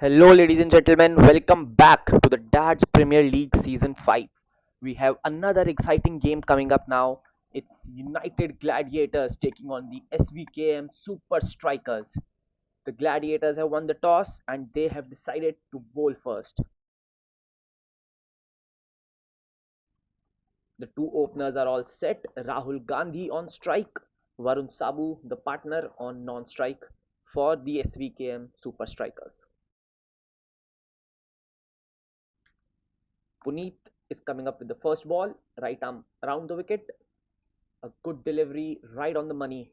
Hello, ladies and gentlemen. Welcome back to the Dad's Premier League Season 5. We have another exciting game coming up now. It's United Gladiators taking on the SVKM Super Strikers. The Gladiators have won the toss and they have decided to bowl first. The two openers are all set. Rahul Gandhi on strike, Varun Sabu, the partner, on non strike for the SVKM Super Strikers. Puneet is coming up with the first ball, right arm around the wicket. A good delivery, right on the money.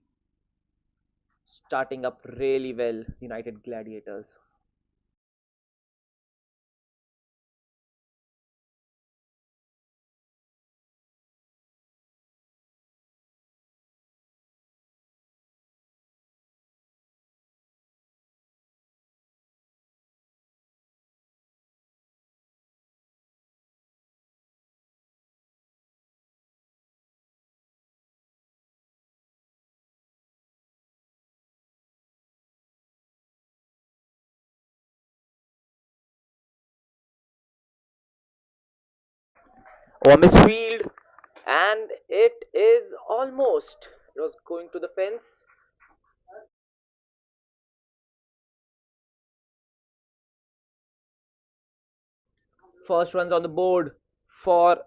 Starting up really well, United Gladiators. Oh, misfield, and it is almost. It was going to the fence. First runs on the board for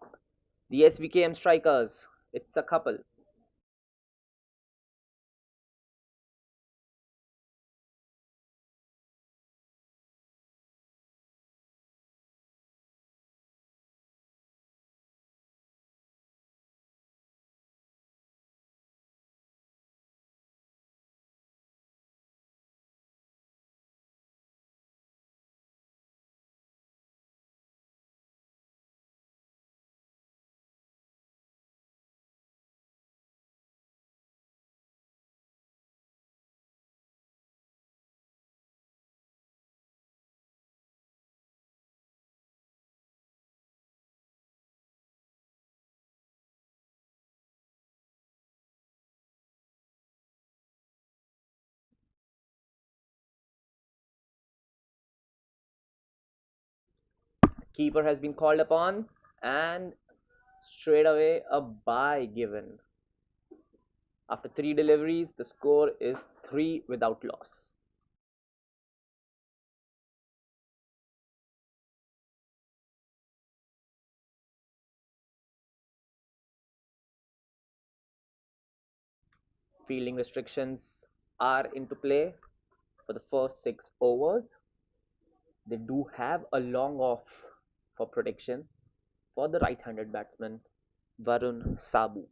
the SVKM strikers. It's a couple. Keeper has been called upon, and straight away a bye given. After three deliveries, the score is three without loss. Fielding restrictions are into play for the first 6 overs. They do have a long off for protection for the right-handed batsman Varun Sabu.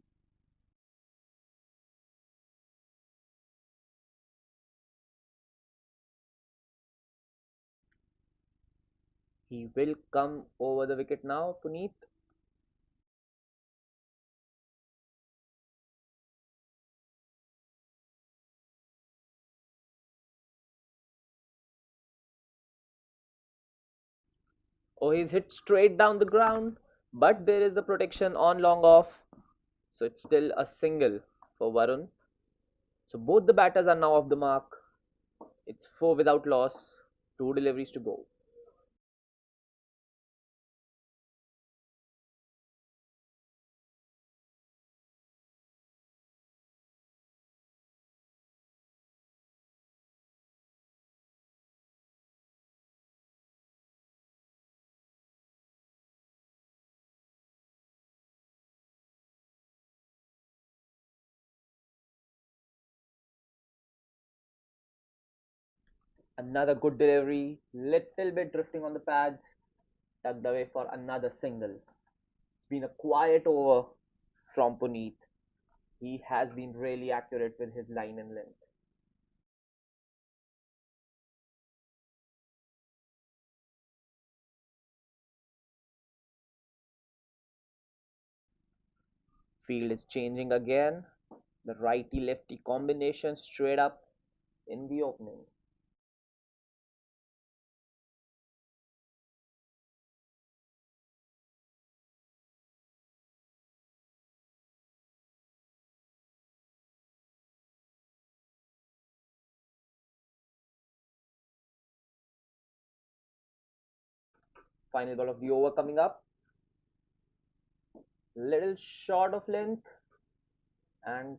He will come over the wicket now, Puneet. Oh, he's hit straight down the ground, but there is a protection on long off, so it's still a single for Varun. So both the batters are now off the mark. It's four without loss, two deliveries to go. Another good delivery, little bit drifting on the pads, tucked away for another single. It's been a quiet over from Puneet. He has been really accurate with his line and length. Field is changing again. The righty lefty combination straight up in the opening. Final ball of the over coming up. Little short of length and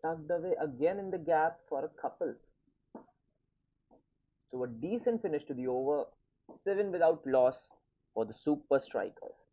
tucked away again in the gap for a couple. So a decent finish to the over, 7 without loss for the super strikers.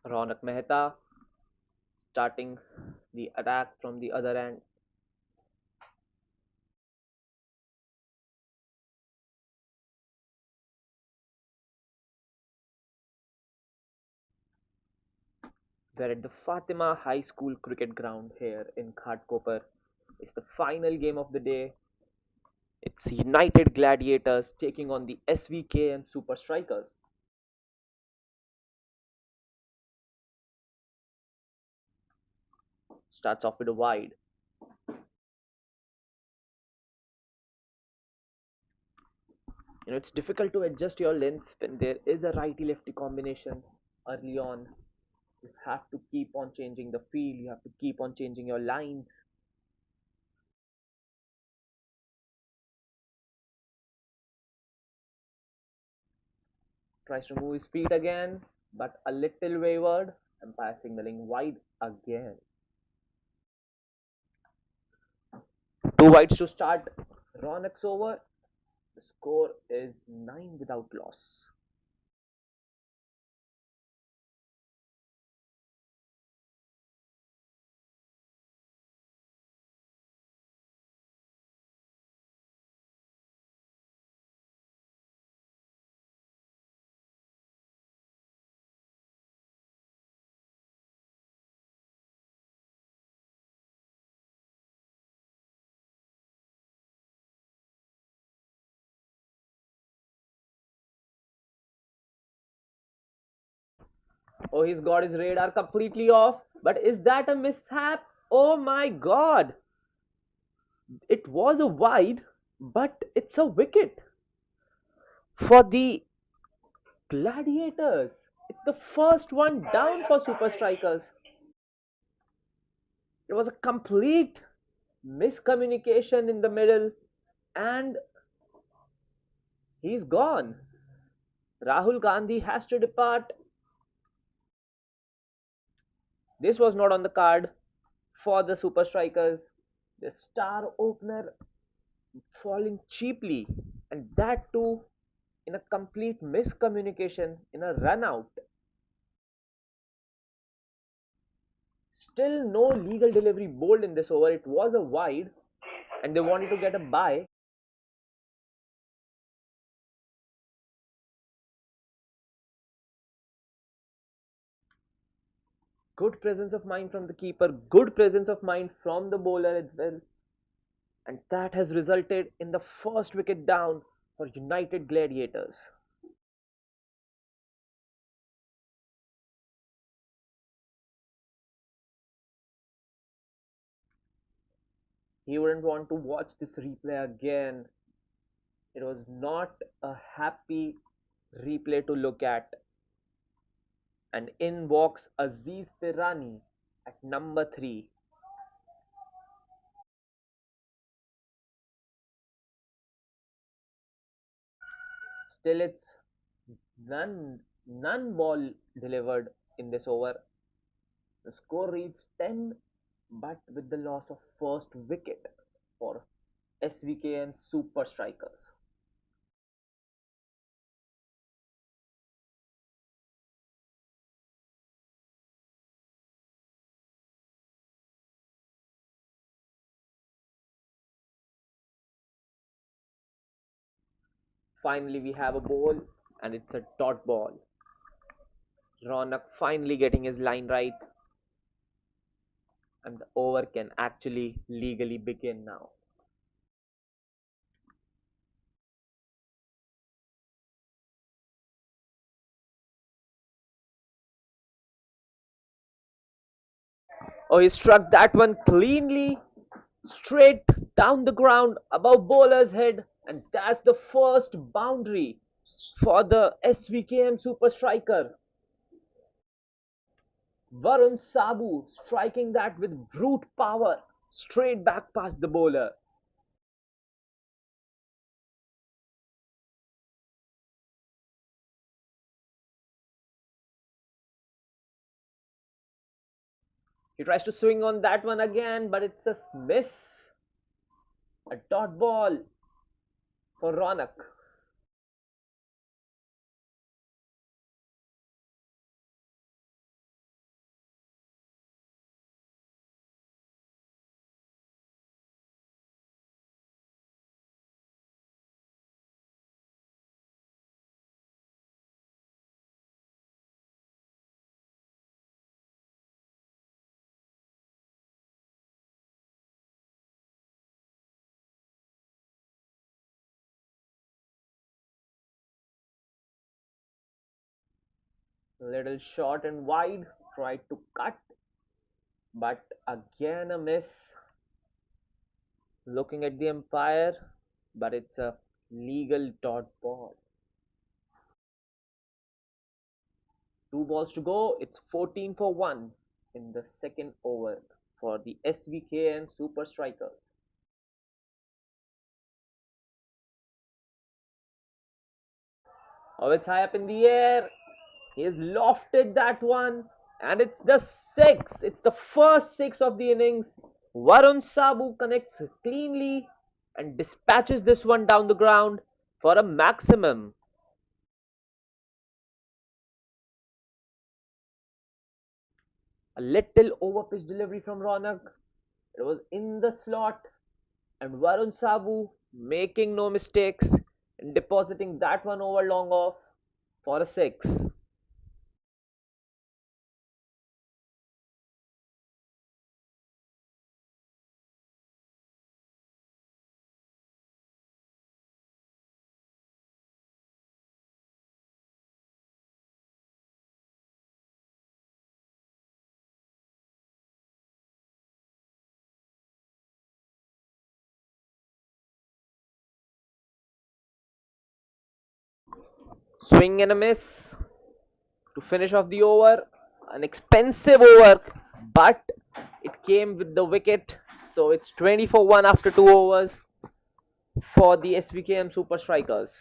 Ronak Mehta starting the attack from the other end. We're at the Fatima High School cricket ground here in Ghatkopar. It's the final game of the day. It's United Gladiators taking on the SVKM Super Strikers. Starts off with a wide. It's difficult to adjust your lengths when there is a righty lefty combination early on. You have to keep on changing the field, you have to keep on changing your lines. Tries to move his feet again, but a little wayward. Umpire signaling wide again. Two wides to start Ronak's over. The score is 9 without loss. Oh, he's got his radar completely off. But is that a mishap? Oh my god! It was a wide, but it's a wicket for the Gladiators. It's the first one down for Super Strikers. It was a complete miscommunication in the middle, and he's gone. Rahul Gandhi has to depart. This was not on the card for the Super Strikers. The star opener falling cheaply, and that too in a complete miscommunication in a run out. Still no legal delivery bowled in this over. It was a wide, and they wanted to get a bye. Good presence of mind from the keeper, good presence of mind from the bowler as well. And that has resulted in the first wicket down for United Gladiators. He wouldn't want to watch this replay again. It was not a happy replay to look at. And in walks Aziz Pirani at number 3. Still, it's none ball delivered in this over. The score reads 10, but with the loss of first wicket for SVKM Super Strikers. Finally, we have a ball, and it's a dot ball. Ronak finally getting his line right, and the over can actually legally begin now. Oh, he struck that one cleanly, straight down the ground above bowler's head, and that's the first boundary for the SVKM Super Striker. Varun Sabu striking that with brute power straight back past the bowler. He tries to swing on that one again, but it's a miss. A dot ball for Ronak. Little short and wide, tried to cut, but again a miss. Looking at the umpire, but it's a legal dot ball. Two balls to go. It's 14 for 1 in the second over for the SVKM Super Strikers. Oh, it's high up in the air. He has lofted that one, and it's the six. It's the first six of the innings. Varun Sabu connects cleanly and dispatches this one down the ground for a maximum. A little over pitch delivery from Ronak. It was in the slot, and Varun Sabu making no mistakes and depositing that one over long off for a six. Swing and a miss to finish off the over. An expensive over, but it came with the wicket. So it's 20 for 1 after 2 overs for the SVKM Super Strikers.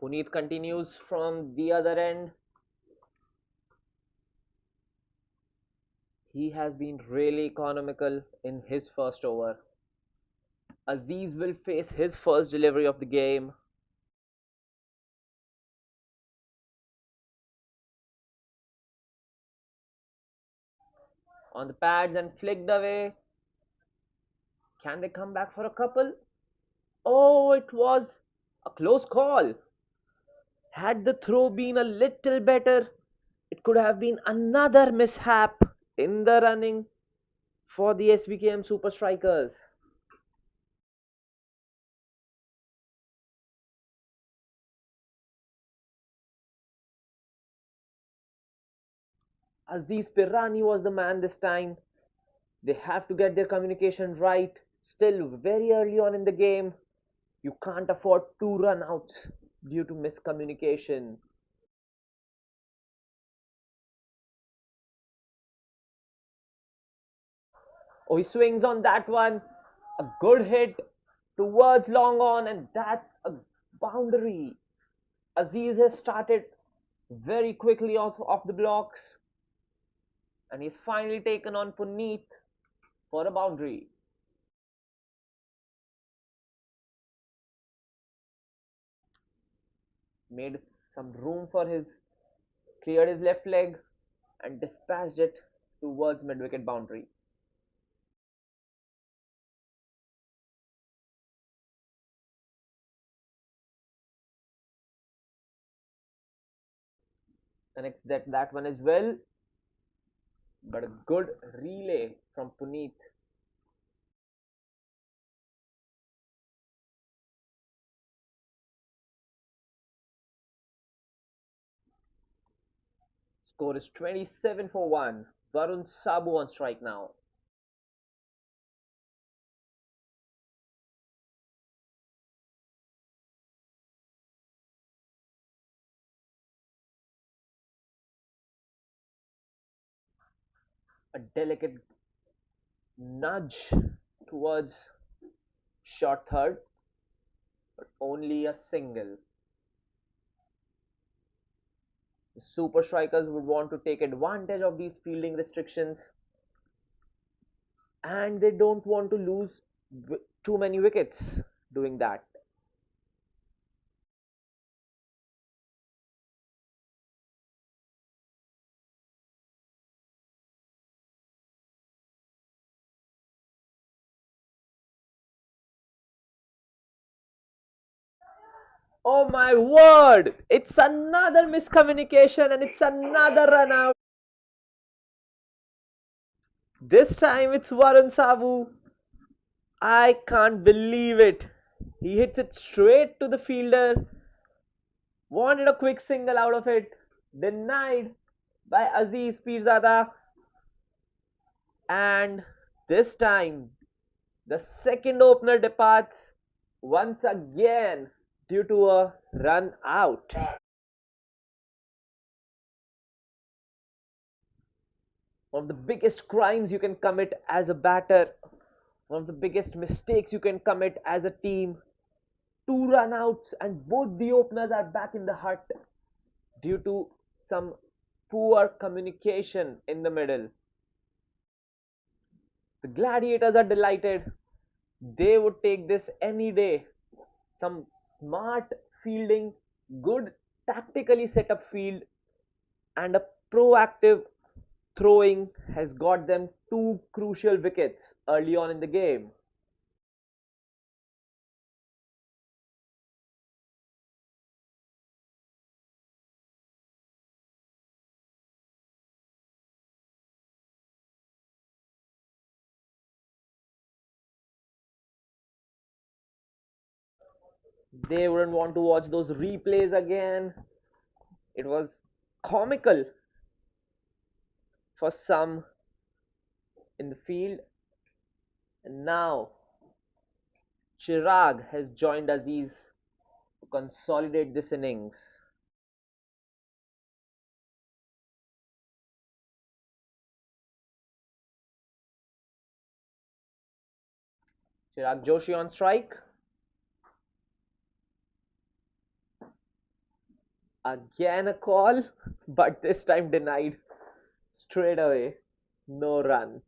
Puneet continues from the other end. He has been really economical in his first over. Aziz will face his first delivery of the game. On the pads and flicked away. Can they come back for a couple? Oh, it was a close call. Had the throw been a little better, it could have been another mishap in the running for the SVKM Super Strikers. Aziz Pirani was the man this time. They have to get their communication right. Still very early on in the game. You can't afford two run outs due to miscommunication. Oh, he swings on that one. A good hit towards long on, and that's a boundary. Aziz has started very quickly off the blocks, and he's finally taken on Puneet for a boundary. Made some room for his, cleared his left leg, and dispatched it towards mid wicket boundary. Connects that one as well, but a good relay from Puneet. Score is 27 for 1. Varun Sabu on strike now. A delicate nudge towards short third, but only a single. The super strikers would want to take advantage of these fielding restrictions, and they don't want to lose too many wickets doing that. Oh my word! It's another miscommunication and it's another run out. This time it's Varun Sabu. I can't believe it. He hits it straight to the fielder. Wanted a quick single out of it. Denied by Aziz Pirzada. And this time, the second opener departs once again due to a run out. One of the biggest crimes you can commit as a batter, one of the biggest mistakes you can commit as a team. Two run outs, and both the openers are back in the hut due to some poor communication in the middle. The Gladiators are delighted. They would take this any day. Some smart fielding, good tactically set up field, and a proactive throwing has got them two crucial wickets early on in the game. They wouldn't want to watch those replays again. It was comical for some in the field. And now Chirag has joined Aziz to consolidate this innings. Chirag Joshi on strike. Again a call, but this time denied straight away. No run.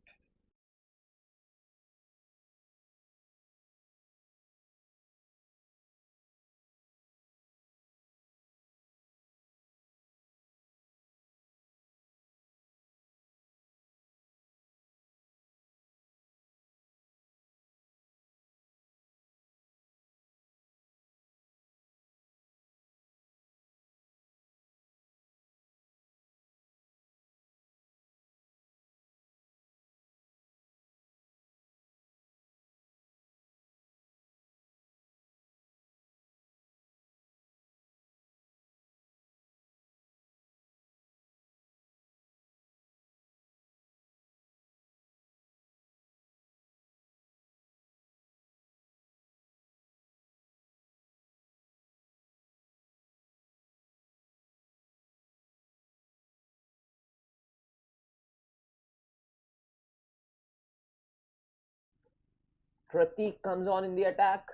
Pratik comes on in the attack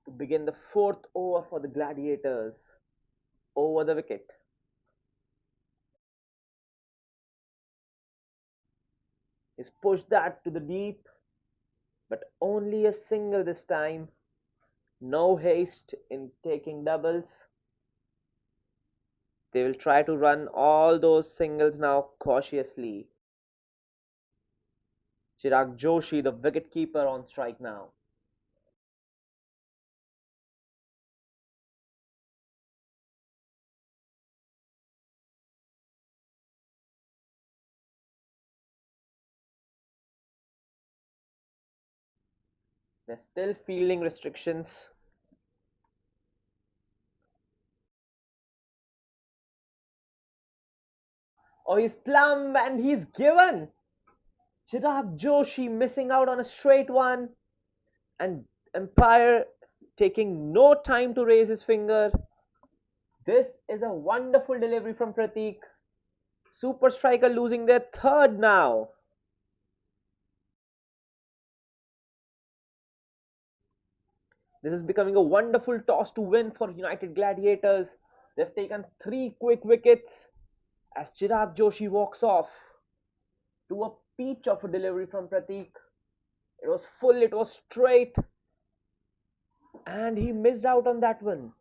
to begin the fourth over for the Gladiators. Over the wicket. He's pushed that to the deep, but only a single this time. No haste in taking doubles. They will try to run all those singles now cautiously. Chirag Joshi, the wicketkeeper, on strike now. They're still fielding restrictions. Oh, he's plumb and he's given. Chirag Joshi missing out on a straight one, and umpire taking no time to raise his finger. This is a wonderful delivery from Pratik. Super striker losing their third now. This is becoming a wonderful toss to win for United Gladiators. They've taken three quick wickets as Chirag Joshi walks off to a peach of a delivery from Pratik. It was full, it was straight, and he missed out on that one.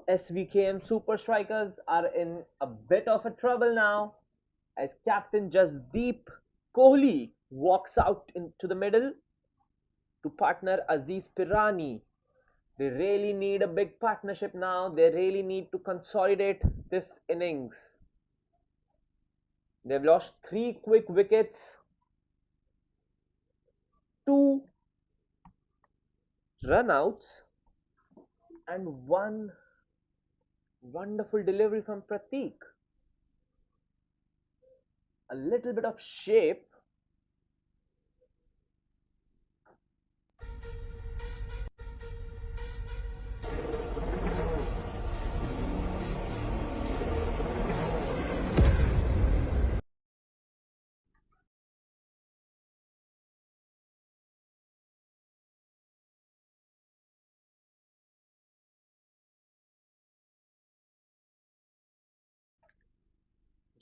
SVKM Super Strikers are in a bit of a trouble now as Captain Jasdeep Kohli walks out into the middle to partner Aziz Pirani. They really need a big partnership now. They really need to consolidate this innings. They've lost three quick wickets, two runouts, and one wonderful delivery from Pratik. A little bit of shape.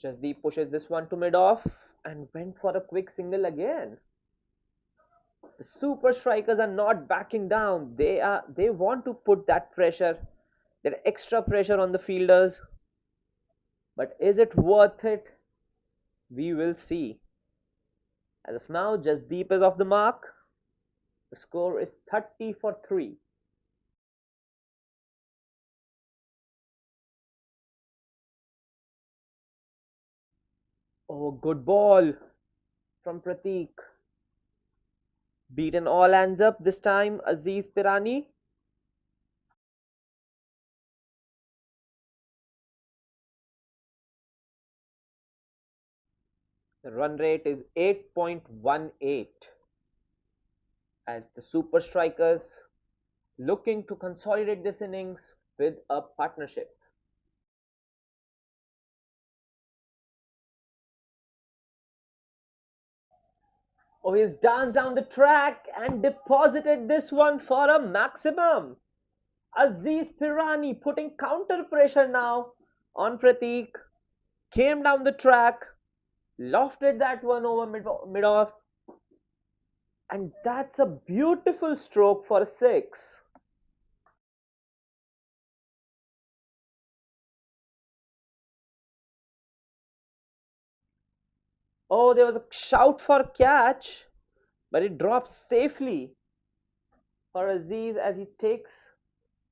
Jasdeep pushes this one to mid off and went for a quick single again. The super strikers are not backing down. They want to put that pressure, that extra pressure on the fielders. But is it worth it? We will see. As of now, Jasdeep is off the mark. The score is 30 for 3. Oh, good ball from Pratik. Beaten all hands up this time, Aziz Pirani. The run rate is 8.18 as the super strikers looking to consolidate this innings with a partnership. Oh, he's danced down the track and deposited this one for a maximum. Aziz Pirani putting counter pressure now on Pratik. Came down the track, lofted that one over mid off, and that's a beautiful stroke for a six. Oh, there was a shout for catch, but it drops safely for Aziz as he takes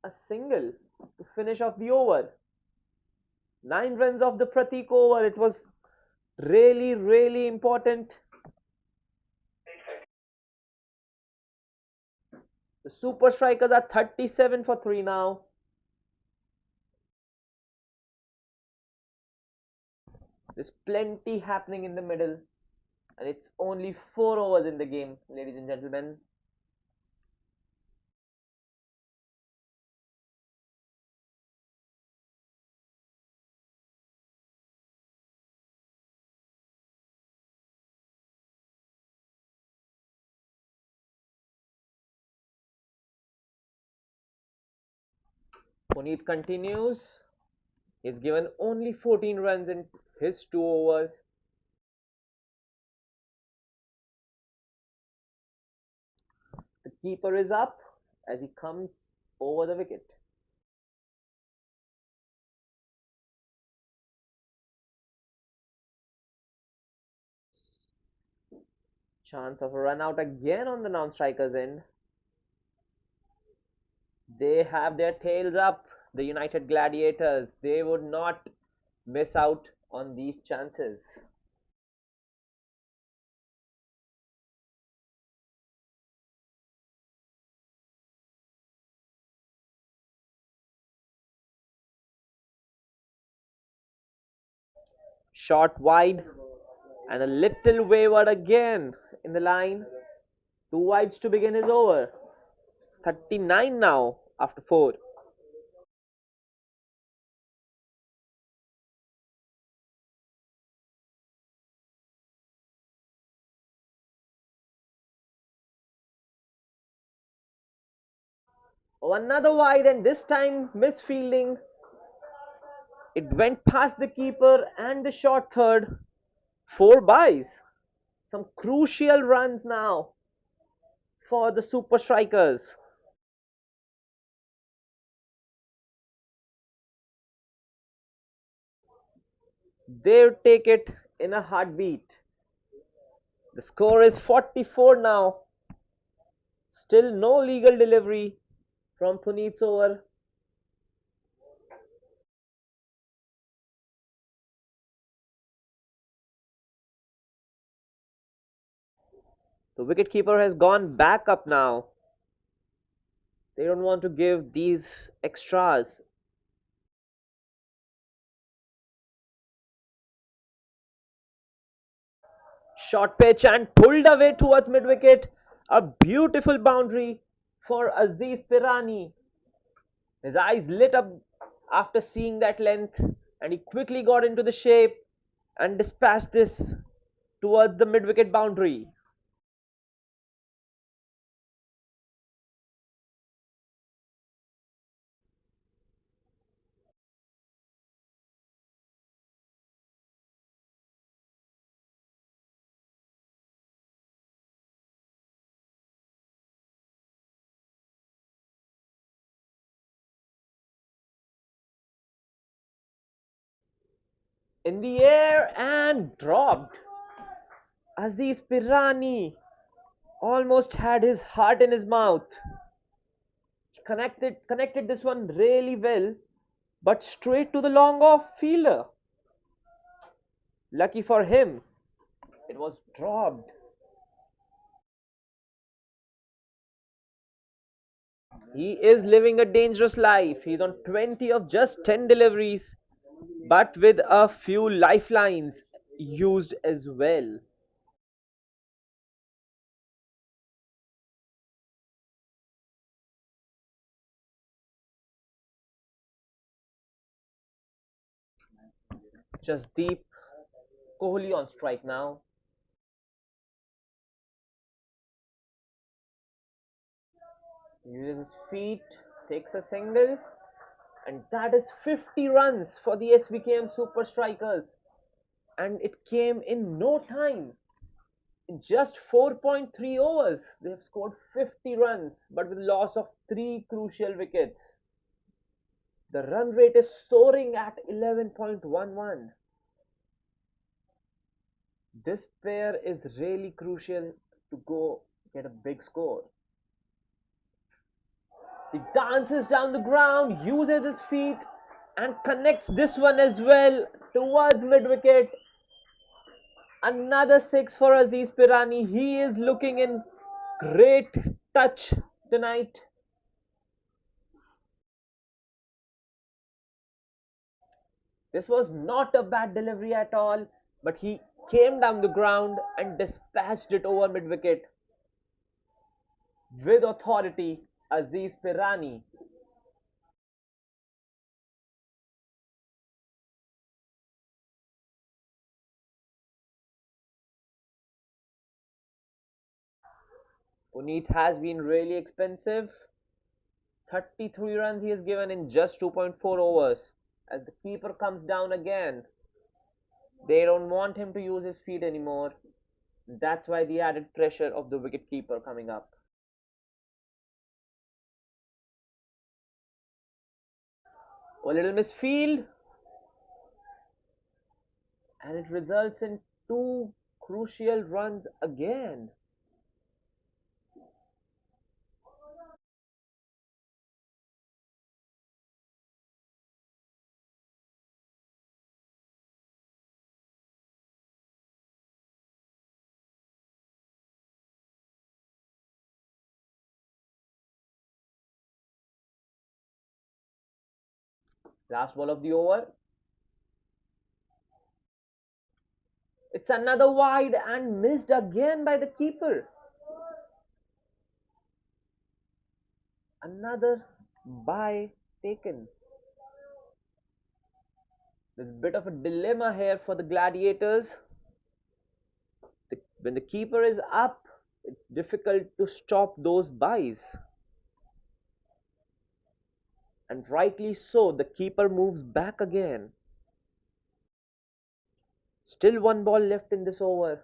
a single to finish off the over. 9 runs of the Pratik over. It was really, really important. The Super Strikers are 37 for 3 now. There's plenty happening in the middle, and it's only 4 overs in the game, ladies and gentlemen. Puneet continues. He's given only 14 runs in his 2 overs. The keeper is up as he comes over the wicket. Chance of a run out again on the non-striker's end. They have their tails up, the United Gladiators. They would not miss out on these chances. Short wide and a little wayward again in the line. 2 wides to begin his over. 39 now after 4. Oh, another wide, and this time misfielding. It went past the keeper and the short third. 4 byes. Some crucial runs now for the Super Strikers. They take it in a heartbeat. The score is 44 now. Still no legal delivery from Puneet's over. The wicketkeeper has gone back up now. They don't want to give these extras. Short pitch and pulled away towards mid wicket. A beautiful boundary for Aziz Pirani. His eyes lit up after seeing that length, and he quickly got into the shape and dispatched this towards the mid wicket boundary. In the air and dropped. Aziz Pirani almost had his heart in his mouth. Connected this one really well, but straight to the long off fielder. Lucky for him, it was dropped. He is living a dangerous life. He's on 20 of just 10 deliveries, but with a few lifelines used as well. Jasdeep Kohli on strike now. Uses his feet, takes a single, and that is 50 runs for the SVKM Super Strikers. And it came in no time. In just 4.3 overs, they have scored 50 runs, but with loss of 3 crucial wickets. The run rate is soaring at 11.11. This pair is really crucial to go get a big score. He dances down the ground, uses his feet, and connects this one as well towards mid wicket. Another 6 for Aziz Pirani. He is looking in great touch tonight. This was not a bad delivery at all, but he came down the ground and dispatched it over mid wicket with authority. Aziz Pirani. Puneet has been really expensive. 33 runs he has given in just 2.4 overs. As the keeper comes down again, they don't want him to use his feet anymore. That's why the added pressure of the wicket keeper coming up. A little misfield, and it results in two crucial runs again. Last ball of the over. It's another wide and missed again by the keeper. Another bye taken. There's a bit of a dilemma here for the Gladiators. When the keeper is up, it's difficult to stop those byes. And rightly so, the keeper moves back again. Still one ball left in this over.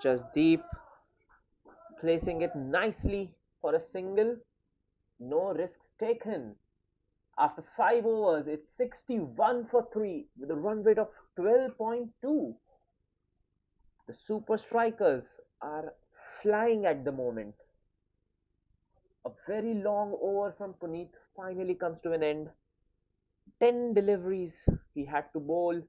Jasdeep placing it nicely for a single. No risks taken. After 5 overs, it's 61 for 3 with a run rate of 12.2. The super strikers are flying at the moment. A very long over from Puneet finally comes to an end. 10 deliveries he had to bowl.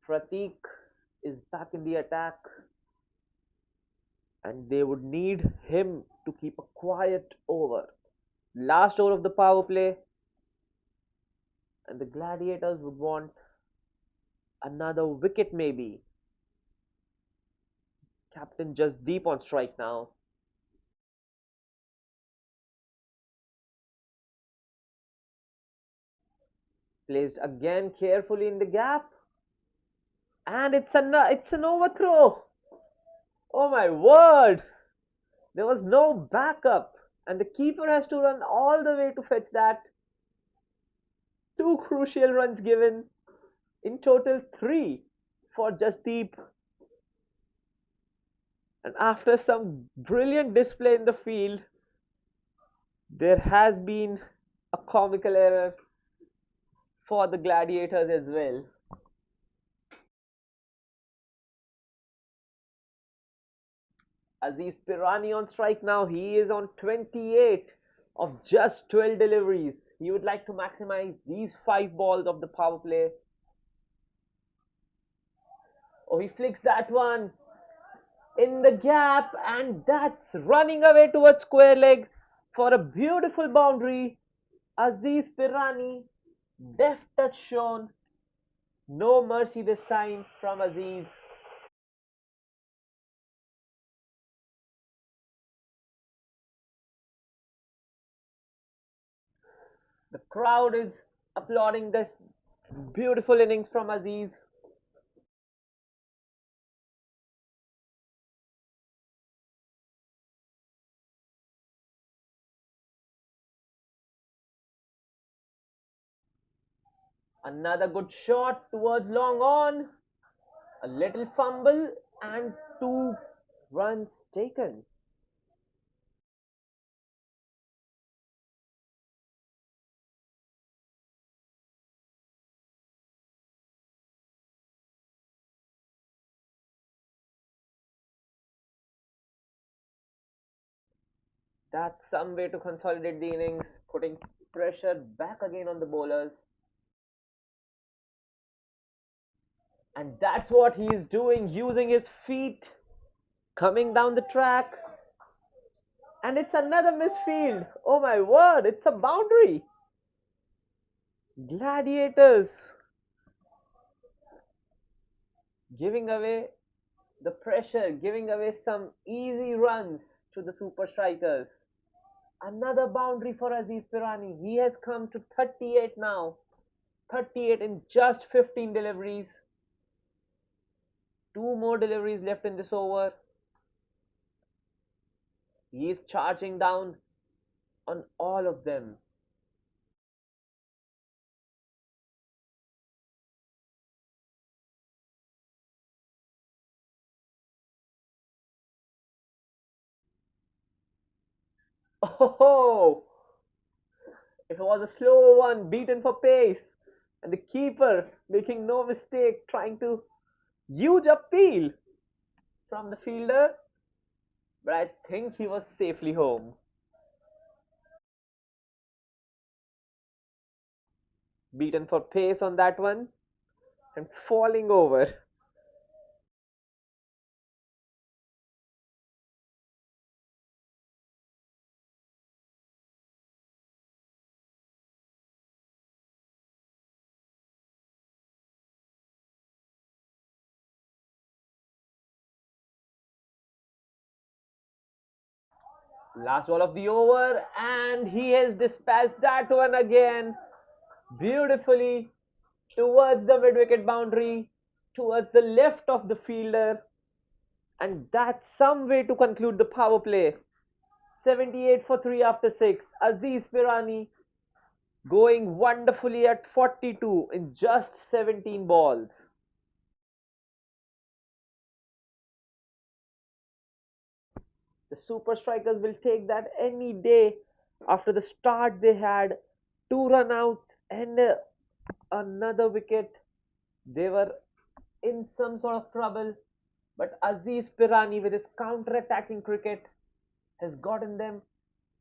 Pratik is back in the attack, and they would need him to keep a quiet over. Last over of the power play, and the Gladiators would want another wicket maybe. Captain just deep on strike now. Placed again carefully in the gap, and it's an overthrow. Oh my word! There was no backup, and the keeper has to run all the way to fetch that. Two crucial runs given, in total three for Jasdeep. And after some brilliant display in the field, there has been a comical error for the Gladiators as well. Aziz Pirani on strike now. He is on 28 of just 12 deliveries. He would like to maximize these 5 balls of the power play. Oh, he flicks that one in the gap, and that's running away towards square leg for a beautiful boundary. Aziz Pirani, deft touch shown. No mercy this time from Aziz. The crowd is applauding this beautiful innings from Aziz. Another good shot towards long on. A little fumble and 2 runs taken. That's some way to consolidate the innings, putting pressure back again on the bowlers. And that's what he is doing, using his feet, coming down the track. And it's another misfield. Oh my word, it's a boundary. Gladiators giving away the pressure, giving away some easy runs to the super strikers. Another boundary for Aziz Pirani. He has come to 38 now. 38 in just 15 deliveries. Two more deliveries left in this over. He is charging down on all of them. Oh, it was a slow one, beaten for pace. And the keeper making no mistake, trying to huge appeal from the fielder. But I think he was safely home. Beaten for pace on that one and falling over. Last ball of the over, and he has dispatched that one again beautifully towards the mid wicket boundary, towards the left of the fielder, and that's some way to conclude the power play. 78 for 3 after 6. Aziz Pirani going wonderfully at 42 in just 17 balls. The super strikers will take that any day after the start they had. Two run outs and another wicket. They were in some sort of trouble, but Aziz Pirani with his counter-attacking cricket has gotten them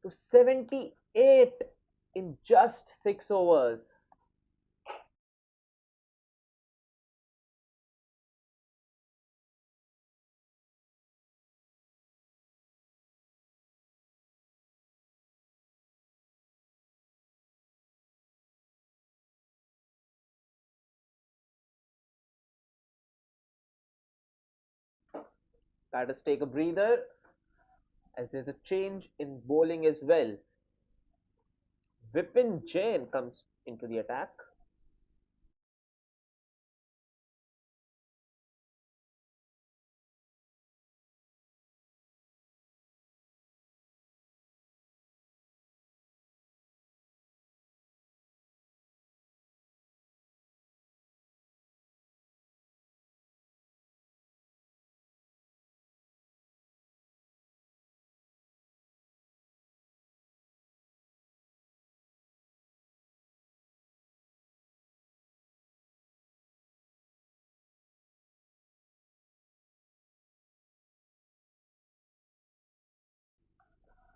to 78 in just 6 overs. Let us take a breather as there's a change in bowling as well. Vipin Jain comes into the attack.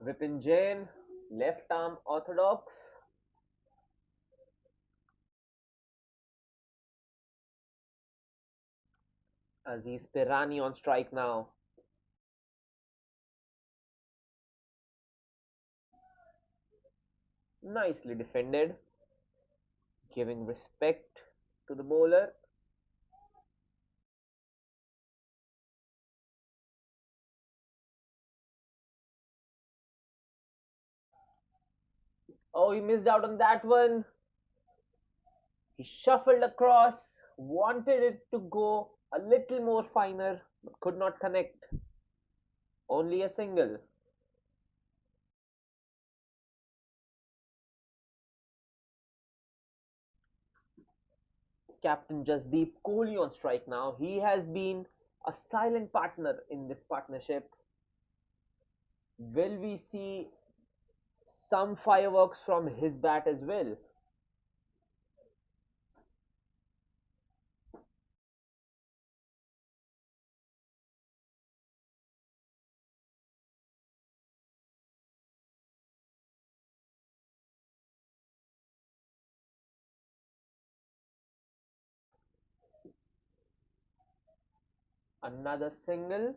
Vipin Jain, left arm orthodox. Aziz Pirani on strike now. Nicely defended, giving respect to the bowler. Oh, he missed out on that one. He shuffled across, wanted it to go a little more finer, but could not connect. Only a single. Captain Jasdeep Kohli on strike now. He has been a silent partner in this partnership. Will we see some fireworks from his bat as well? Another single.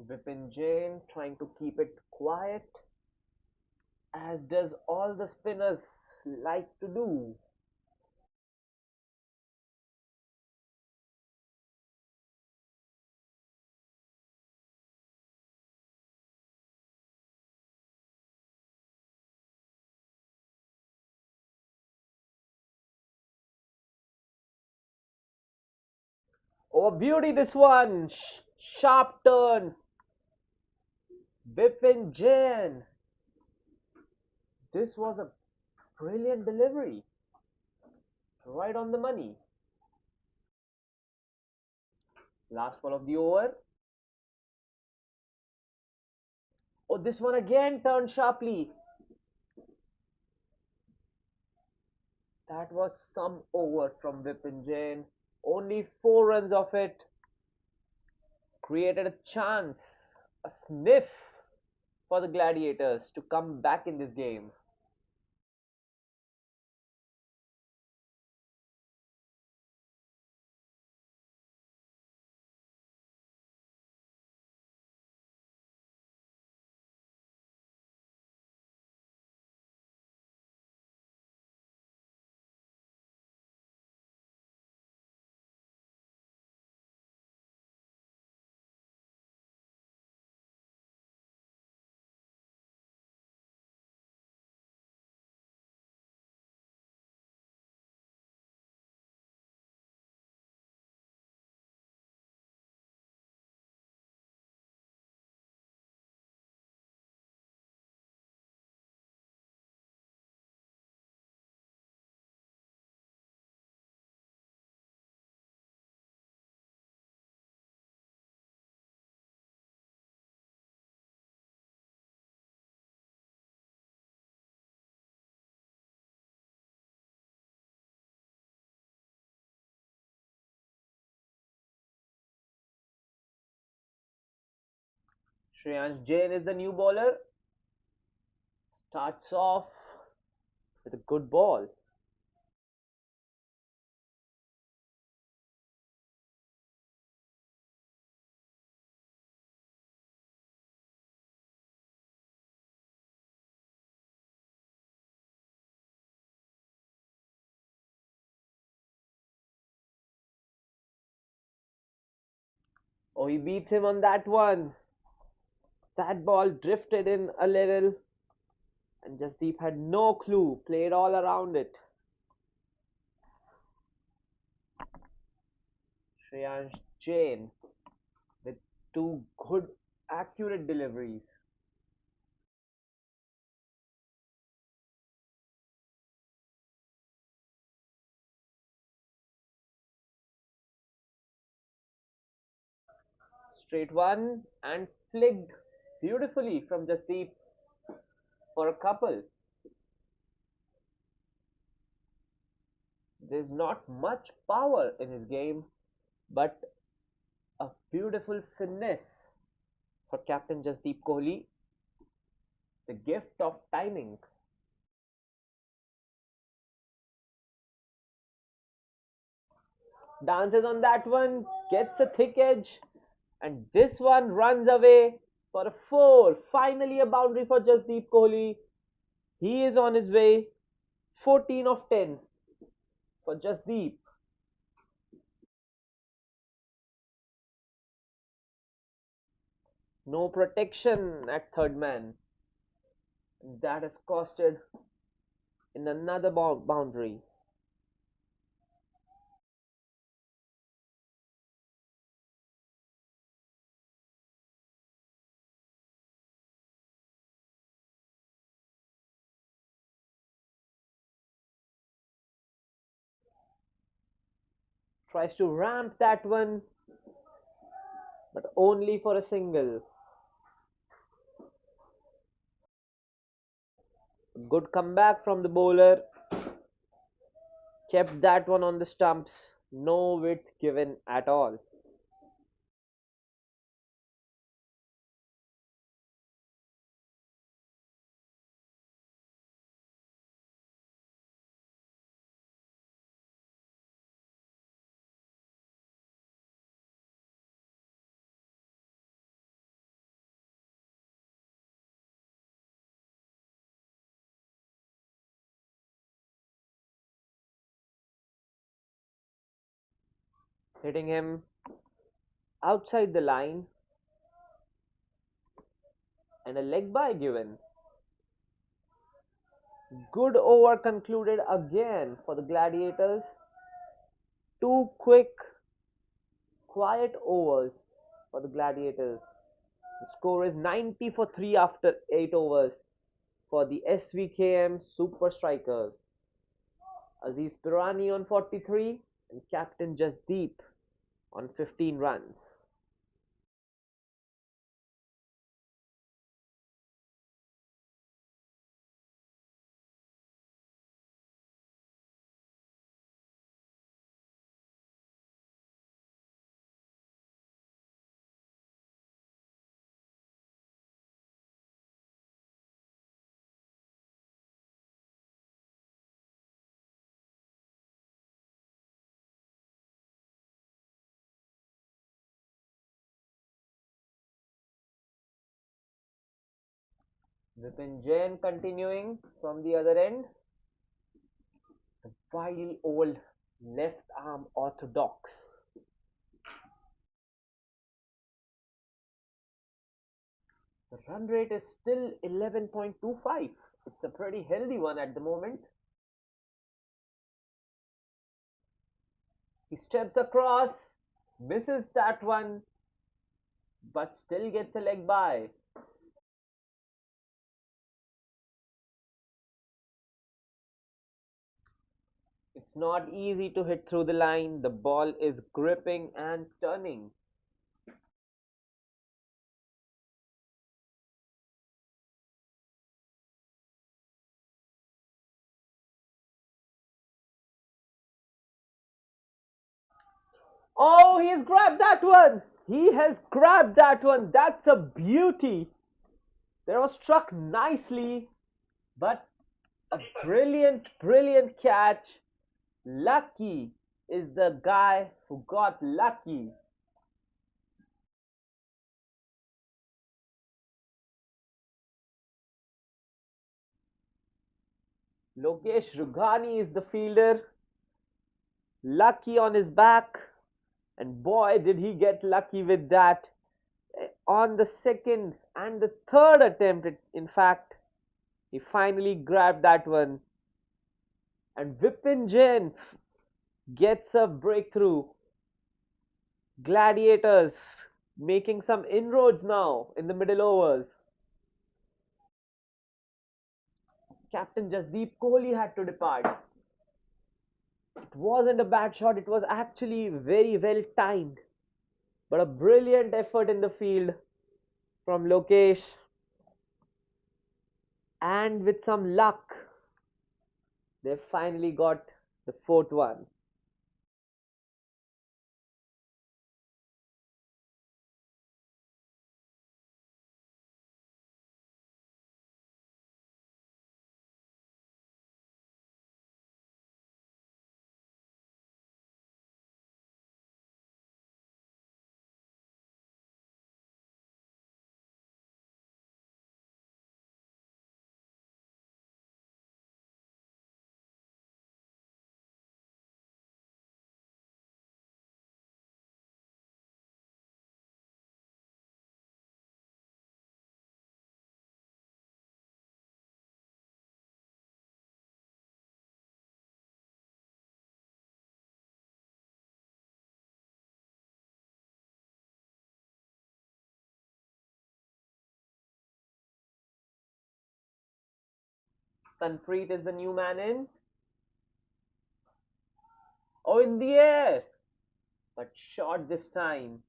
Vipin Jain trying to keep it quiet, as does all the spinners like to do. Oh, beauty this one! Sharp turn. Vipin Jain. This was a brilliant delivery. Right on the money. Last ball of the over. Oh, this one again turned sharply. That was some over from Vipin Jain. Only 4 runs of it. Created a chance, a sniff for the Gladiators to come back in this game. Shreyansh Jain is the new bowler. Starts off with a good ball. Oh, he beats him on that one. That ball drifted in a little, and Jasdeep had no clue, played all around it. Shreyansh Jain with two good, accurate deliveries. Straight one and flicked beautifully from Jasdeep for a couple. There's not much power in his game, but a beautiful finesse for Captain Jasdeep Kohli, the gift of timing. Dances on that one, gets a thick edge, and this one runs away for a four. Finally, a boundary for Jasdeep Kohli. He is on his way. 14 of 10 for Jasdeep. No protection at third man. That has costed in another boundary. Tries to ramp that one, but only for a single. Good comeback from the bowler. Kept that one on the stumps. No width given at all. hitting him outside the line and a leg by given. Good over concluded again for the Gladiators. Two quick, quiet overs for the Gladiators. The score is 90 for 3 after 8 overs for the SVKM Super Strikers. Aziz Pirani on 43 and Captain Jasdeep on 15 runs. Vipin Jain continuing from the other end. The wily old left arm orthodox. The run rate is still 11.25. It's a pretty healthy one at the moment. He steps across, misses that one, but still gets a leg by. It's not easy to hit through the line. The ball is gripping and turning. Oh, he has grabbed that one. He has grabbed that one. That's a beauty. That was struck nicely, but a brilliant, brilliant catch. Lucky is the guy who got lucky. Lokesh Rughani is the fielder. Lucky on his back. And boy, did he get lucky with that. On the second and the third attempt, in fact, he finally grabbed that one. And Vipin Jain gets a breakthrough. Gladiators making some inroads now in the middle overs. Captain Jasdeep Kohli had to depart. It wasn't a bad shot, it was actually very well timed. But a brilliant effort in the field from Lokesh. And with some luck, they finally got the fourth one. Tanpreet is the new man in. Oh, in the air! But short this time.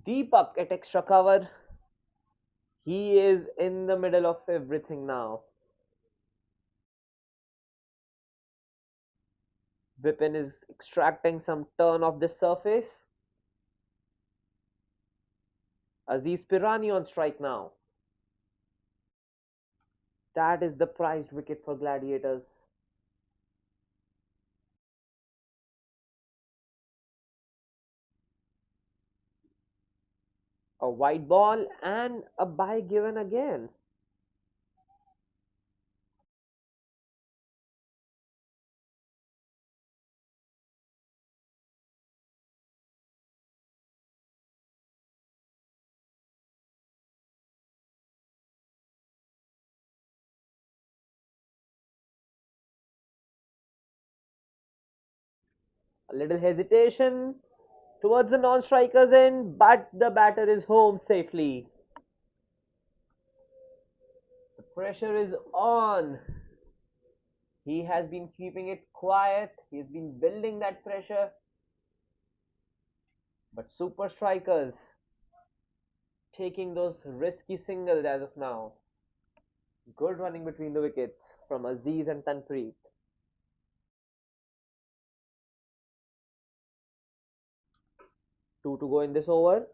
Deepak at extra cover. He is in the middle of everything now. Vipin is extracting some turn off the surface. Aziz Pirani on strike now. That is the prized wicket for Gladiators. A white ball and a bye given again. A little hesitation towards the non-striker's end, but the batter is home safely. The pressure is on. He has been keeping it quiet. He has been building that pressure. But super strikers taking those risky singles as of now. Good running between the wickets from Aziz and Tanpreet. 2 to go in this over.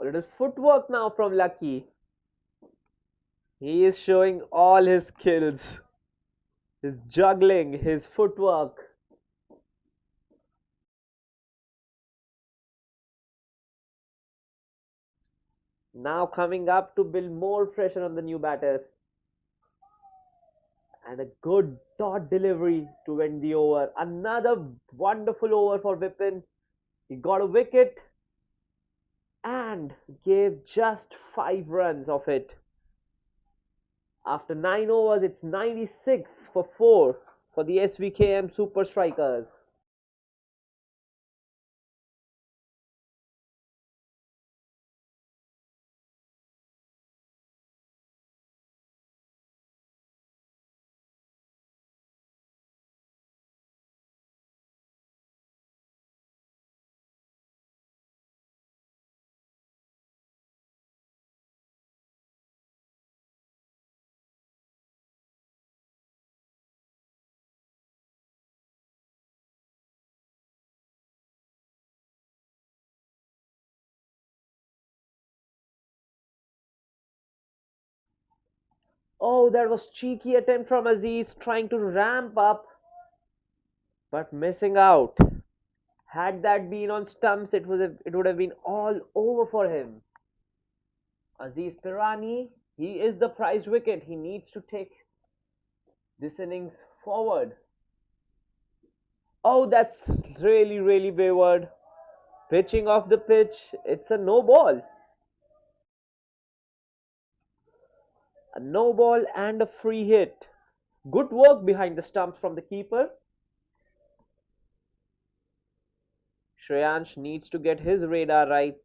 A little footwork now from Lucky. He is showing all his skills. His juggling, his footwork. Now coming up to build more pressure on the new batter. And a good dot delivery to end the over. Another wonderful over for Vipin. He got a wicket and gave just 5 runs of it. After 9 overs, it's 96 for 4 for the SVKM Super Strikers. Oh, that was cheeky attempt from Aziz trying to ramp up, but missing out. Had that been on stumps, it would have been all over for him. Aziz Pirani, he is the prized wicket. He needs to take this innings forward. Oh, that's really wayward. Pitching off the pitch, it's a no ball. A no ball and a free hit. Good work behind the stumps from the keeper. Shreyansh needs to get his radar right.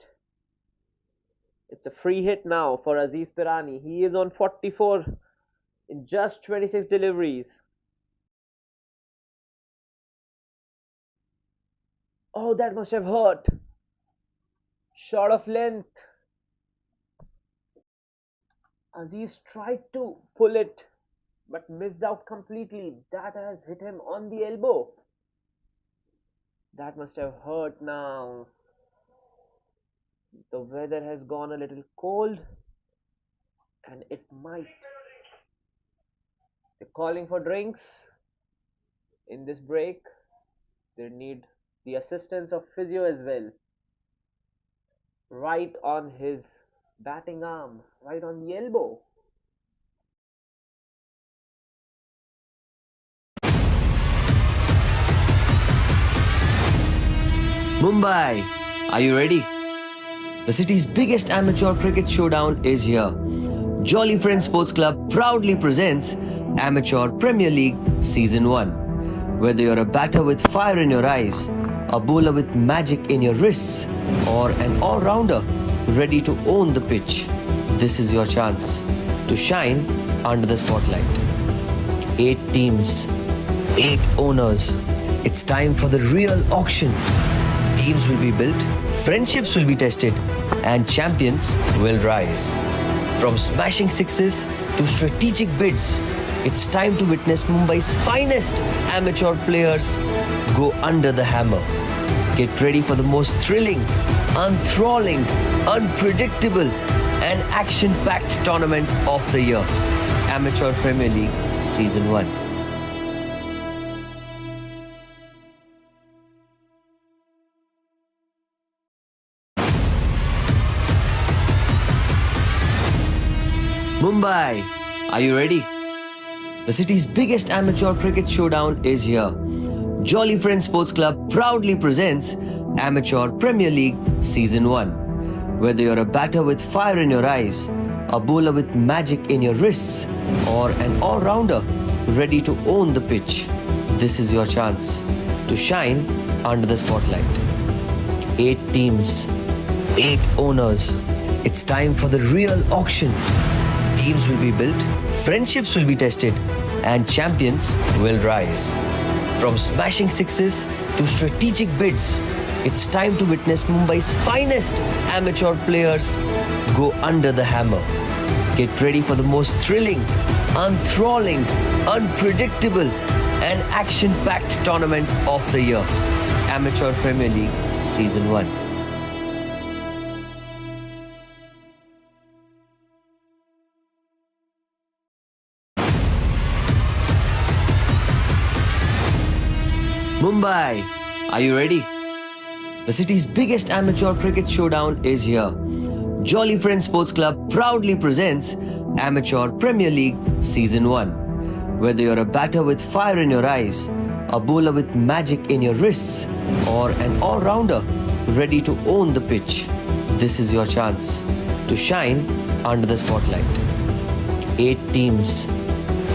It's a free hit now for Aziz Pirani. He is on 44 in just 26 deliveries. Oh, that must have hurt. Short of length. Aziz tried to pull it, but missed out completely. That has hit him on the elbow. That must have hurt now. The weather has gone a little cold, and it might. They're calling for drinks in this break. They need the assistance of physio as well. Right on his batting arm, right on the elbow. Mumbai, are you ready? The city's biggest amateur cricket showdown is here. Jolly Friends Sports Club proudly presents Amateur Premier League Season 1. Whether you're a batter with fire in your eyes, a bowler with magic in your wrists, or an all-rounder ready to own the pitch, this is your chance to shine under the spotlight. 8 teams, 8 owners. It's time for the real auction. Teams will be built, friendships will be tested, and champions will rise. From smashing sixes to strategic bids, it's time to witness Mumbai's finest amateur players go under the hammer. Get ready for the most thrilling, enthralling, unpredictable, and action-packed tournament of the year. Amateur Premier League Season 1. Mumbai, are you ready? The city's biggest amateur cricket showdown is here. Jolly Friends Sports Club proudly presents Amateur Premier League Season 1. Whether you're a batter with fire in your eyes, a bowler with magic in your wrists, or an all-rounder ready to own the pitch, this is your chance to shine under the spotlight. 8 teams, 8 owners. It's time for the real auction. Teams will be built, friendships will be tested, and champions will rise. From smashing sixes to strategic bids, it's time to witness Mumbai's finest amateur players go under the hammer. Get ready for the most thrilling, enthralling, unpredictable, and action-packed tournament of the year. Amateur Premier League Season 1. Mumbai, are you ready? The city's biggest amateur cricket showdown is here. Jolly Friends Sports Club proudly presents Amateur Premier League Season 1. Whether you're a batter with fire in your eyes, a bowler with magic in your wrists, or an all-rounder ready to own the pitch, this is your chance to shine under the spotlight. 8 teams,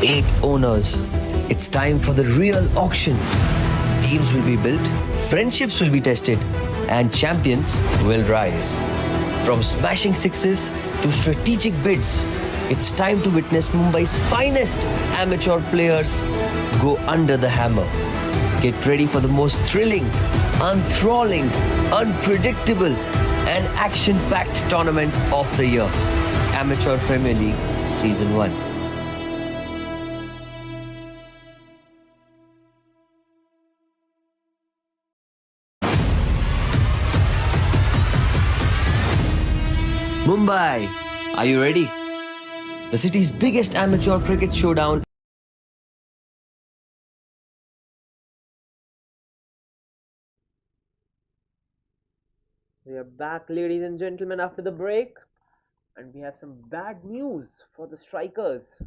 8 owners. It's time for the real auction. Teams will be built, friendships will be tested, and champions will rise. From smashing sixes to strategic bids, it's time to witness Mumbai's finest amateur players go under the hammer. Get ready for the most thrilling, enthralling, unpredictable, and action-packed tournament of the year. Amateur Premier League Season 1. Mumbai, are you ready? The city's biggest amateur cricket showdown. We are back, ladies and gentlemen, after the break, and we have some bad news for the strikers.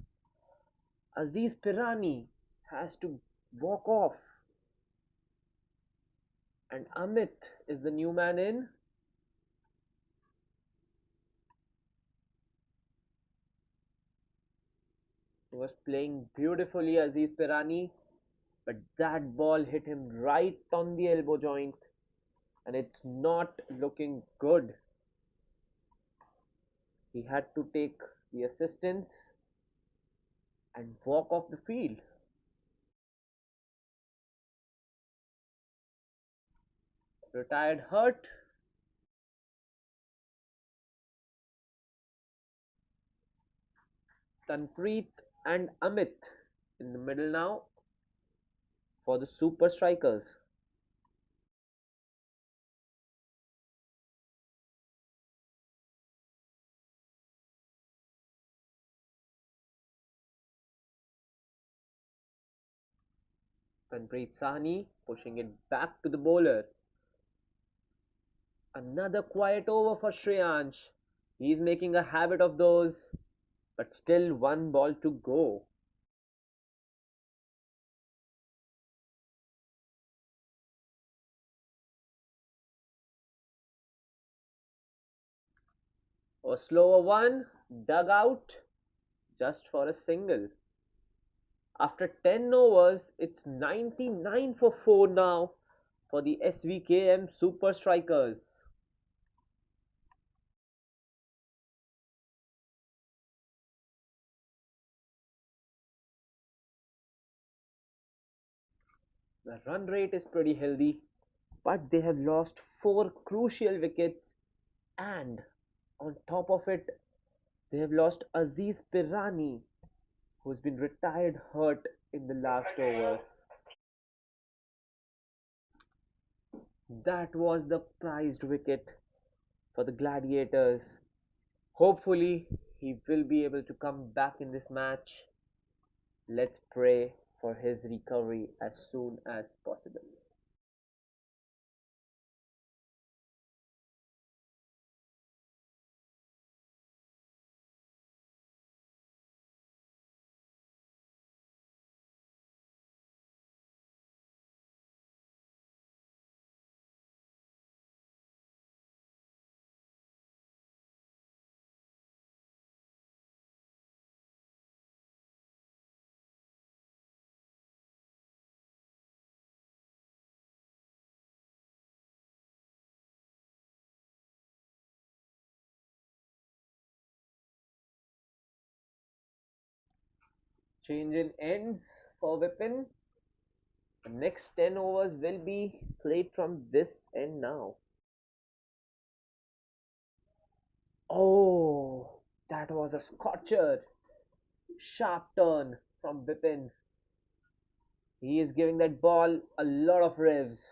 Aziz Pirani has to walk off, and Amit is the new man in. He was playing beautifully, Aziz Pirani, but that ball hit him right on the elbow joint, and it's not looking good. He had to take the assistance and walk off the field. Retired hurt. Tanpreet and Amit in the middle now for the Super Strikers. Tanpreet Sahni pushing it back to the bowler. Another quiet over for Shreyansh. He's making a habit of those, but still one ball to go. A slower one, dug out just for a single. After 10 overs, it's 99 for 4 now for the SVKM Super Strikers. The run rate is pretty healthy, but they have lost 4 crucial wickets, and on top of it, they have lost Aziz Pirani, who's been retired hurt in the last over. That was the prized wicket for the Gladiators. Hopefully, he will be able to come back in this match. Let's pray for his recovery as soon as possible. Change in ends for Vipin. The next 10 overs will be played from this end now. Oh, that was a scorcher. Sharp turn from Vipin. He is giving that ball a lot of revs.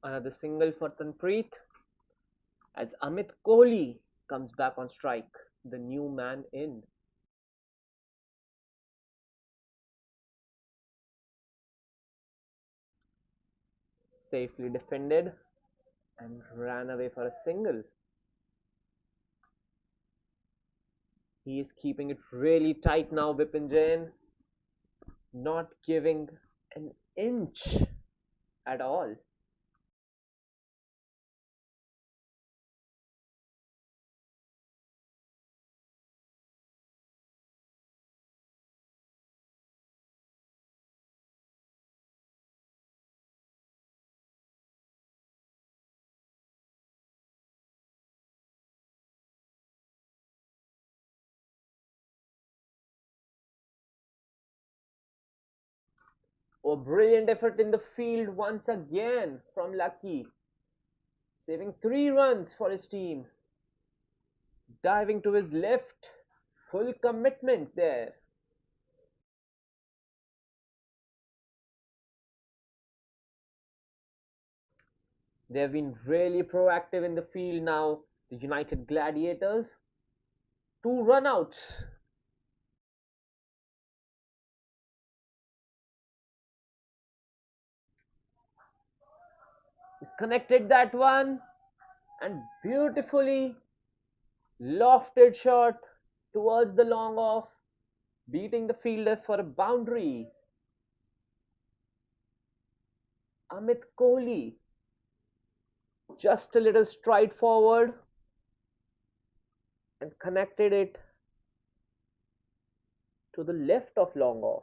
Another single for Tanpreet as Amit Kohli comes back on strike, the new man in. Safely defended and ran away for a single. He is keeping it really tight now, Vipin Jain, not giving an inch at all. Oh, brilliant effort in the field once again from Lucky, saving 3 runs for his team. Diving to his left, full commitment there. They have been really proactive in the field now, the United Gladiators. 2 runouts. He's connected that one and beautifully lofted shot towards the long off, beating the fielder for a boundary. Amit Kohli just a little stride forward and connected it to the left of long off.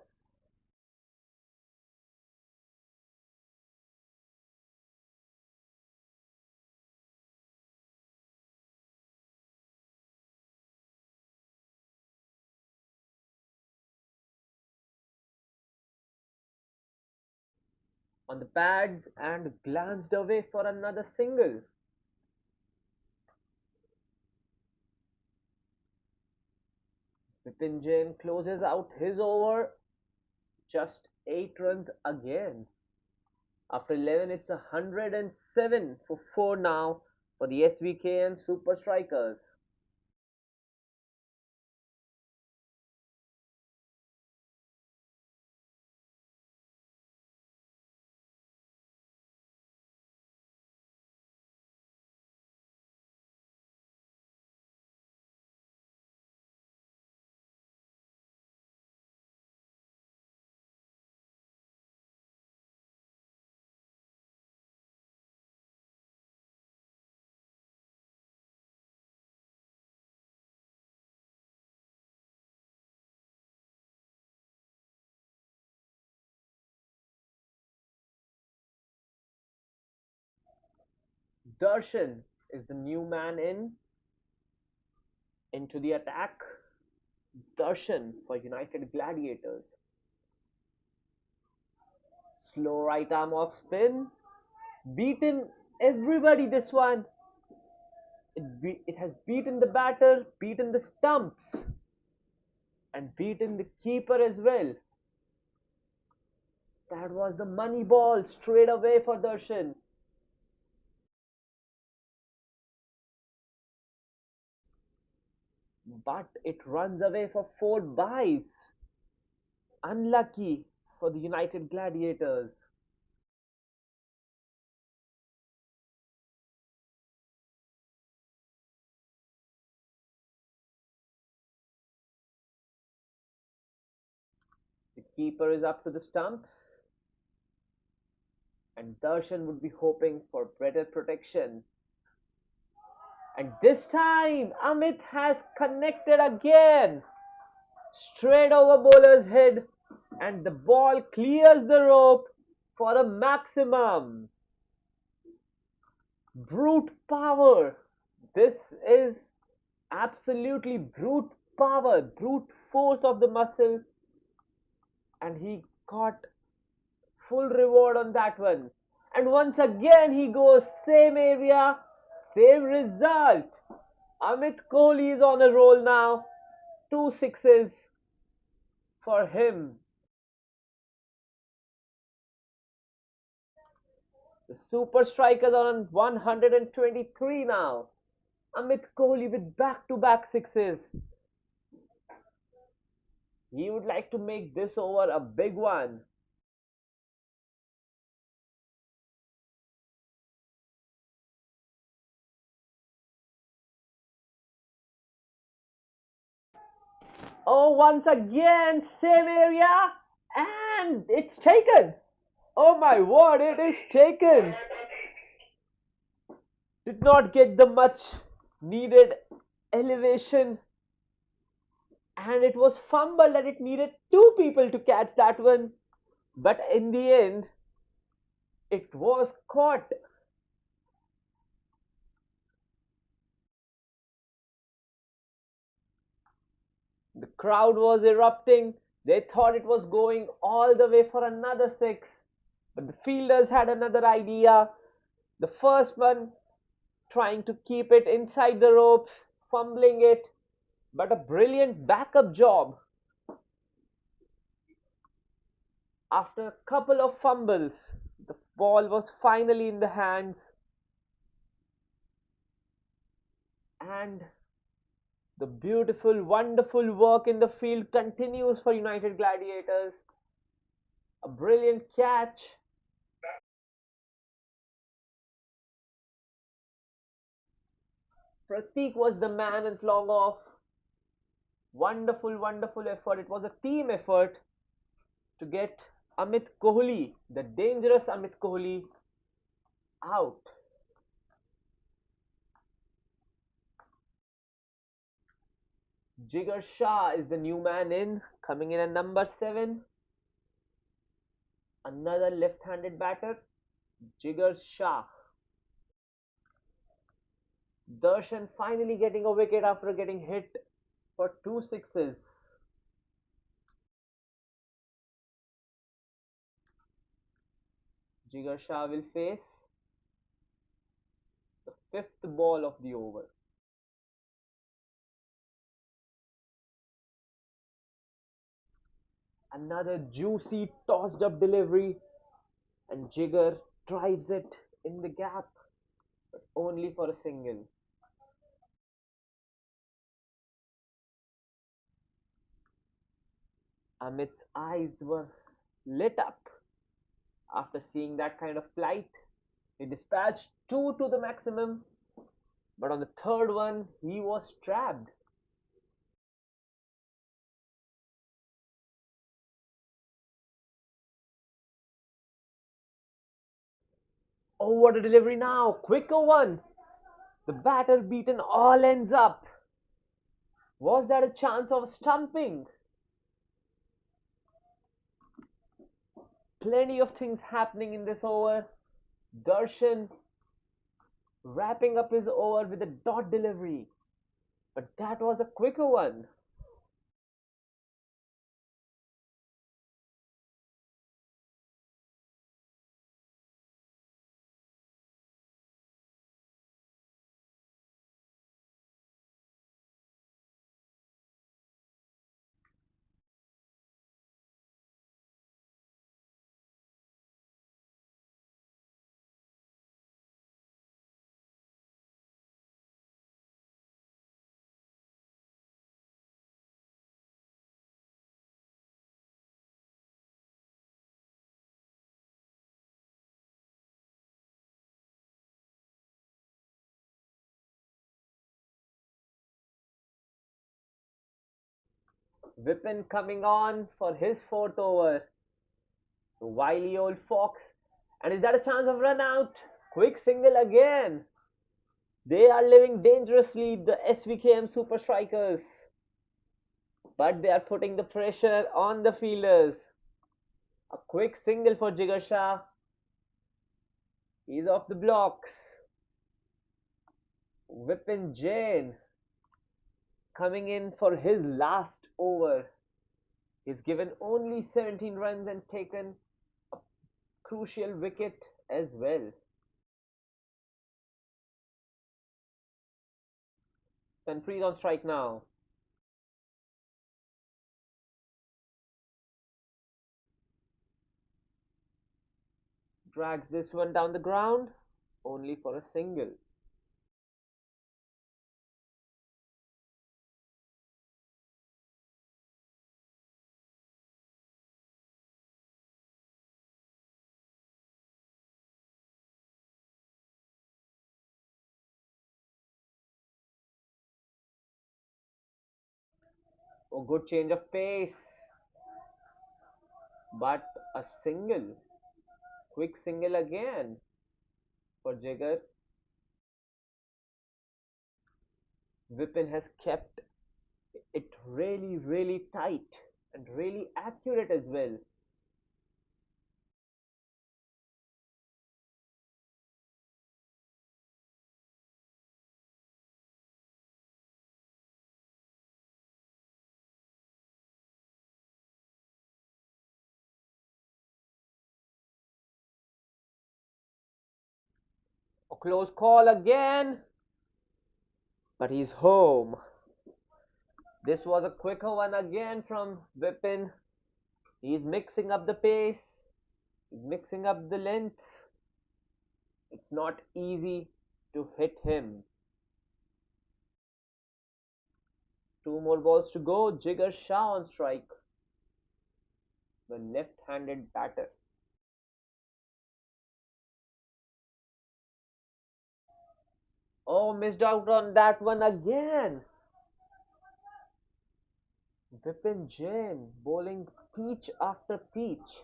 On the pads and glanced away for another single. Vipin Jain closes out his over, just 8 runs again. After 11, it's 107 for 4 now for the SVKM Super Strikers. Darshan is the new man into the attack. Darshan for United Gladiators. Slow right arm off spin. Beaten everybody this one. It has beaten the batter, beaten the stumps, and beaten the keeper as well. That was the money ball straight away for Darshan. But it runs away for four byes. Unlucky for the United Gladiators. The keeper is up to the stumps, and Darshan would be hoping for better protection. And this time, Amit has connected again. Straight over bowler's head, and the ball clears the rope for a maximum. Brute power. This is absolutely brute power, brute force of the muscle, and he got full reward on that one. And once again he goes same area, same result. Amit Kohli is on a roll now. Two sixes for him. The super strikers are on 123 now. Amit Kohli with back-to-back sixes. He would like to make this over a big one. Oh, once again, same area, and it's taken. Oh my word, it is taken. Did not get the much needed elevation, and it was fumbled and it needed two people to catch that one. But in the end, it was caught. The crowd was erupting. They thought it was going all the way for another six. But the fielders had another idea. The first one trying to keep it inside the ropes, fumbling it, but a brilliant backup job. After a couple of fumbles, the ball was finally in the hands, and the beautiful, wonderful work in the field continues for United Gladiators. A brilliant catch. Pratik was the man and long off. Wonderful, wonderful effort. It was a team effort to get Amit Kohli, the dangerous Amit Kohli, out. Jigar Shah is the new man in, coming in at number 7. Another left-handed batter, Jigar Shah. Darshan finally getting a wicket after getting hit for two sixes. Jigar Shah will face the fifth ball of the over. Another juicy tossed up delivery, and Jigar drives it in the gap, but only for a single. Amit's eyes were lit up after seeing that kind of plight. He dispatched two to the maximum, but on the third one, he was trapped. Oh, what a delivery now! Quicker one! The batter beaten all ends up. Was that a chance of stumping? Plenty of things happening in this over. Darshan wrapping up his over with a dot delivery. But that was a quicker one. Vipin coming on for his fourth over. The wily old fox. And is that a chance of run out? Quick single again. They are living dangerously, the SVKM Super Strikers. But they are putting the pressure on the fielders. A quick single for Jigar Shah. He's off the blocks. Vipin Jain coming in for his last over. He's given only 17 runs and taken a crucial wicket as well. Manpreet on strike now. Drags this one down the ground, only for a single. Oh, good change of pace. But a single. Quick single again for Jigar. Vipin has kept it really, really tight and really accurate as well. A close call again, but he's home. This was a quicker one again from Vipin. He's mixing up the pace, he's mixing up the lengths. It's not easy to hit him. Two more balls to go. Jigar Shah on strike, the left-handed batter. Oh, missed out on that one again. Vipin Jain bowling peach after peach.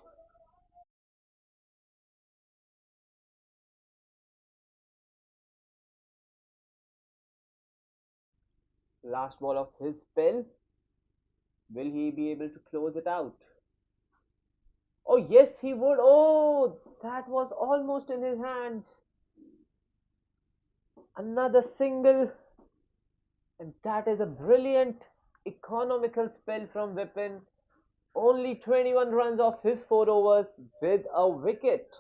Last ball of his spell. Will he be able to close it out? Oh, yes, he would. Oh, that was almost in his hands. Another single, and that is a brilliant economical spell from Vipin. Only 21 runs off his 4 overs with a wicket.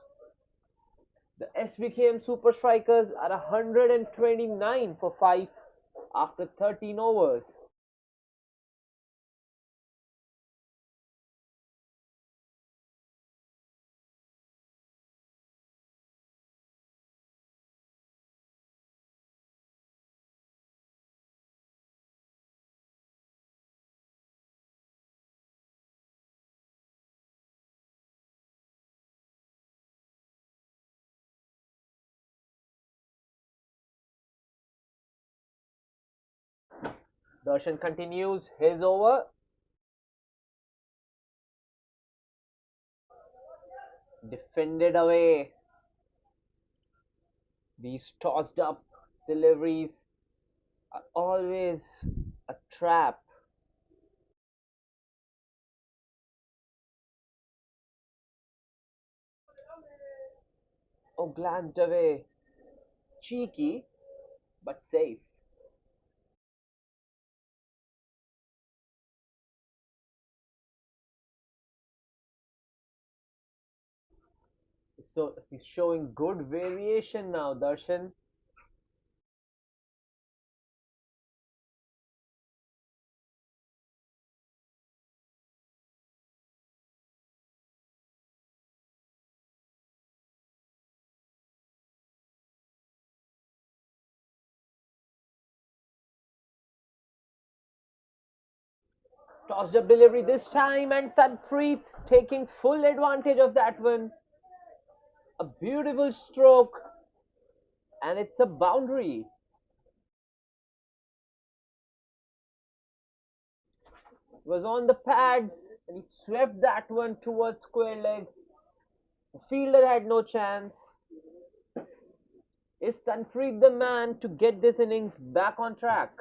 The SVKM Super Strikers are 129 for 5 after 13 overs. Darshan continues his over. Defended away. These tossed up deliveries are always a trap. Oh, glanced away. Cheeky, but safe. So he's showing good variation now, Darshan. Tossed up delivery this time, and Tanpreet taking full advantage of that one. A beautiful stroke, and it's a boundary. Was on the pads and he swept that one towards square leg. The fielder had no chance. Is Tanpreet the man to get this innings back on track?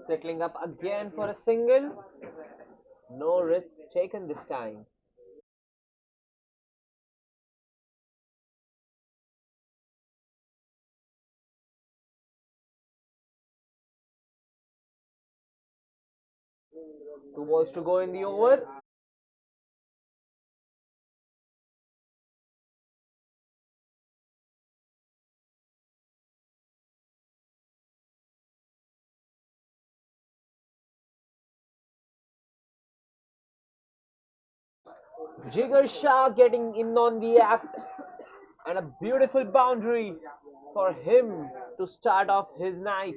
Settling up again for a single. No risks taken this time. Two balls to go in the over. Jigar Shah getting in on the act and a beautiful boundary for him to start off his night.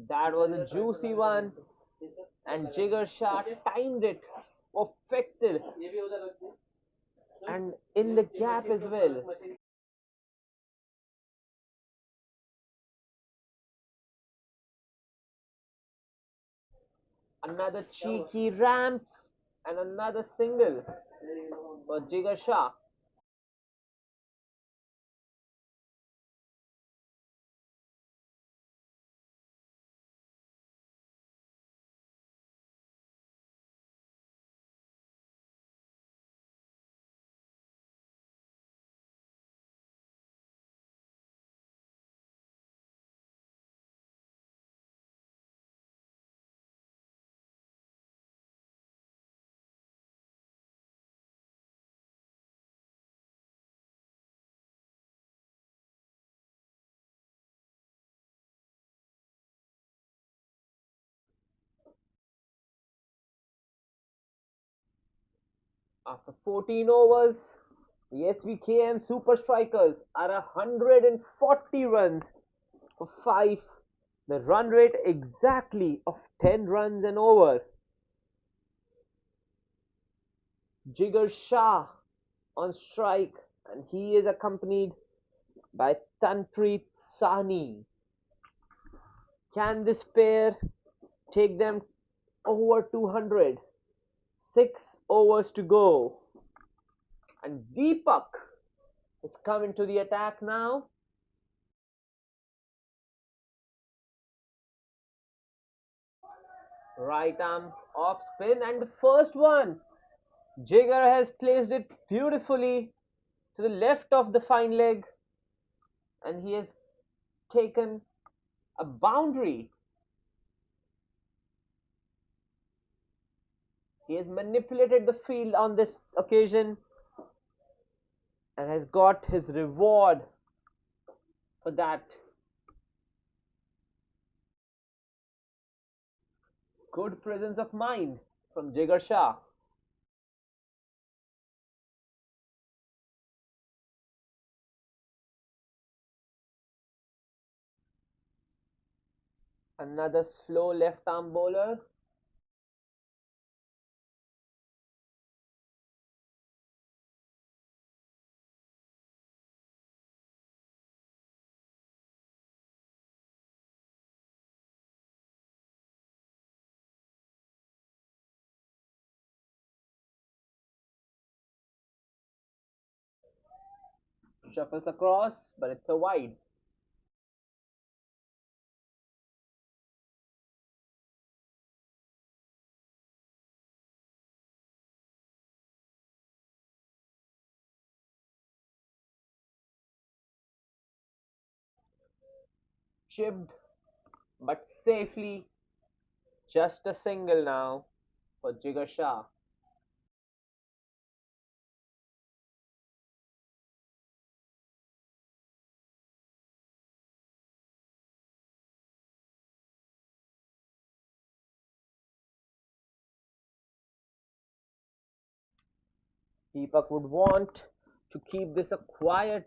That was a juicy one, and Jigar Shah timed it, perfected, and in the gap as well. Another cheeky ramp and another single for Jigar Shah. After 14 overs, the SVKM Super Strikers are 140 runs for 5. The run rate exactly of 10 runs and over. Jigar Shah on strike, and he is accompanied by Tanpreet Sahni. Can this pair take them over 200? 6 overs to go. And Deepak is coming to the attack now. Right arm off spin, and the first one. Jigar has placed it beautifully to the left of the fine leg, and he has taken a boundary. He has manipulated the field on this occasion and has got his reward for that. Good presence of mind from Jigar Shah. Another slow left arm bowler. Shuffles across, but it's a wide. Chipped, but safely. Just a single now for Jigar Shah. Deepak would want to keep this a quiet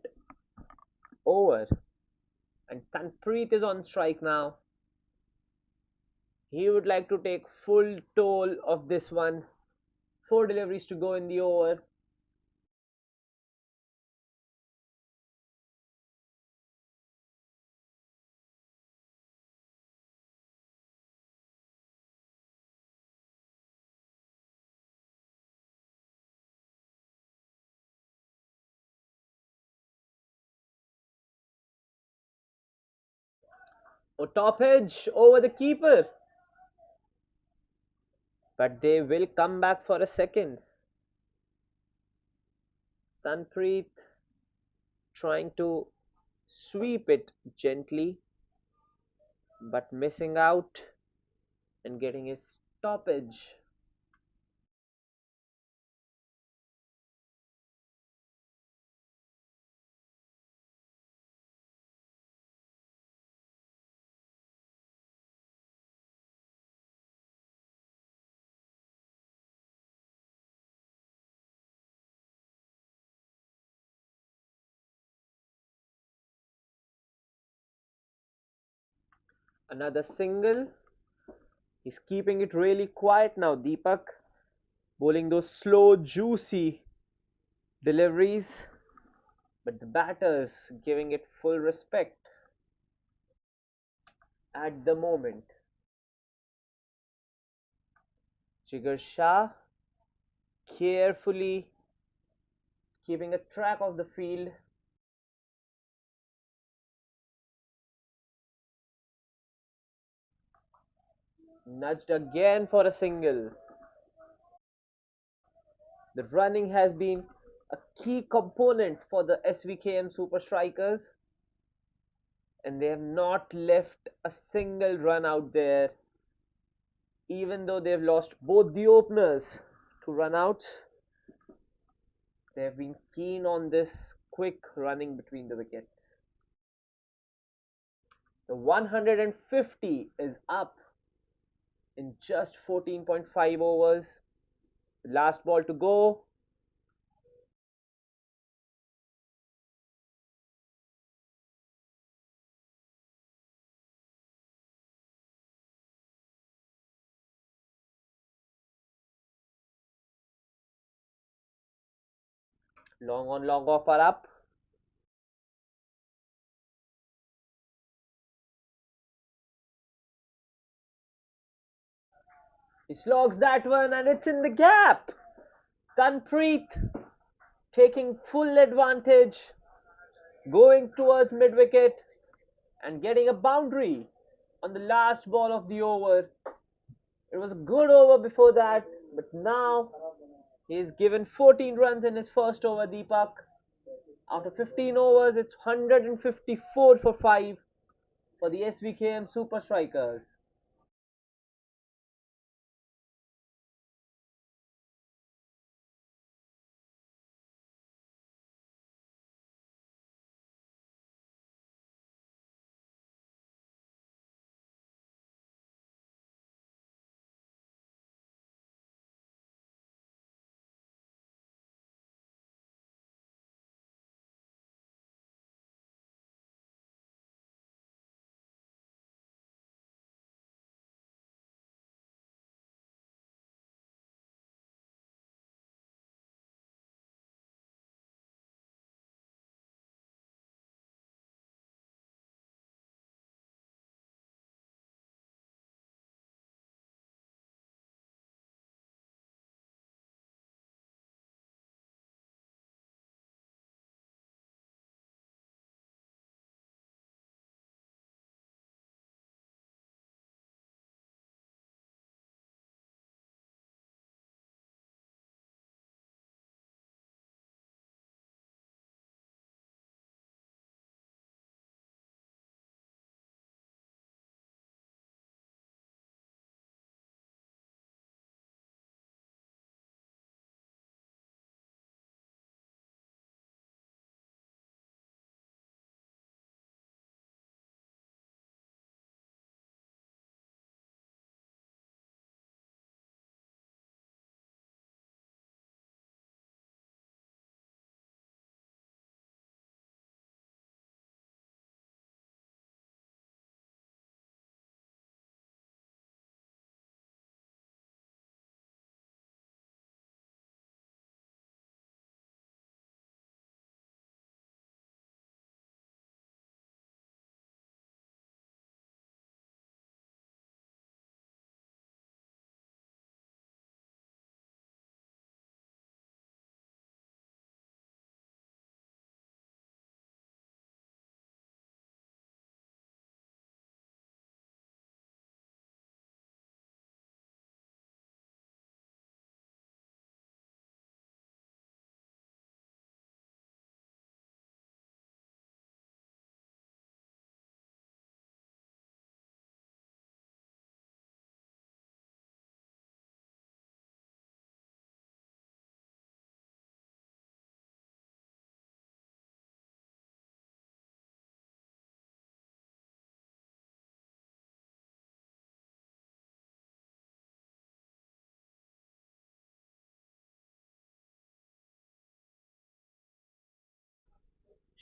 over, And Tanpreet is on strike now. He would like to take full toll of this one. 4 deliveries to go in the over. Oh, top edge over the keeper. But they will come back for a second. Tanpreet trying to sweep it gently, but missing out and getting his stoppage. Another single. He's keeping it really quiet now, Deepak. Bowling those slow, juicy deliveries, but the batters giving it full respect at the moment. Jigar Shah carefully keeping a track of the field. Nudged again for a single. The running has been a key component for the SVKM Super Strikers, and they have not left a single run out there, even though they've lost both the openers to run outs. They have been keen on this quick running between the wickets. The 150 is up in just 14.5 overs. The last ball to go. Long on, long off are up. He slogs that one and it's in the gap. Tanpreet taking full advantage, going towards mid wicket and getting a boundary on the last ball of the over. It was a good over before that, but now he's given 14 runs in his first over, Deepak. After 15 overs, it's 154 for 5 for the SVKM Super Strikers.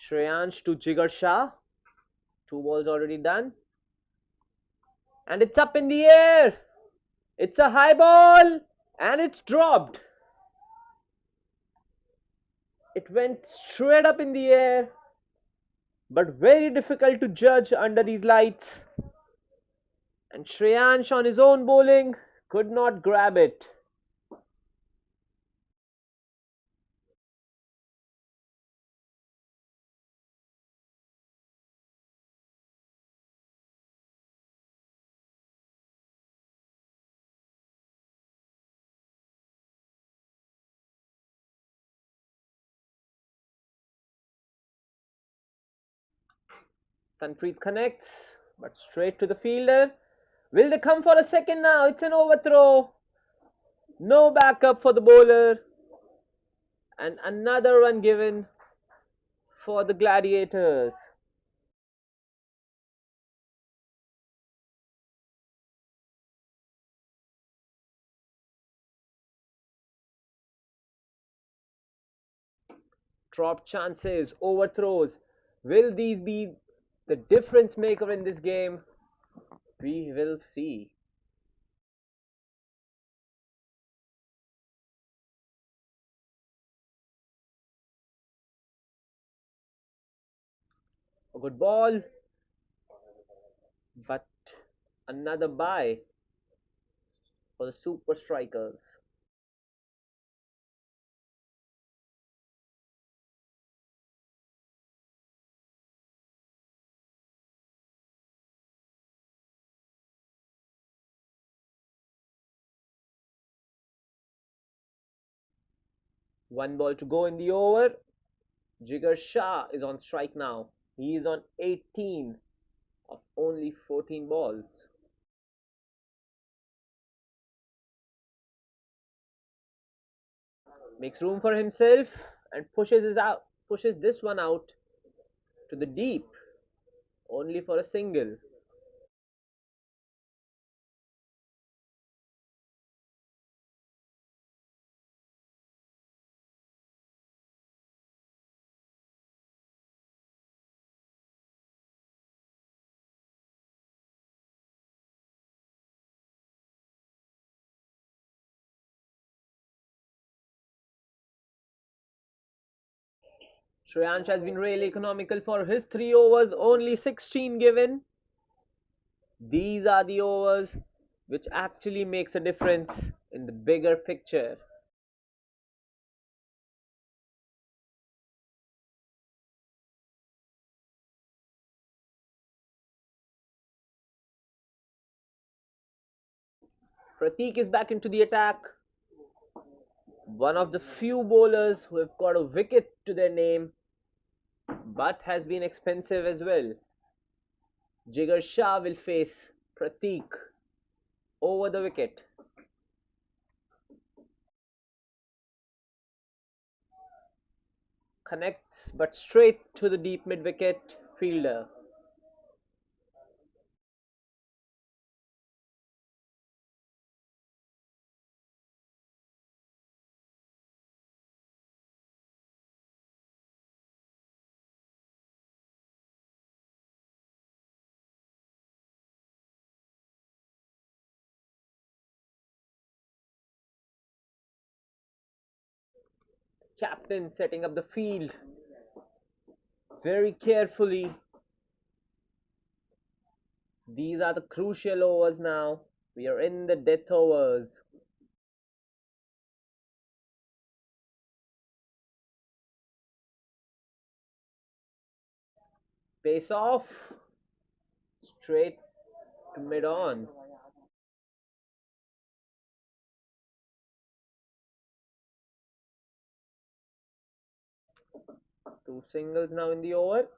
Shreyansh to Jigar Shah. Two balls already done. And it's up in the air. It's a high ball. And it's dropped. It went straight up in the air. But very difficult to judge under these lights. And Shreyansh on his own bowling could not grab it. Sanpreet connects, but straight to the fielder. Will they come for a second now? It's an overthrow. No backup for the bowler. And another one given for the Gladiators. Drop chances, overthrows. Will these be the difference maker in this game? We will see. A good ball, but another bye for the super strikers. One ball to go in the over. Jigar Shah is on strike now. He is on 18 of only 14 balls. Makes room for himself and pushes this one out to the deep, only for a single. Shreyansh has been really economical for his 3 overs, only 16 given. These are the overs which actually makes a difference in the bigger picture. Pratik is back into the attack. One of the few bowlers who have got a wicket to their name, but has been expensive as well. Jigar Shah will face Pratik over the wicket. Connects but straight to the deep mid wicket fielder. Captain setting up the field very carefully. These are the crucial overs now. We are in the death overs. Pace off. Straight to mid on. Two singles now in the over.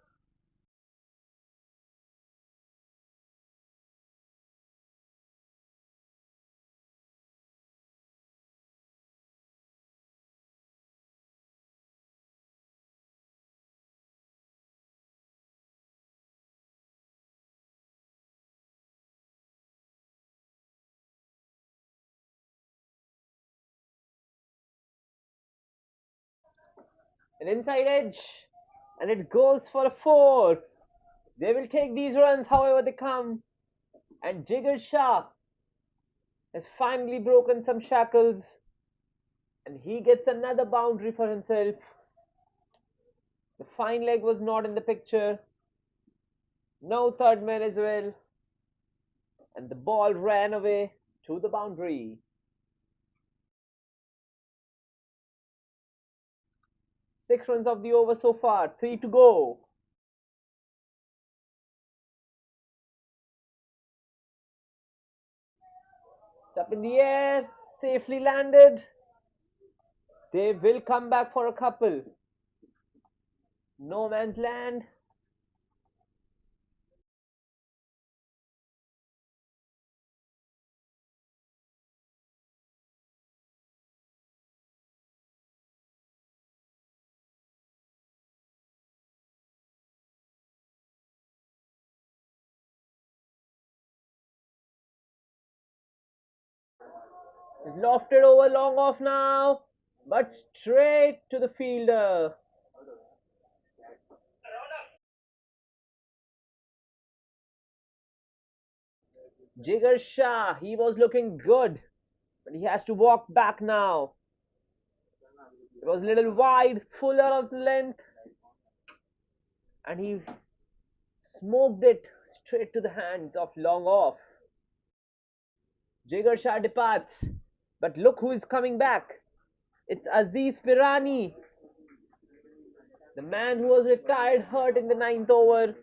An inside edge. And it goes for a 4. They will take these runs however they come. And Jigar Shah has finally broken some shackles. And he gets another boundary for himself. The fine leg was not in the picture. No third man as well. And the ball ran away to the boundary. 6 runs of the over so far, 3 to go. It's up in the air, safely landed. They will come back for a couple. No man's land. Is lofted over long off now, but straight to the fielder. Jigar Shah, he was looking good, but he has to walk back now. It was a little wide, fuller of length, and he smoked it straight to the hands of long off. Jigar Shah departs, but look who is coming back. It's Aziz Pirani, the man who was retired hurt in the ninth over.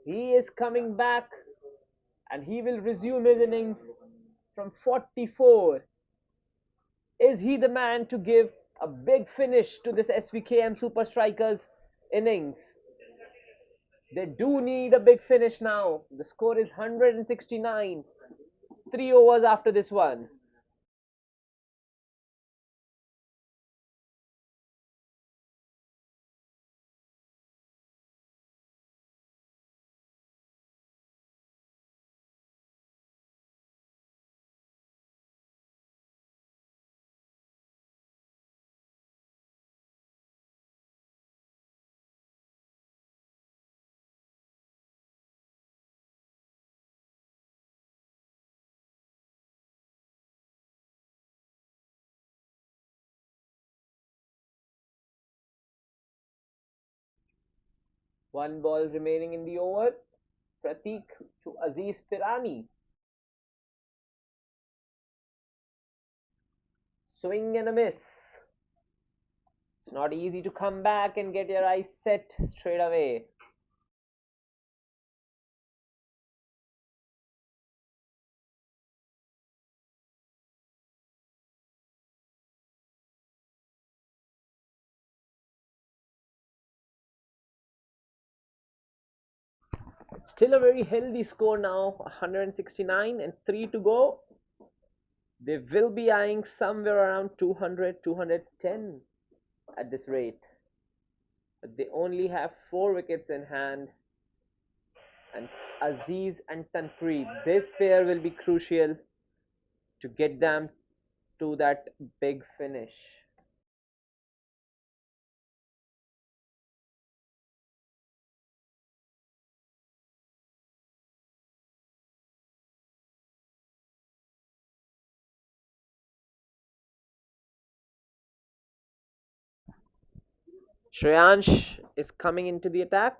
He is coming back and he will resume his innings from 44. Is he the man to give a big finish to this SVKM Super Strikers innings? They do need a big finish now. The score is 169. 3 overs after this one. One ball remaining in the over. Pratik to Aziz Pirani. Swing and a miss. It's not easy to come back and get your eyes set straight away. Still a very healthy score now, 169 and 3 to go. They will be eyeing somewhere around 200, 210 at this rate. But they only have 4 wickets in hand. And Aziz and Tanpreet, this pair will be crucial to get them to that big finish. Shreyansh is coming into the attack.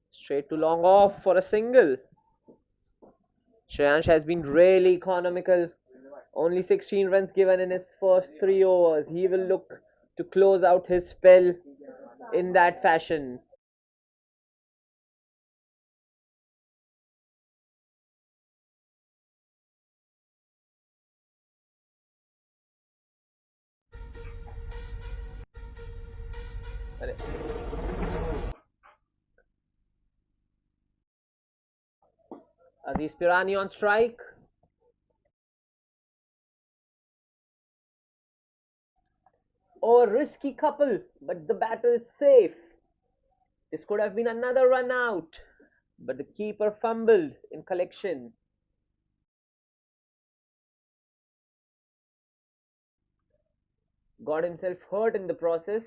Straight to long off for a single. Shreyansh has been really economical. Only 16 runs given in his first 3 overs. He will look to close out his spell in that fashion. Aziz Pirani on strike. Oh, risky couple, but the battle is safe. This could have been another run out, but the keeper fumbled in collection. got himself hurt in the process.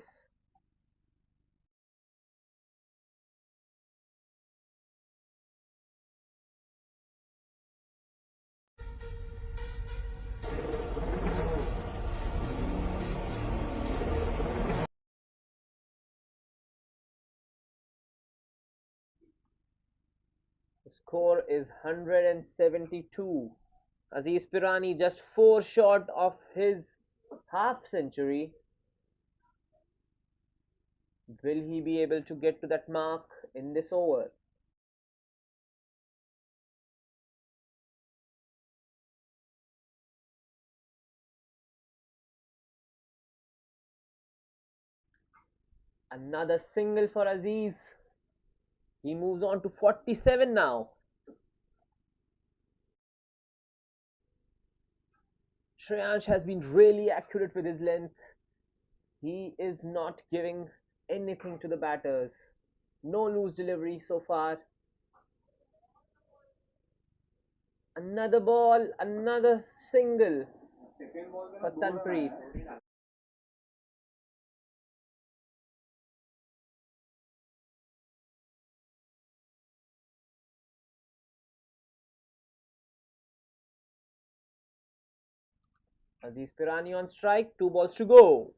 The score is 172. Aziz Pirani just 4 short of his half century. Will he be able to get to that mark in this over? Another single for Aziz. He moves on to 47 now. Shreyansh has been really accurate with his length. He is not giving anything to the batters. No loose delivery so far. Another ball, another single for Tanpreet. Aziz Pirani on strike, 2 balls to go.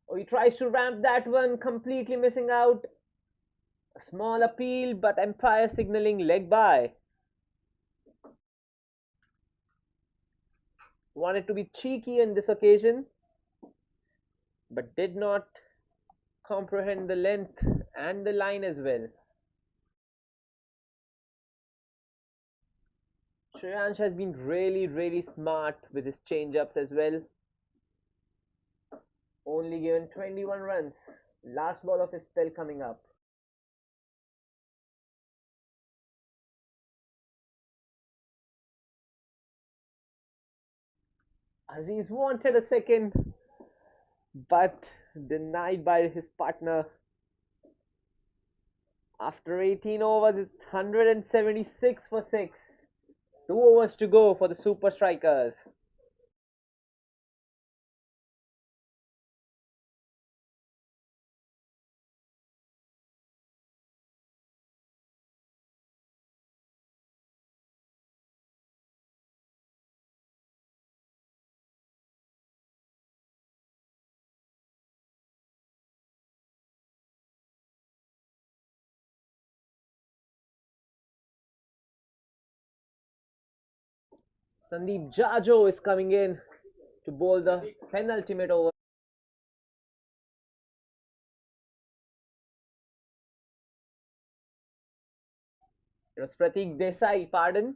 Oh, he tries to ramp that one, completely missing out. A small appeal, but umpire signalling leg by. Wanted to be cheeky on this occasion, but did not comprehend the length and the line as well. Shreyansh has been really smart with his change-ups as well. Only given 21 runs. Last ball of his spell coming up. Aziz wanted a second, but denied by his partner. After 18 overs, it's 176 for 6. 2 overs to go for the Super Strikers. Sandeep Jajo is coming in to bowl the penultimate over. It was Pratik Desai, pardon.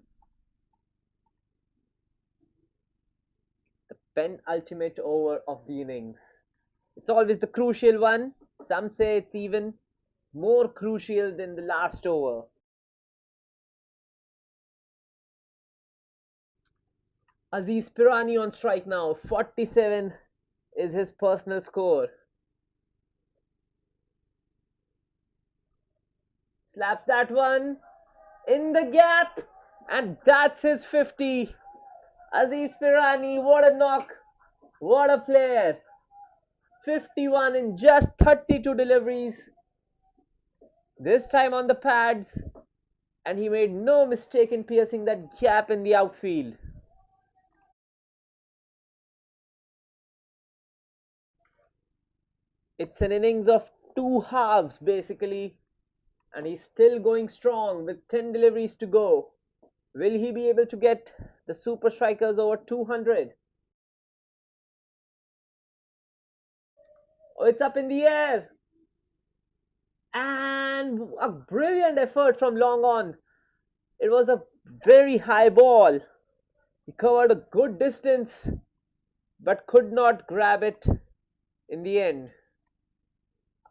The penultimate over of the innings. It's always the crucial one. Some say it's even more crucial than the last over. Aziz Pirani on strike now. 47 is his personal score. Slaps that one in the gap, and that's his 50. Aziz Pirani, what a knock. What a player. 51 in just 32 deliveries. This time on the pads, and he made no mistake in piercing that gap in the outfield. It's an innings of two halves basically, and he's still going strong with 10 deliveries to go. Will he be able to get the Super Strikers over 200? Oh, it's up in the air. And a brilliant effort from long on. It was a very high ball. He covered a good distance but could not grab it in the end.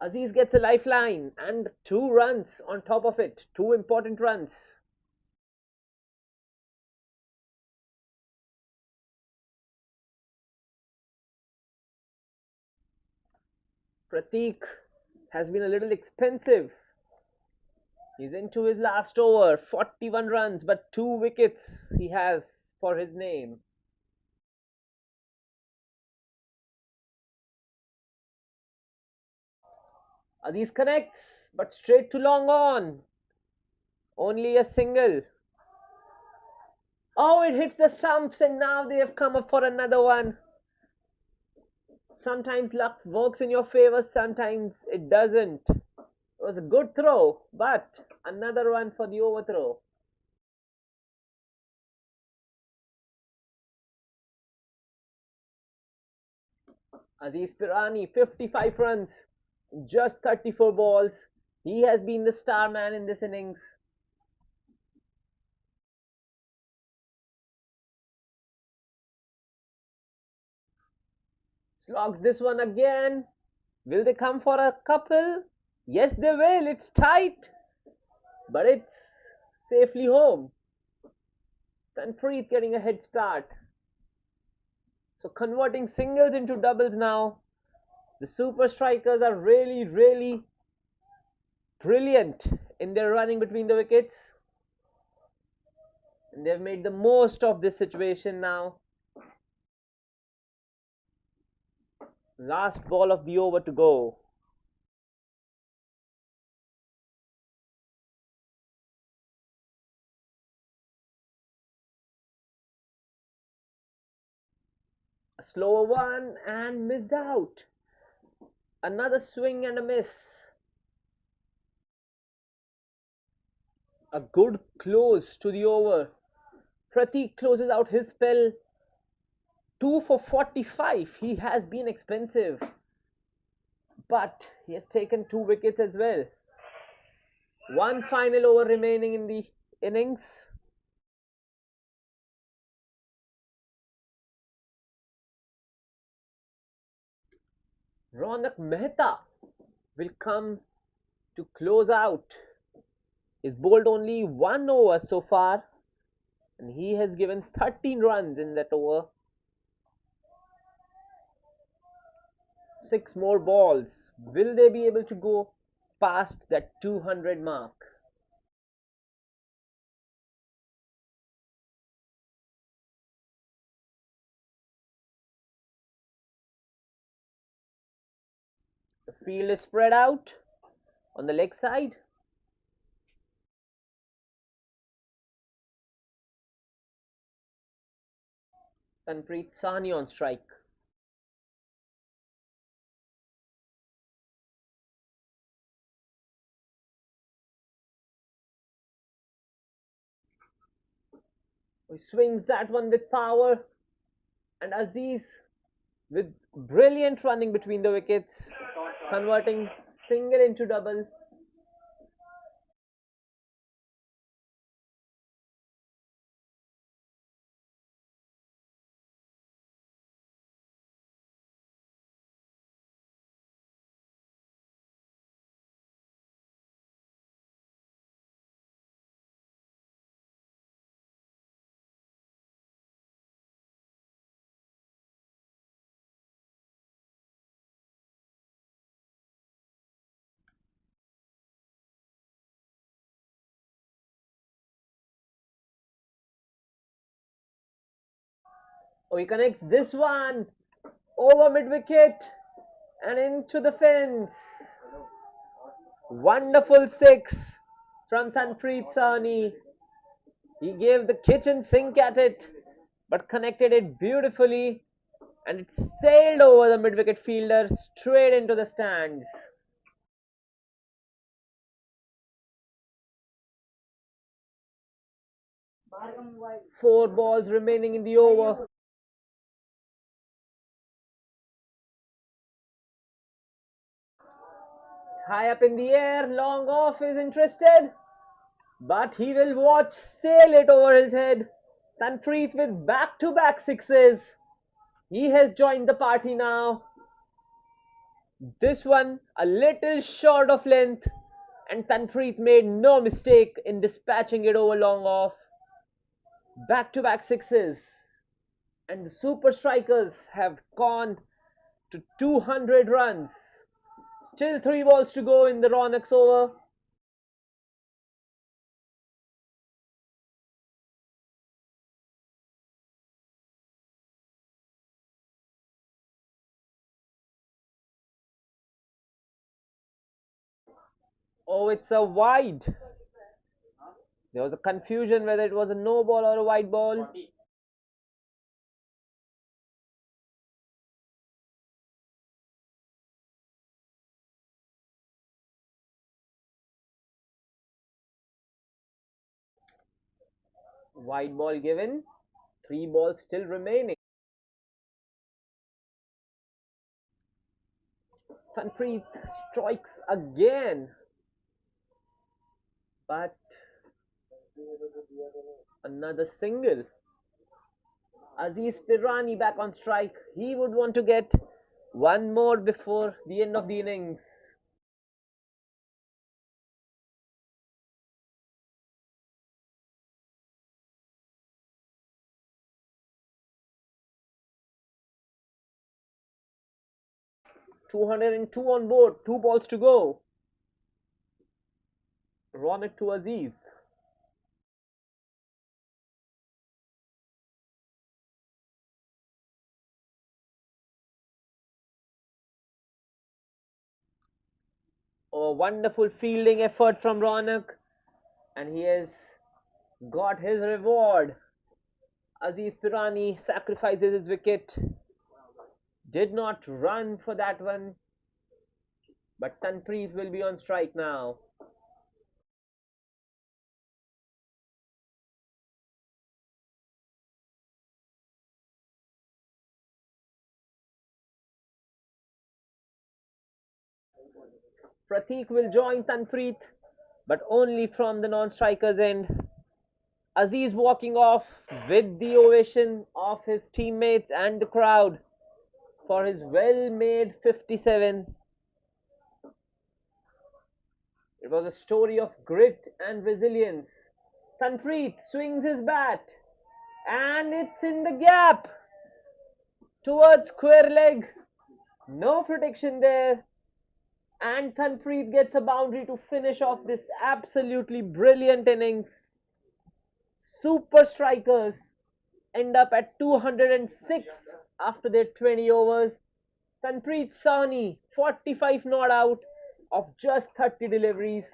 Aziz gets a lifeline and 2 runs on top of it. 2 important runs. Pratik has been a little expensive He's into his last over. 41 runs, but 2 wickets he has for his name. Aziz connects, but straight to long on. Only a single. Oh, it hits the stumps, and now they have come up for another one. Sometimes luck works in your favor, sometimes it doesn't. It was a good throw, but another one for the overthrow. Aziz Pirani, 55 runs, just 34 balls. He has been the star man in this innings. Slogs this one again. Will they come for a couple? Yes, they will. It's tight, but it's safely home. Tanpreet getting a head start. So converting singles into doubles now. The super strikers are really, really brilliant in their running between the wickets. And they've made the most of this situation now. Last ball of the over to go. A slower one and missed out. Another swing and a miss. A good close to the over. Pratik closes out his spell. 2 for 45. He has been expensive, but he has taken 2 wickets as well. One final over remaining in the innings. Ronak Mehta will come to close out. He's bowled only 1 over so far, and he has given 13 runs in that over. 6 more balls. Will they be able to go past that 200 mark? The field is spread out on the leg side. Tanpreet Sahni on strike. He swings that one with power, and Aziz with brilliant running between the wickets, converting single into double. Oh, he connects this one over mid wicket and into the fence. Wonderful six from Tanpreet Sahni. He gave the kitchen sink at it, but connected it beautifully, and it sailed over the mid wicket fielder straight into the stands. Four balls remaining in the over. It's high up in the air. Long off is interested, but he will watch sail it over his head. Tanpreet with back-to-back sixes. He has joined the party now. This one a little short of length, and Tanpreet made no mistake in dispatching it over long off. Back-to-back sixes, and the super strikers have gone to 200 runs. Still 3 balls to go in the Ronak's over. Oh, it's a wide. There was a confusion whether it was a no ball or a wide ball. Wide ball given. 3 balls still remaining. Tanpreet strikes again. But another single. Aziz Pirani back on strike. He would want to get one more before the end of the innings. 202 on board. 2 balls to go. Ronak to Aziz. A wonderful fielding effort from Ronak. And he has got his reward. Aziz Pirani sacrifices his wicket. Did not run for that one. But Tanpreet will be on strike now. Pratik will join Tanpreet, but only from the non-striker's end. Aziz walking off with the ovation of his teammates and the crowd for his well-made 57. It was a story of grit and resilience. Tanpreet swings his bat and it's in the gap towards square leg. No protection there. And Tanpreet gets a boundary to finish off this absolutely brilliant innings. Super strikers end up at 206 after their 20 overs. Tanpreet Sahni, 45 not out of just 30 deliveries.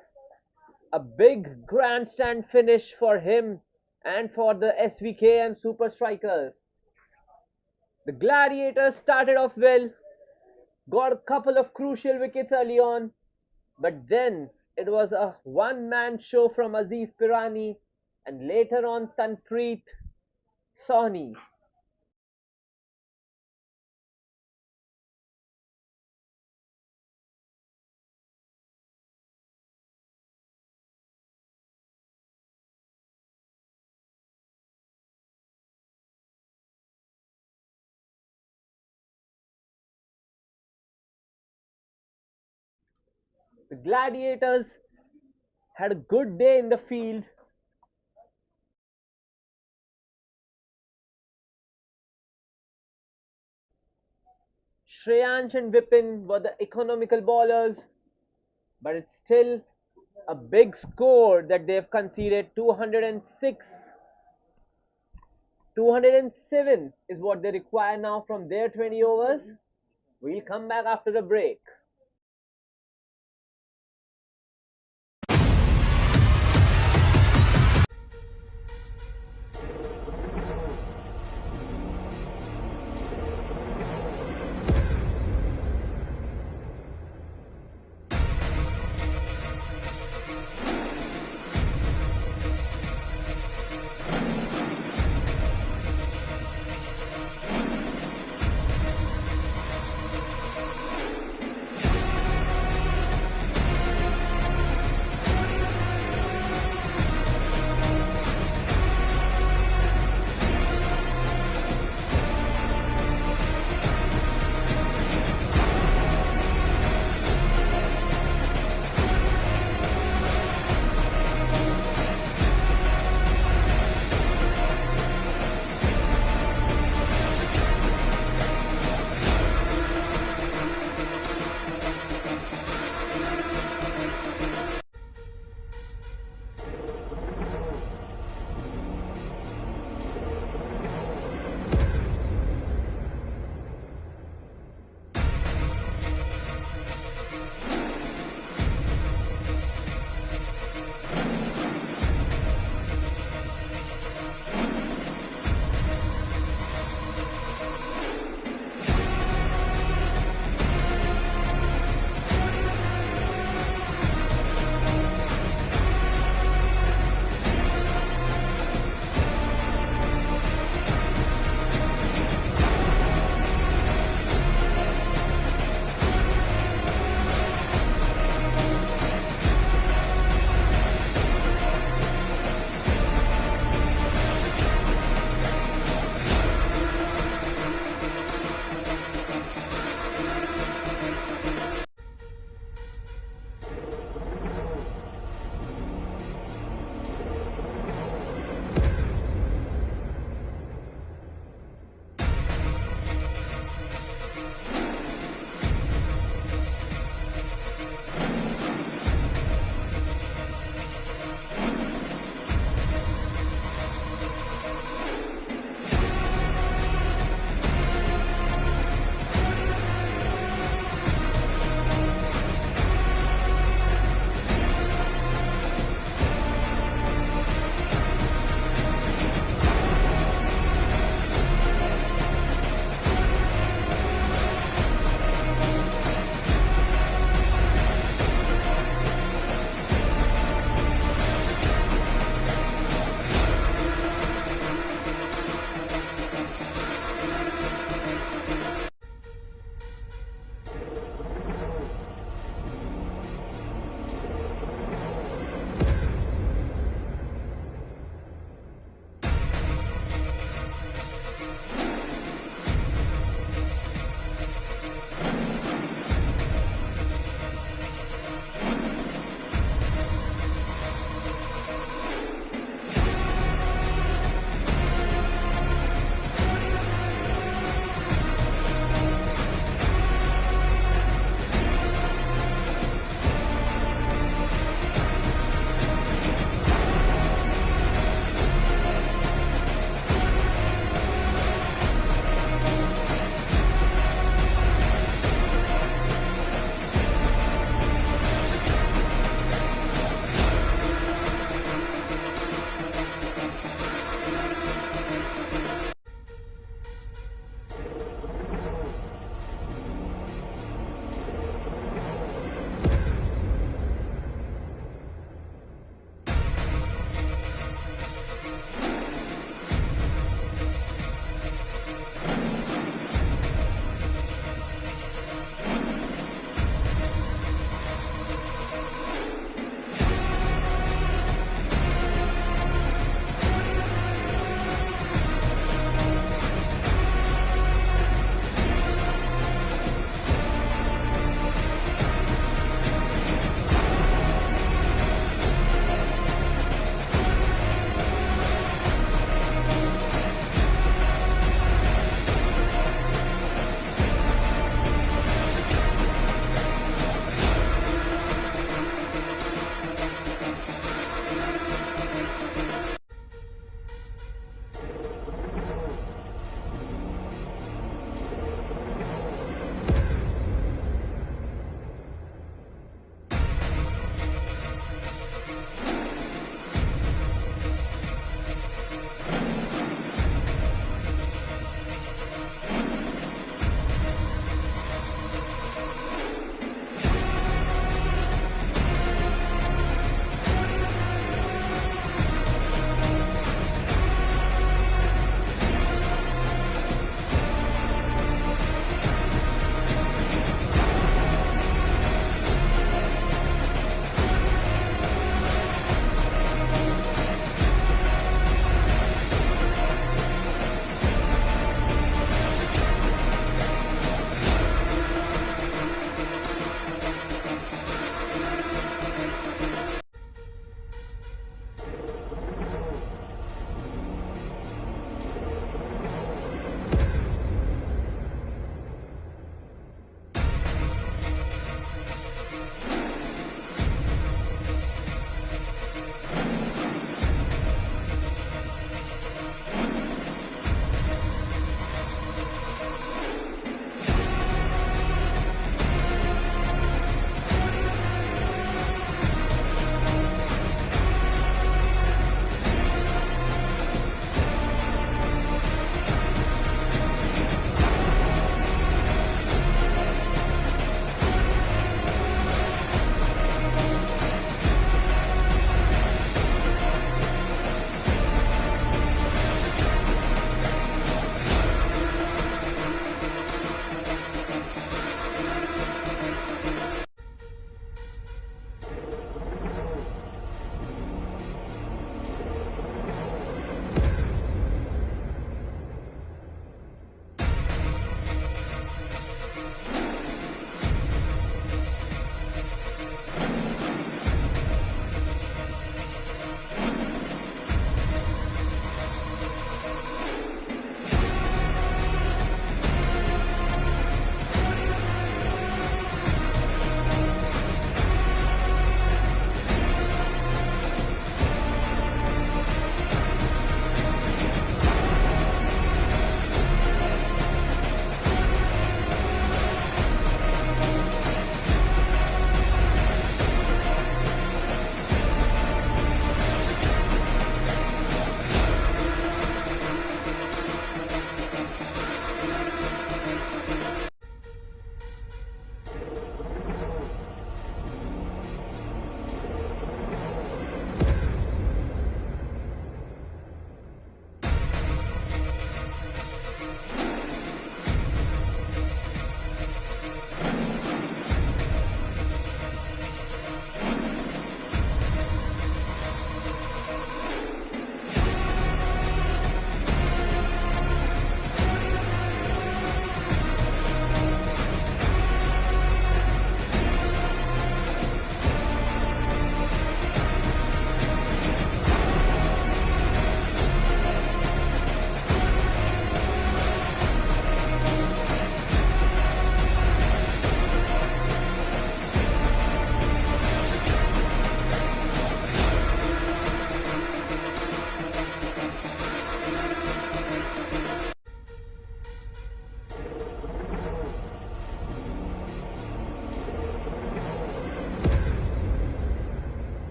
A big grandstand finish for him and for the SVKM Super Strikers. The Gladiators started off well, got a couple of crucial wickets early on, but then it was a one-man show from Aziz Pirani and later on Tanpreet Sahni. The Gladiators had a good day in the field. Shreyansh and Vipin were the economical bowlers, but it's still a big score that they've conceded. 206. 207 is what they require now from their 20 overs. We'll come back after the break.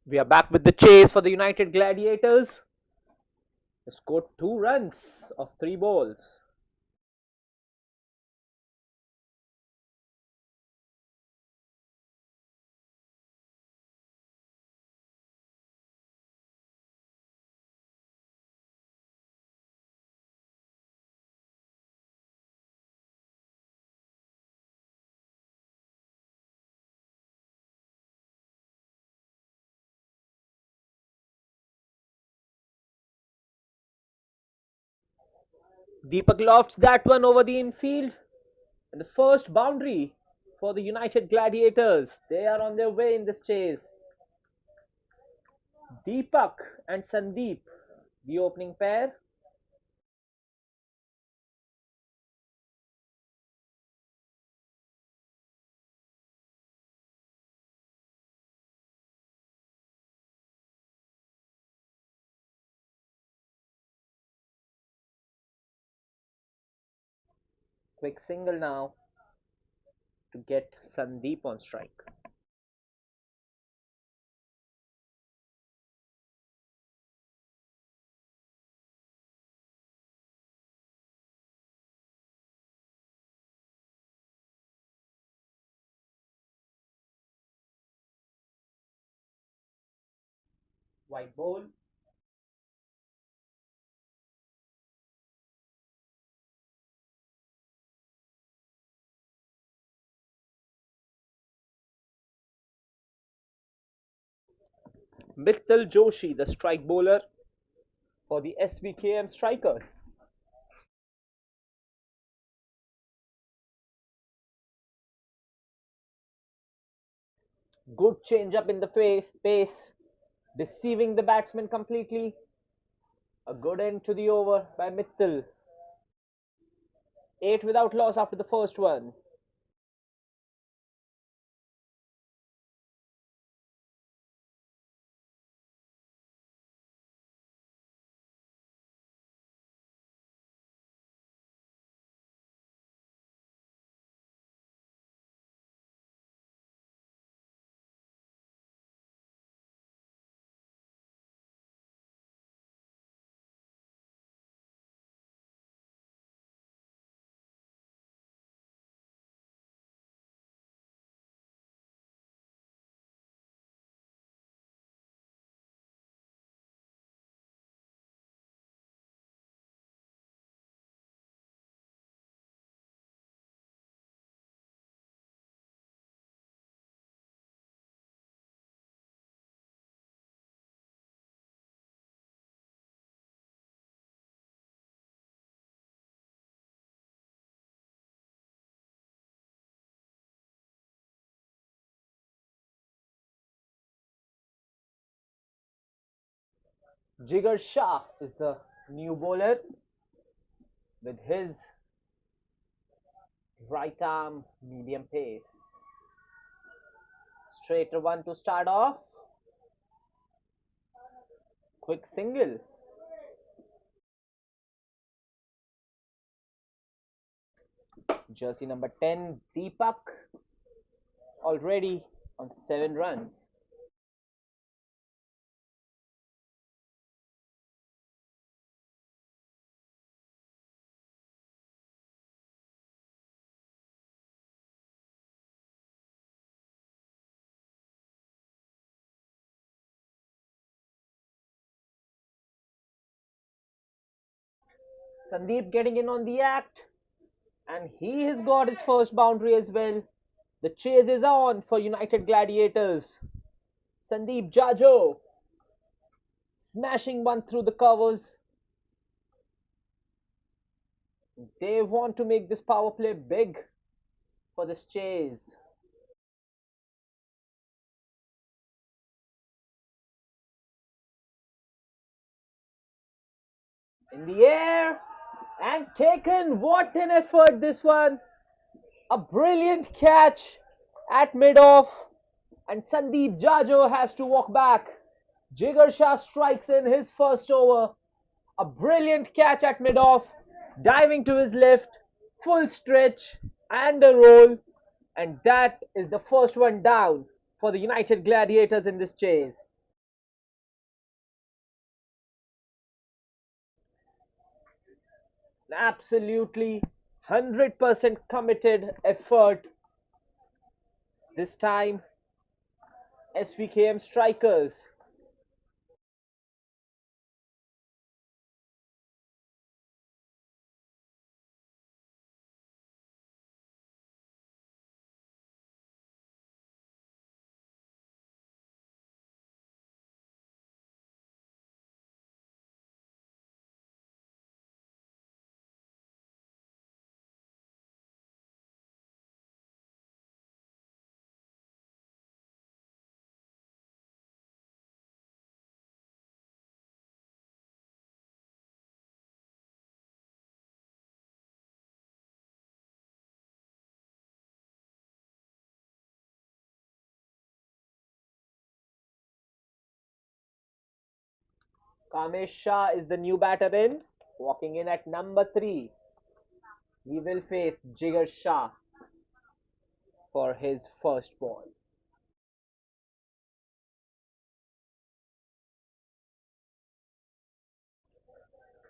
We are back with the chase for the United Gladiators. They scored 2 runs of 3 balls. Deepak lofts that one over the infield. And the first boundary for the United Gladiators. They are on their way in this chase. Deepak and Sandeep, the opening pair. Quick single now to get Sandeep on strike. White ball. Mittal Joshi, the strike bowler for the SVKM strikers. Good change up in the pace, deceiving the batsman completely. A good end to the over by Mittal. 8 without loss after the first one. Jigar Shah is the new bowler with his right arm medium pace. Straight one to start off. Quick single. Jersey number 10, Deepak, already on 7 runs. Sandeep getting in on the act, and he has got his first boundary as well. The chase is on for United Gladiators. Sandeep Jajo smashing one through the covers. They want to make this power play big for this chase. In the air and taken. What an effort this one. A brilliant catch at mid-off, and Sandeep Jajo has to walk back. Jigar Shah strikes in his first over. A brilliant catch at mid-off, diving to his left, full stretch and a roll, and that is the first one down for the United Gladiators in this chase. Absolutely 100% committed effort this time. SVKM strikers. Kamesh Shah is the new batter in. Walking in at number 3. He will face Jigar Shah for his first ball.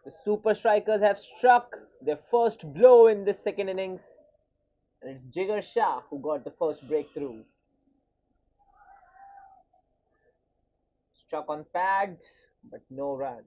The Super Strikers have struck their first blow in this second innings, and it's Jigar Shah who got the first breakthrough. Struck on pads, but no run.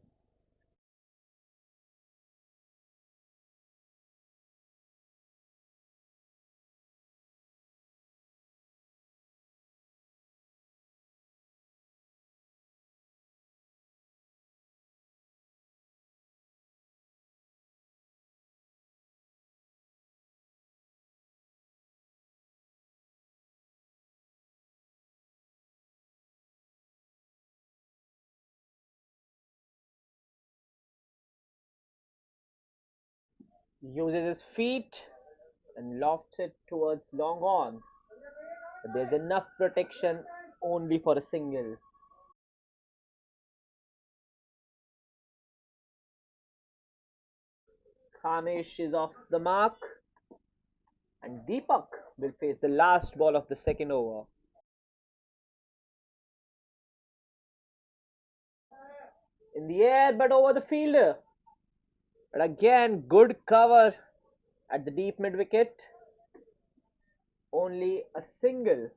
He uses his feet and lofts it towards long on. But there's enough protection only for a single. Khamesh is off the mark, and Deepak will face the last ball of the second over. In the air, but over the fielder. But again, good cover at the deep mid wicket. Only a single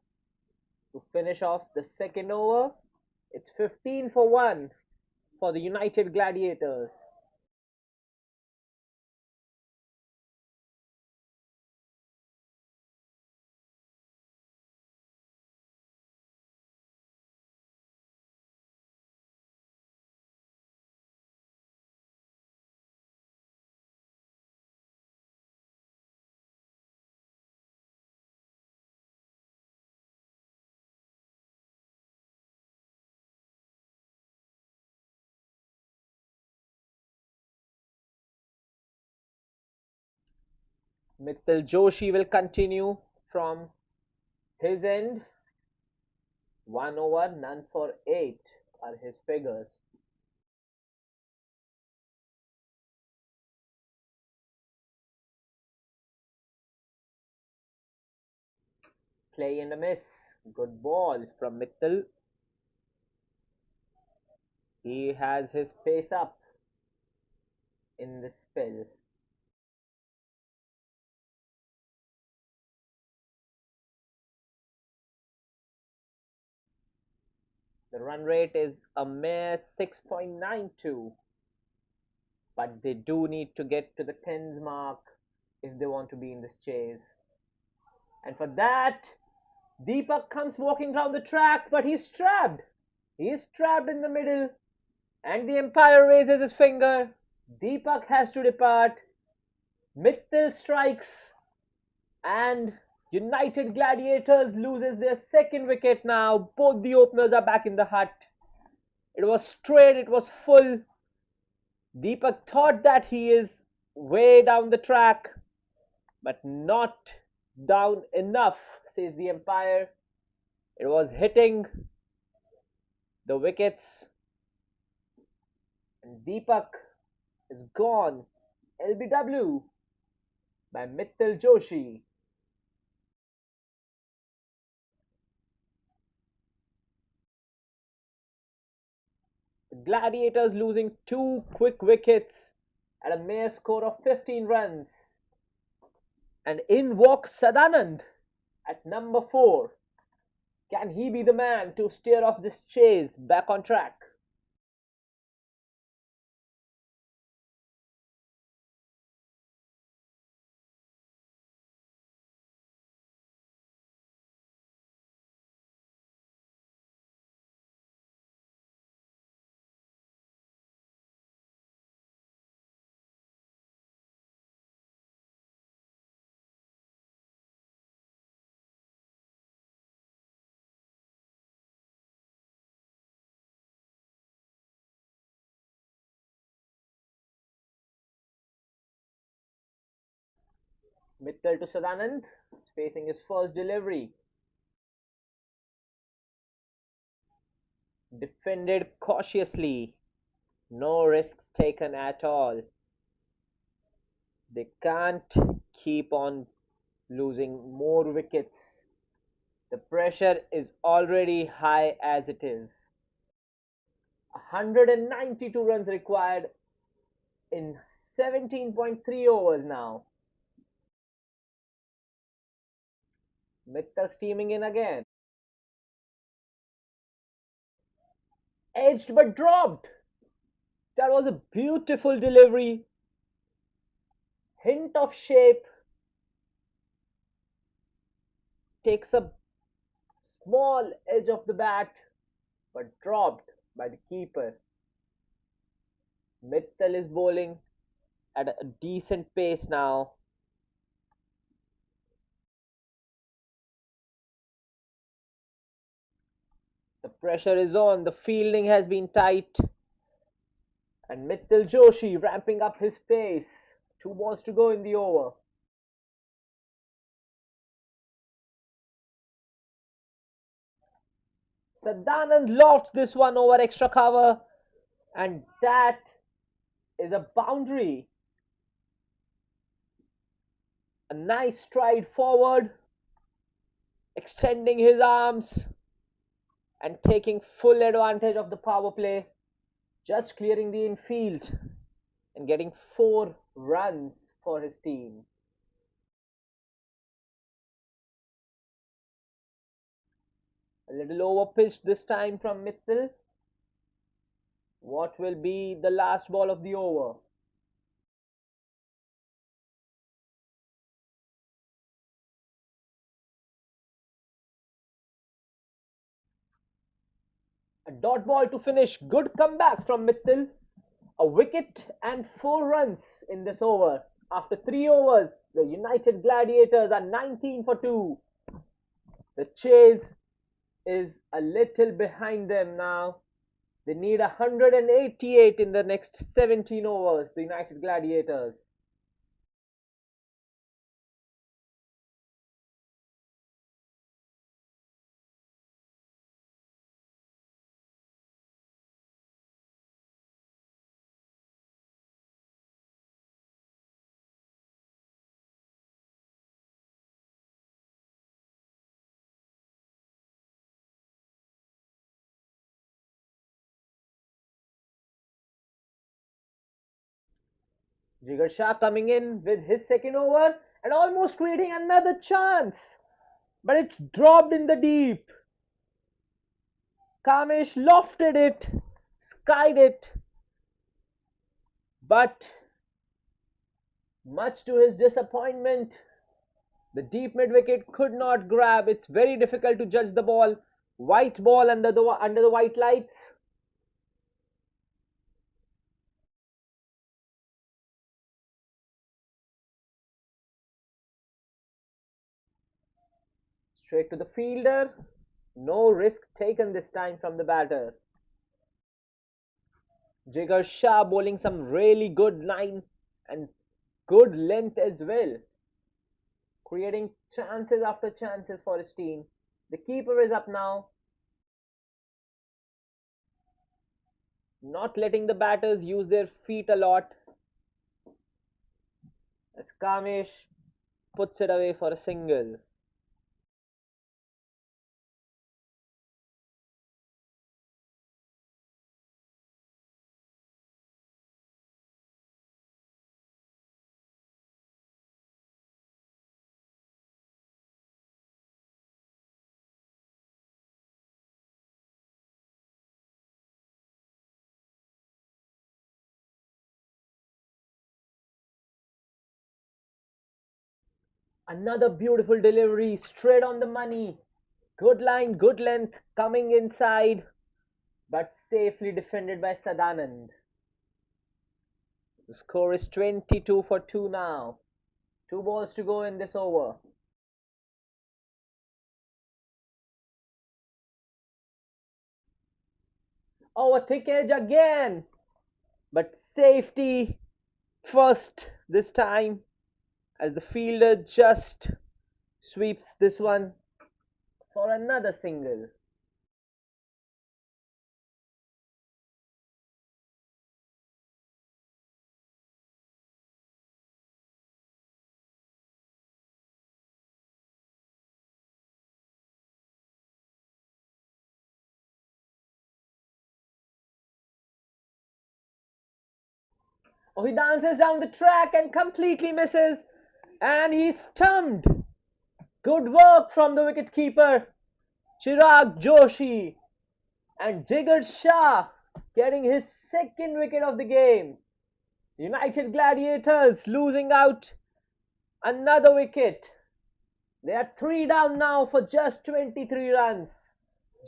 to finish off the second over. It's 15 for 1 for the United Gladiators. Mittal Joshi will continue from his end. 1 over, none for 8 are his figures. Play and a miss. Good ball from Mittal. He has his pace up in this spell. The run rate is a mere 6.92, but they do need to get to the tens mark if they want to be in this chase. And for that, Deepak comes walking down the track, but he's trapped. He is trapped in the middle, and the umpire raises his finger. Deepak has to depart. Mittal strikes, and United Gladiators loses their second wicket now. Both the openers are back in the hut. It was straight, it was full. Deepak thought that he is way down the track, but not down enough, says the umpire. It was hitting the wickets, and Deepak is gone. LBW by Mittal Joshi. The Gladiators losing two quick wickets at a mere score of 15 runs. And in walks Sadanand at number 4. Can he be the man to steer off this chase back on track? Mittal to Sadanand, facing his first delivery. Defended cautiously. No risks taken at all. They can't keep on losing more wickets. The pressure is already high as it is. 192 runs required in 17.3 overs now. Mittal steaming in again. Edged but dropped. That was a beautiful delivery. Hint of shape. Takes a small edge of the bat, but dropped by the keeper. Mittal is bowling at a decent pace now. The pressure is on, the fielding has been tight. And Mittal Joshi ramping up his pace. 2 balls to go in the over. Sadanand lofts this one over extra cover. And that is a boundary. A nice stride forward. Extending his arms. And taking full advantage of the power play. Just clearing the infield. And getting 4 runs for his team. A little over pitched this time from Mittal. What will be the last ball of the over? A dot ball to finish. Good comeback from Mittal. A wicket and 4 runs in this over. After 3 overs, the United Gladiators are 19 for 2. The chase is a little behind them now. They need 188 in the next 17 overs, the United Gladiators. Jigar Shah coming in with his second over and almost creating another chance. But it's dropped in the deep. Kamesh lofted it, skied it, but much to his disappointment, the deep mid wicket could not grab. It's very difficult to judge the ball. White ball under the white lights. Straight to the fielder. No risk taken this time from the batter. Jigar Shah bowling some really good line and good length as well, creating chances after chances for his team. The keeper is up now, not letting the batters use their feet a lot, as Kamesh puts it away for a single. Another beautiful delivery, straight on the money. Good line, good length, coming inside, but safely defended by Sadanand. The score is 22 for 2 now. 2 balls to go in this over. Oh, a thick edge again, but safety first this time as the fielder just sweeps this one for another single. Oh, he dances down the track and completely misses, and he's stumped. Good work from the wicketkeeper, Chirag Joshi, and Jigar Shah getting his second wicket of the game. United Gladiators losing out another wicket. They are 3 down now for just 23 runs.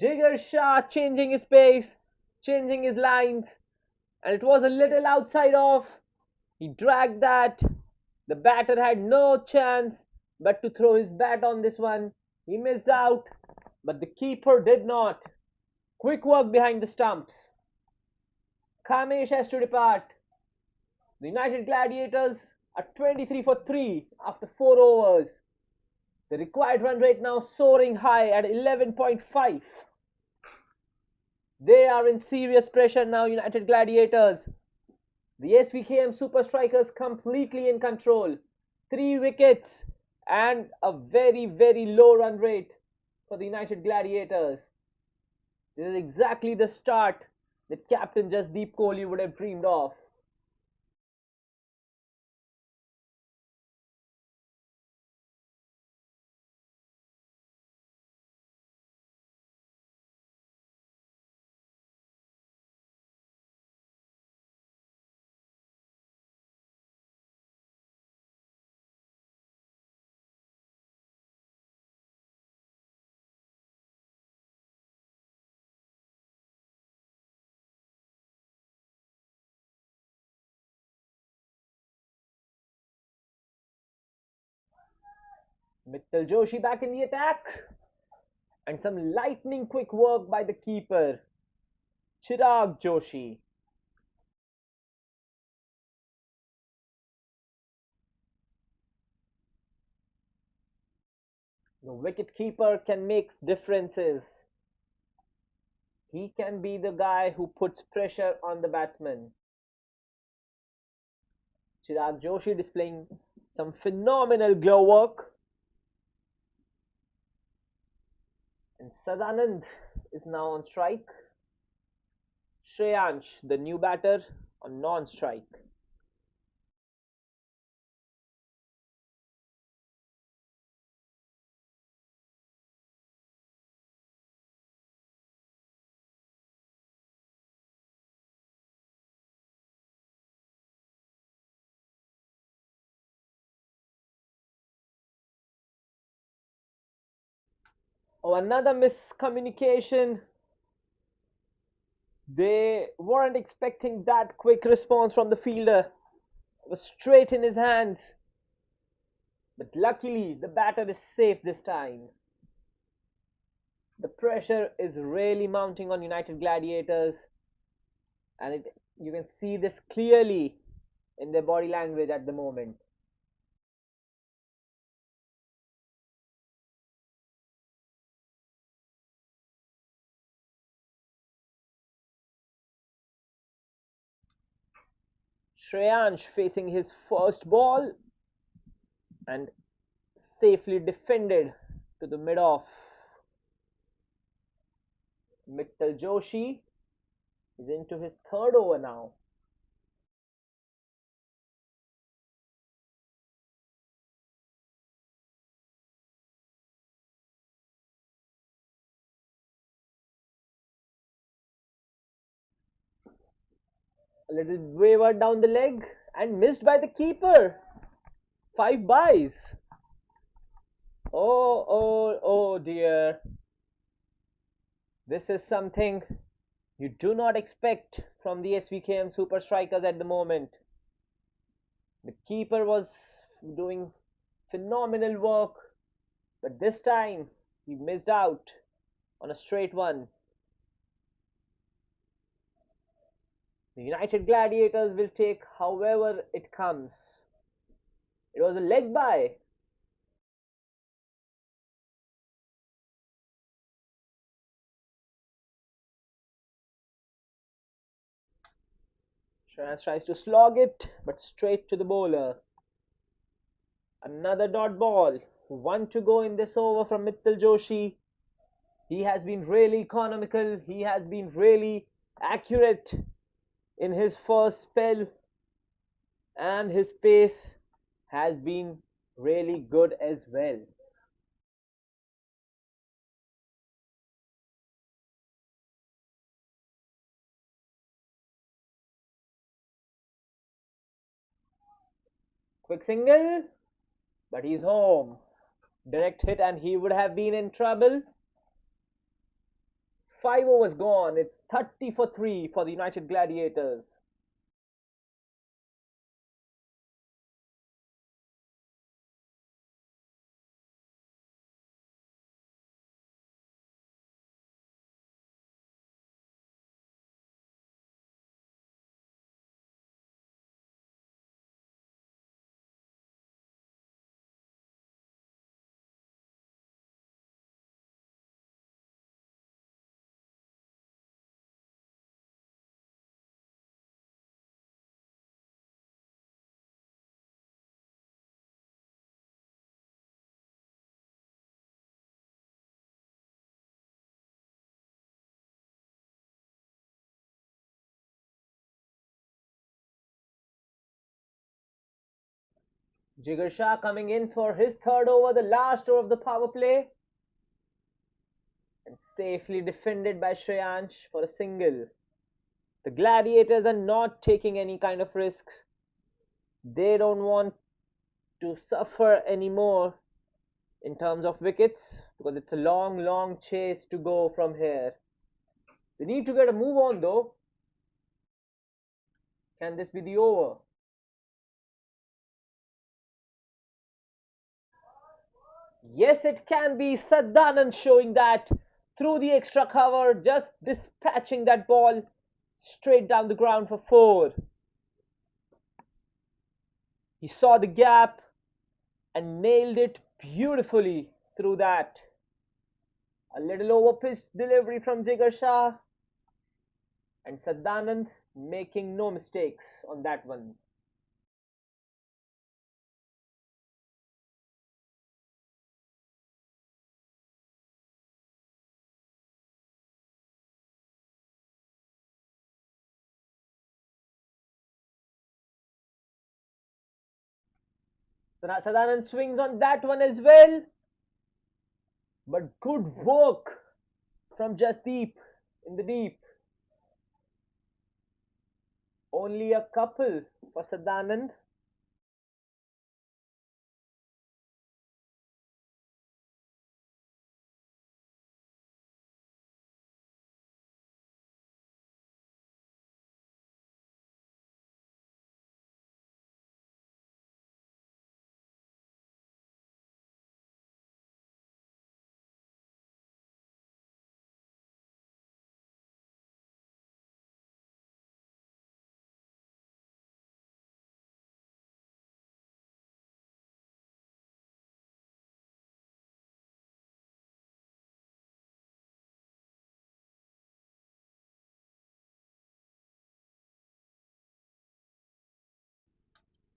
Jigar Shah changing his pace, changing his lines, and it was a little outside off. He dragged that. The batter had no chance but to throw his bat on this one. He missed out, but the keeper did not. Quick work behind the stumps. Kamesh has to depart. The United Gladiators are 23 for 3 after 4 overs. The required run rate now soaring high at 11.5. They are in serious pressure now, United Gladiators. The SVKM Super Strikers completely in control. 3 wickets and a very, very low run rate for the United Gladiators. This is exactly the start that Captain Jasdeep Kohli would have dreamed of. Mittal Joshi back in the attack. And some lightning quick work by the keeper, Chirag Joshi. The wicket keeper can make differences. He can be the guy who puts pressure on the batsman. Chirag Joshi displaying some phenomenal glow work. And Sadanand is now on strike. Shreyansh, the new batter, on non-strike. Oh, another miscommunication. They weren't expecting that quick response from the fielder. It was straight in his hands. But luckily, the batter is safe this time. The pressure is really mounting on United Gladiators, and you can see this clearly in their body language at the moment. Shreyansh facing his first ball and safely defended to the mid off. Mittal Joshi is into his third over now. A little wayward down the leg and missed by the keeper. 5 byes. Oh dear. This is something you do not expect from the SVKM Super Strikers at the moment. The keeper was doing phenomenal work, but this time he missed out on a straight one. The United Gladiators will take however it comes. It was a leg by. Shreyans tries to slog it, but straight to the bowler. Another dot ball. One to go in this over from Mittal Joshi. He has been really economical. He has been really accurate in his first spell, and his pace has been really good as well. Quick single, but he's home. Direct hit, and he would have been in trouble. 5 overs gone. It's 30 for 3 for the United Gladiators. Jigar Shah coming in for his third over, the last over of the power play, and safely defended by Shreyansh for a single. The Gladiators are not taking any kind of risks. They don't want to suffer anymore in terms of wickets because it's a long chase to go from here. They need to get a move on though. Can this be the over? Yes, it can be. Sadanand showing that through the extra cover, just dispatching that ball straight down the ground for 4. He saw the gap and nailed it beautifully through that. A little overpitched delivery from Jigar Shah, and Sadanand making no mistakes on that one. So now Sadanand swings on that one as well, but good work from Jasdeep in the deep. Only a couple for Sadanand.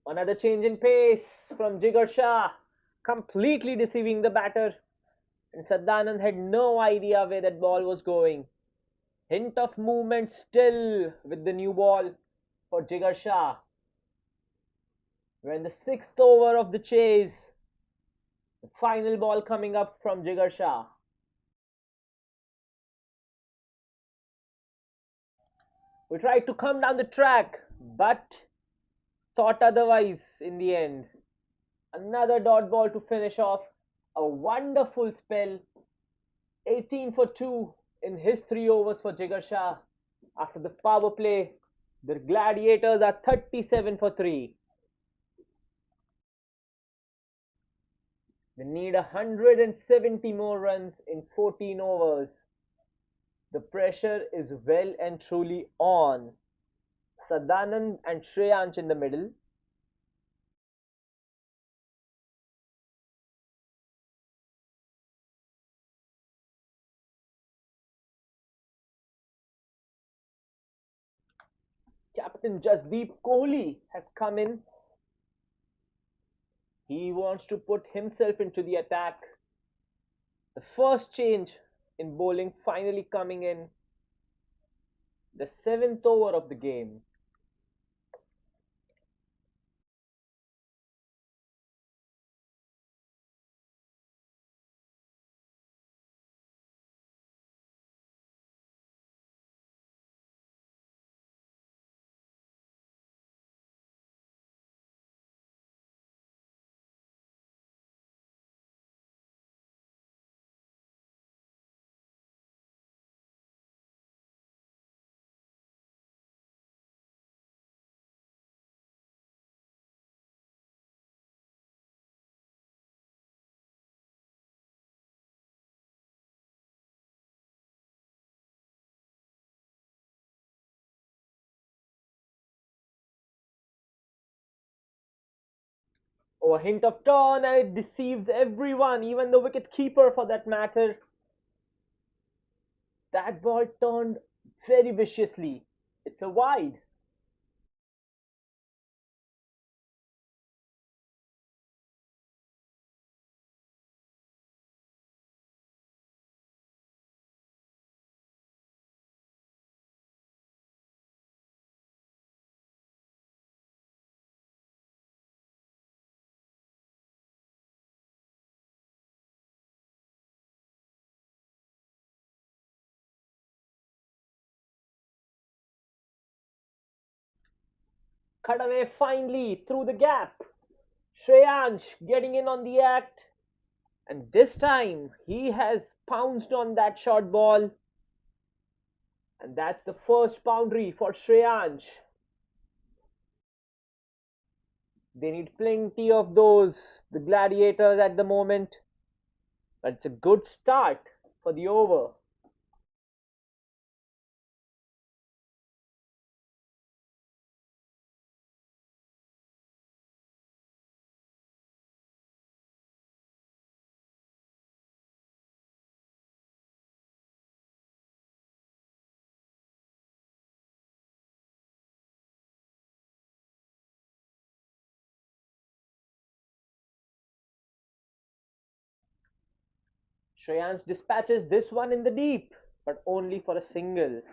Another change in pace from Jigar Shah, completely deceiving the batter. And Sadanand had no idea where that ball was going. Hint of movement still with the new ball for Jigar Shah. We're in the 6th over of the chase. The final ball coming up from Jigar Shah. We tried to come down the track, but thought otherwise in the end. Another dot ball to finish off A wonderful spell, 18 for 2 in his 3 overs for Jigar Shah. After the power play, the Gladiators are 37 for 3. They need 170 more runs in 14 overs. The pressure is well and truly on. Sadanand and Shreyansh in the middle. Captain Jasdeep Kohli has come in. He wants to put himself into the attack. The first change in bowling finally coming in. The seventh over of the game. Oh, a hint of turn and it deceives everyone, even the wicket keeper for that matter. That ball turned very viciously. It's a wide. Cut away finely through the gap. Shreyansh getting in on the act. And this time he has pounced on that short ball. And that's the first boundary for Shreyansh. They need plenty of those, the Gladiators at the moment. But it's a good start for the over. Shreyansh dispatches this one in the deep, but only for a single.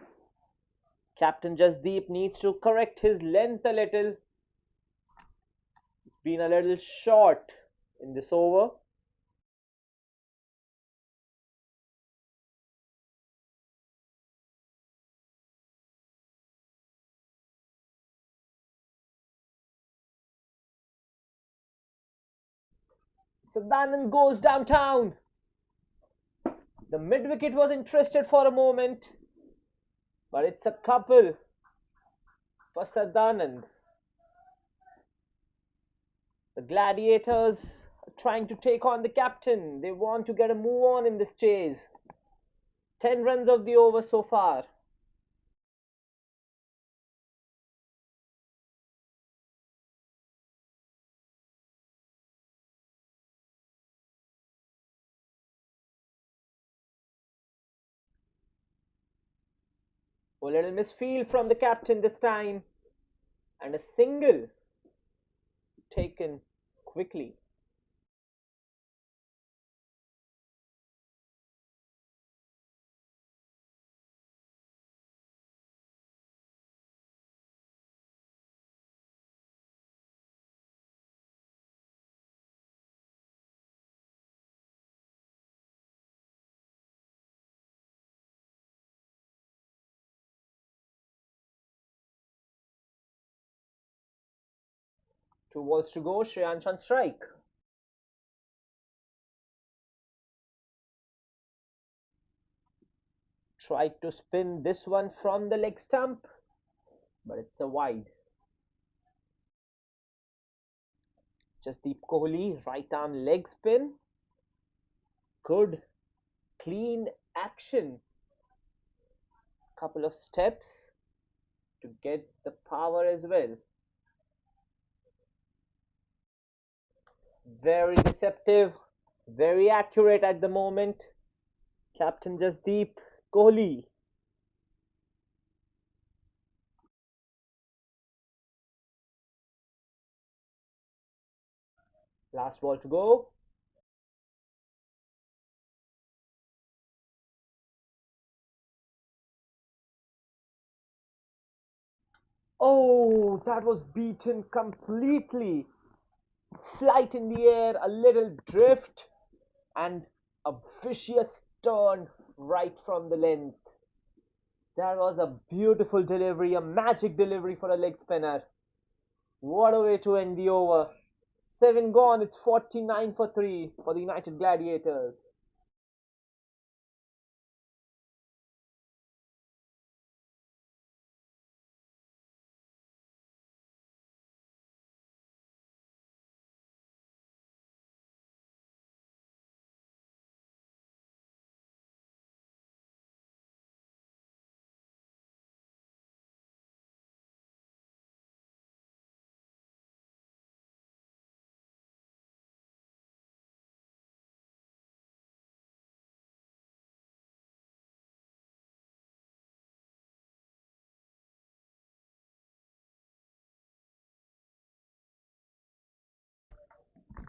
Captain Jasdeep needs to correct his length a little. It's been a little short in this over. Sadanand goes downtown. The mid wicket was interested for a moment, but it's a couple for Sadanand. The Gladiators are trying to take on the captain. They want to get a move on in this chase. 10 runs of the over so far. A little misfield from the captain this time. And a single taken quickly. Two balls to go. Shreyansh on strike. Tried to spin this one from the leg stump, but it's a wide. Jasdeep Kohli, right arm leg spin. Good, clean action. Couple of steps to get the power as well. Very deceptive, very accurate at the moment. Captain Jasdeep Kohli. Last ball to go. Oh, that was beaten completely. Flight in the air, a little drift, and a vicious turn right from the length. That was a beautiful delivery, a magic delivery for a leg spinner. What a way to end the over. 7 gone, it's 49 for 3 for the United Gladiators.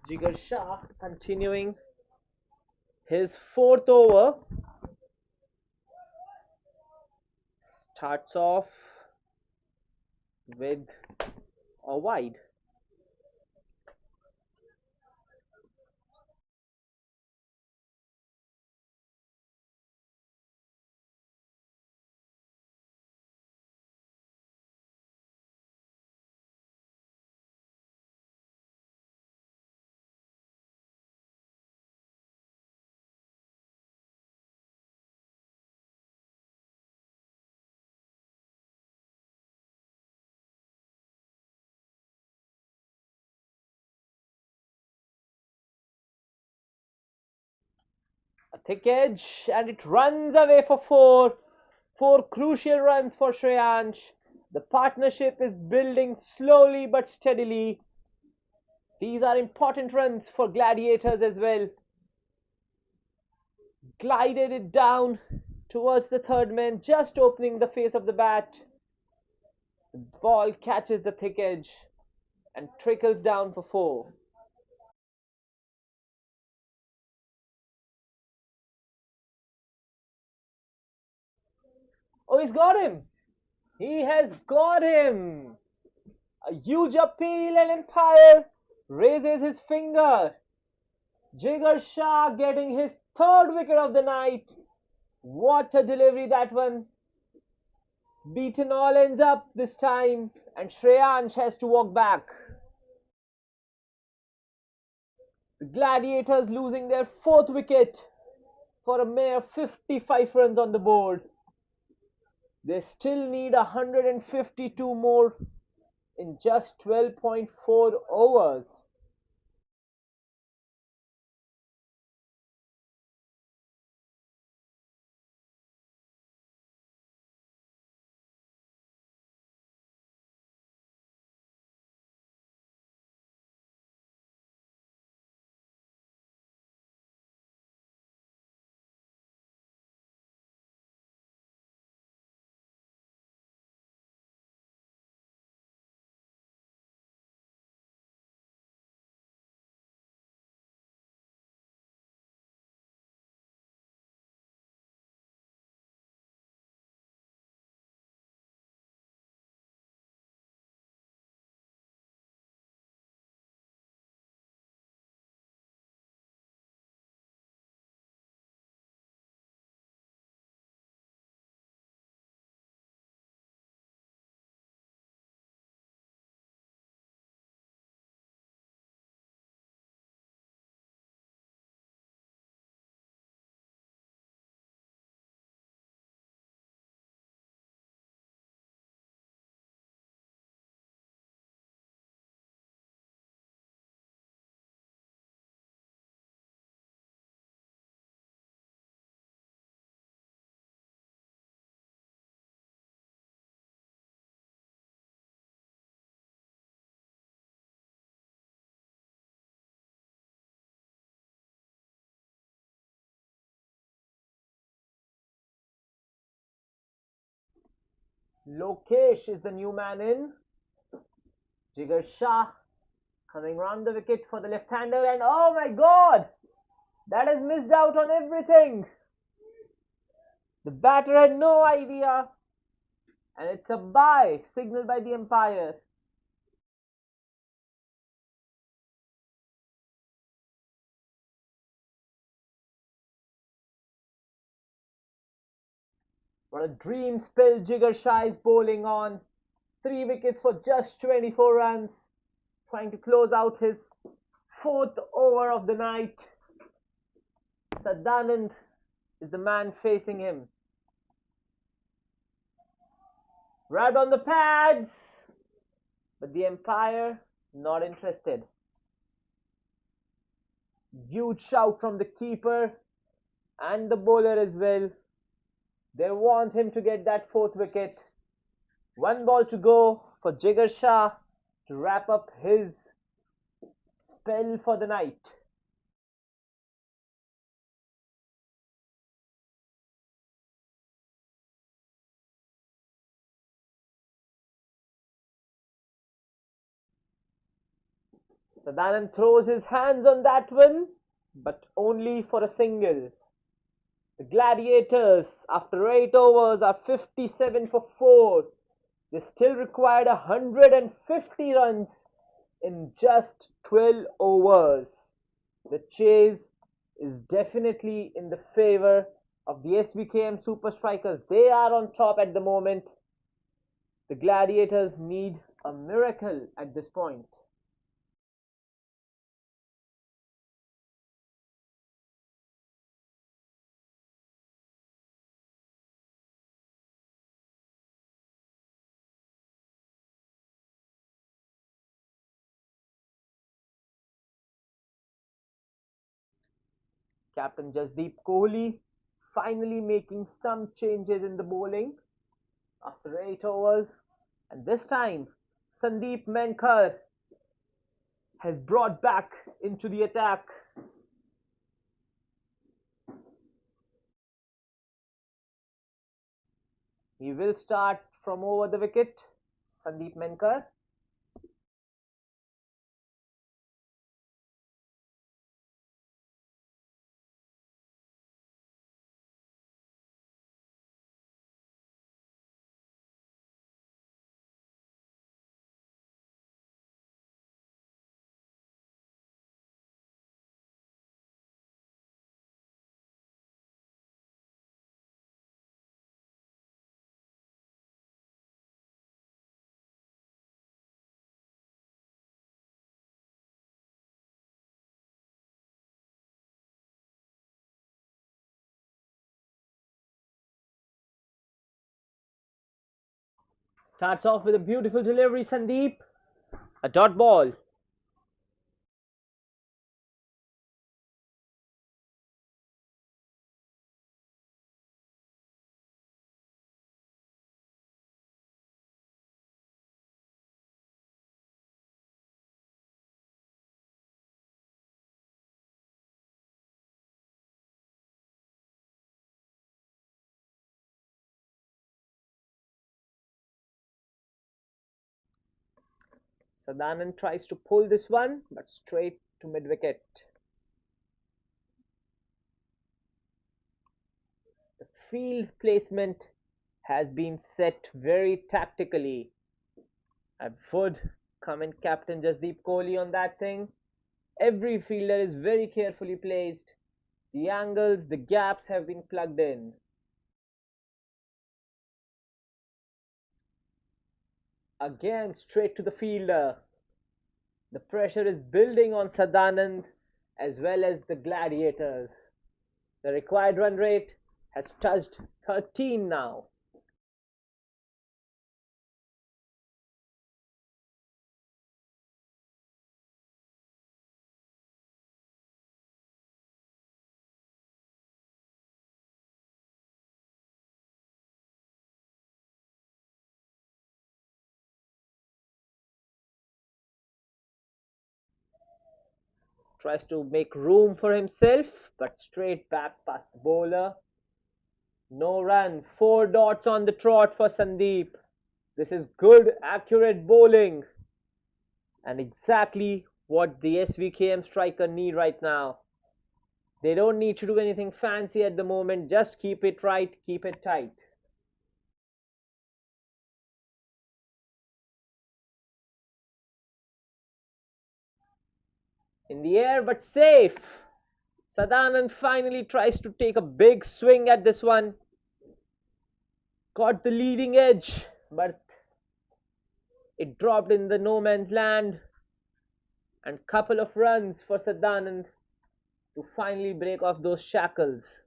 Jigar Shah continuing his fourth over. Starts off with a wide. A thick edge, and it runs away for 4. 4 crucial runs for Shreyansh. The partnership is building slowly but steadily. These are important runs for Gladiators as well. Glided it down towards the third man, just opening the face of the bat. The ball catches the thick edge and trickles down for 4. Oh, he's got him! He has got him! A huge appeal, and Empire raises his finger. Jigar Shah getting his third wicket of the night. What a delivery that one. Beaten all ends up this time, and Shreyansh has to walk back. The Gladiators losing their fourth wicket for a mere 55 runs on the board. They still need 152 more in just 12.4 overs. Lokesh is the new man in. Jigar Shah coming round the wicket for the left-hander, and oh my god! That has missed out on everything. The batter had no idea, and it's a bye signaled by the umpire. What a dream spell Jigar Shah is bowling on. 3 wickets for just 24 runs, trying to close out his fourth over of the night. Sadanand is the man facing him. Right on the pads, but the umpire not interested. Huge shout from the keeper and the bowler as well. They want him to get that fourth wicket. 1 ball to go for Jigar Shah to wrap up his spell for the night. Sadanand throws his hands on that one, but only for a single. The Gladiators, after 8 overs, are 57 for 4. They still required 150 runs in just 12 overs. The chase is definitely in the favor of the SVKM Super Strikers. They are on top at the moment. The Gladiators need a miracle at this point. Captain Jasdeep Kohli finally making some changes in the bowling after 8 overs, and this time Sandeep Menkar has brought back into the attack. He will start from over the wicket. Sandeep Menkar. Starts off with a beautiful delivery, Sandeep. A dot ball. Sadanand tries to pull this one, but straight to mid wicket. The field placement has been set very tactically. I would comment Captain Jasdeep Kohli on that thing. Every fielder is very carefully placed. The angles, the gaps have been plugged in. Again, straight to the fielder. The pressure is building on Sadanand as well as the Gladiators. The required run rate has touched 13 now. Tries to make room for himself, but straight back past the bowler. No run. 4 dots on the trot for Sandeep. This is good, accurate bowling, and exactly what the SVKM striker need right now. They don't need to do anything fancy at the moment, just keep it right, keep it tight. In the air, but safe. Sadanand finally tries to take a big swing at this one. Got the leading edge, but it dropped in the no man's land. And couple of runs for Sadanand to finally break off those shackles.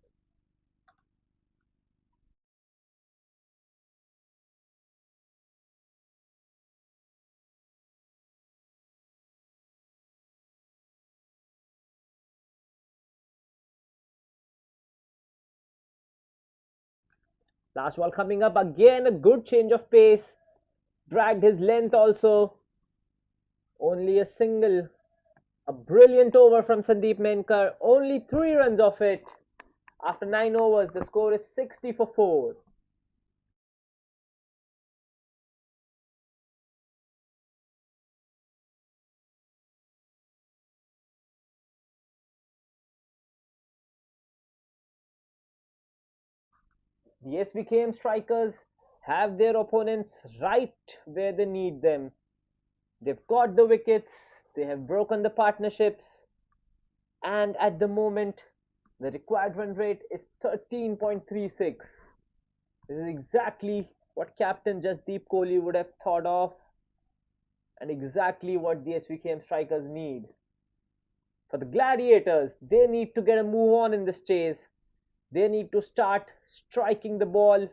Last ball coming up again, a good change of pace. Dragged his length also. Only a single. A brilliant over from Sandeep Menkar. Only 3 runs off it. After 9 overs, the score is 60 for 4. The SBKM strikers have their opponents right where they need them. They've got the wickets, they have broken the partnerships, and at the moment, the required run rate is 13.36. This is exactly what Captain Jasdeep Kohli would have thought of, and exactly what the SVKM strikers need. For the Gladiators, they need to get a move on in this chase. They need to start striking the ball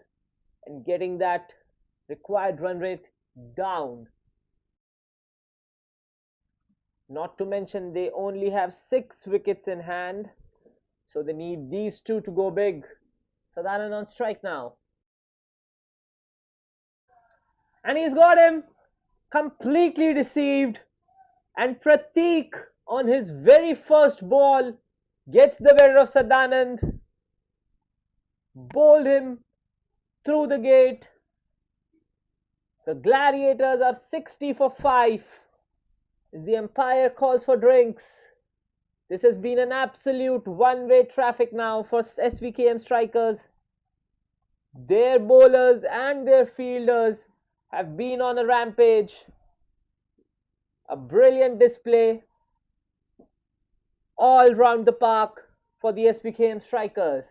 and getting that required run rate down. Not to mention, they only have 6 wickets in hand, so they need these two to go big. Sadhanan on strike now. And he's got him completely deceived. And Pratik, on his very first ball, gets the better of Sadanand, bowled him through the gate. The Gladiators are 60 for 5. As the umpire calls for drinks. This has been an absolute one-way traffic now for SVKM strikers. Their bowlers and their fielders have been on a rampage. A brilliant display all round the park for the SVKM strikers.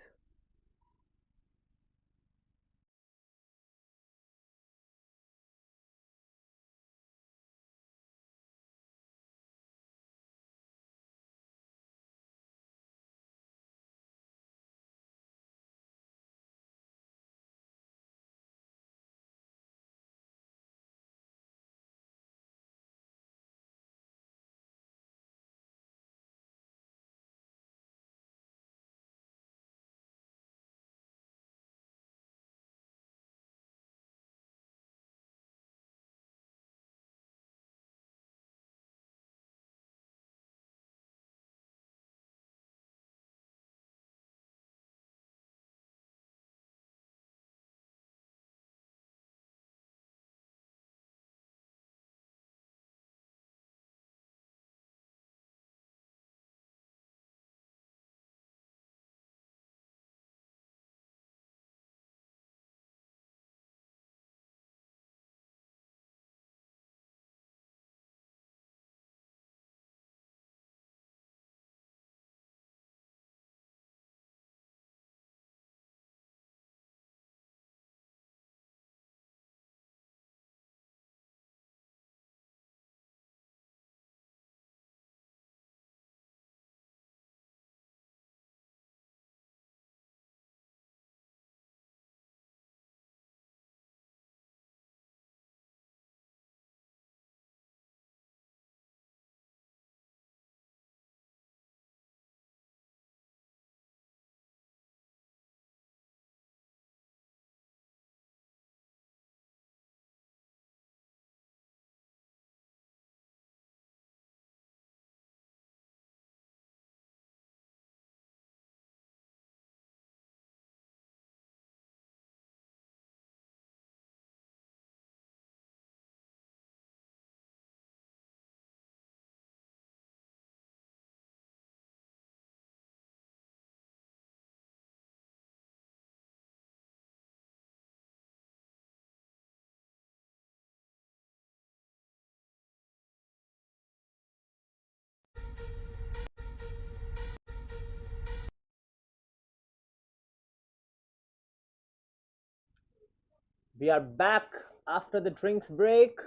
We are back after the drinks break,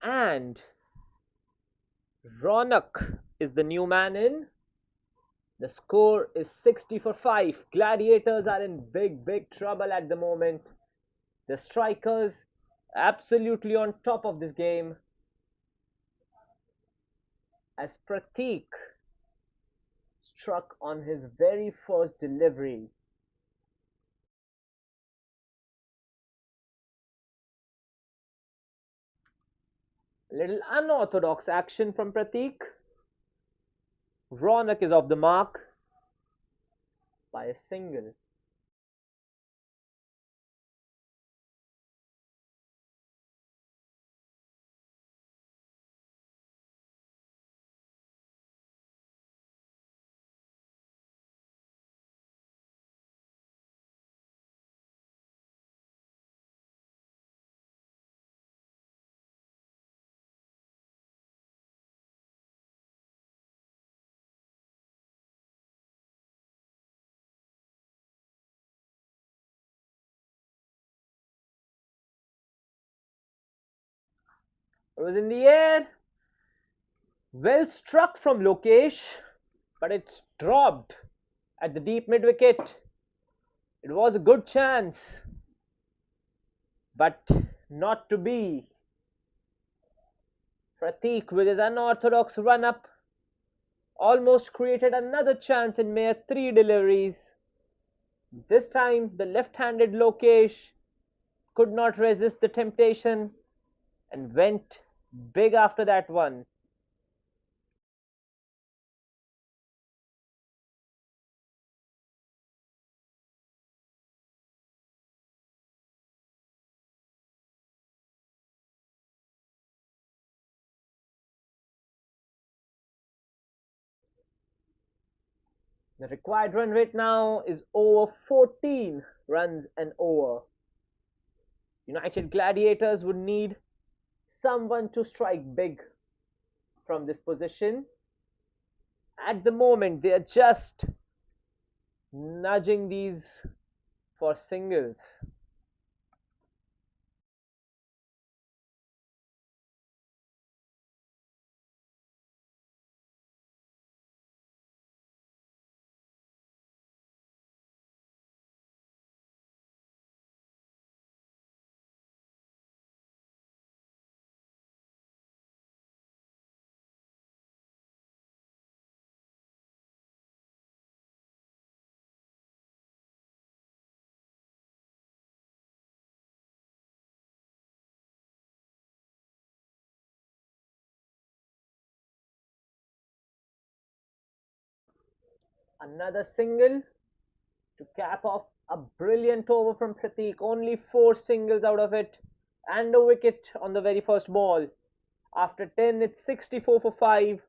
and Ronak is the new man in. The score is 60 for 5. Gladiators are in big trouble at the moment. The strikers absolutely on top of this game as Pratik struck on his very first delivery. Little unorthodox action from Pratik. Ronak is off the mark by a single. It was in the air, well struck from Lokesh, but it's dropped at the deep mid wicket. It was a good chance, but not to be. Pratik, with his unorthodox run up, almost created another chance in mere three deliveries. This time, the left handed Lokesh could not resist the temptation and went big after that one. The required run rate now is over 14 runs an over. United Gladiators would need someone to strike big from this position. At the moment, they are just nudging these for singles. Another single to cap off a brilliant over from Pratik. Only four singles out of it, and a wicket on the very first ball. After 10, it's 64 for 5.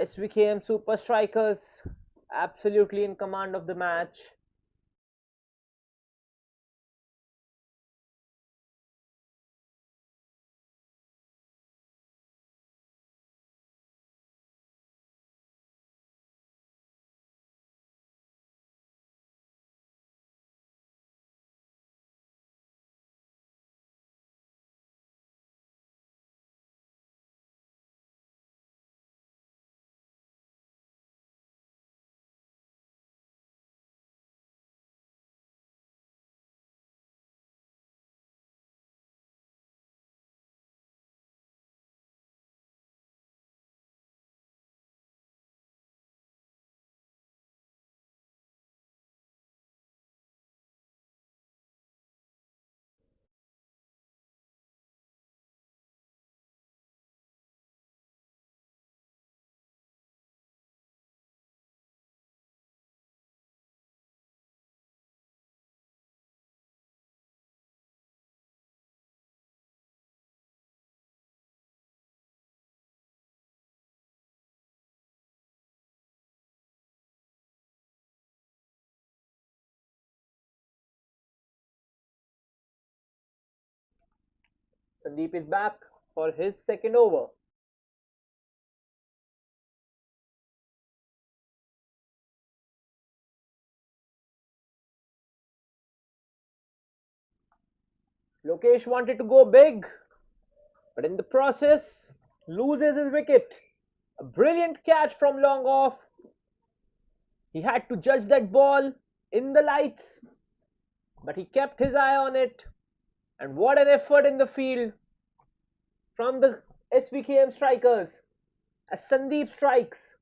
SVKM Super Strikers absolutely in command of the match. Sandeep is back for his second over. Lokesh wanted to go big, but in the process, loses his wicket. A brilliant catch from long off. He had to judge that ball in the lights, but he kept his eye on it. And what an effort in the field from the SVKM strikers as Sandeep strikes.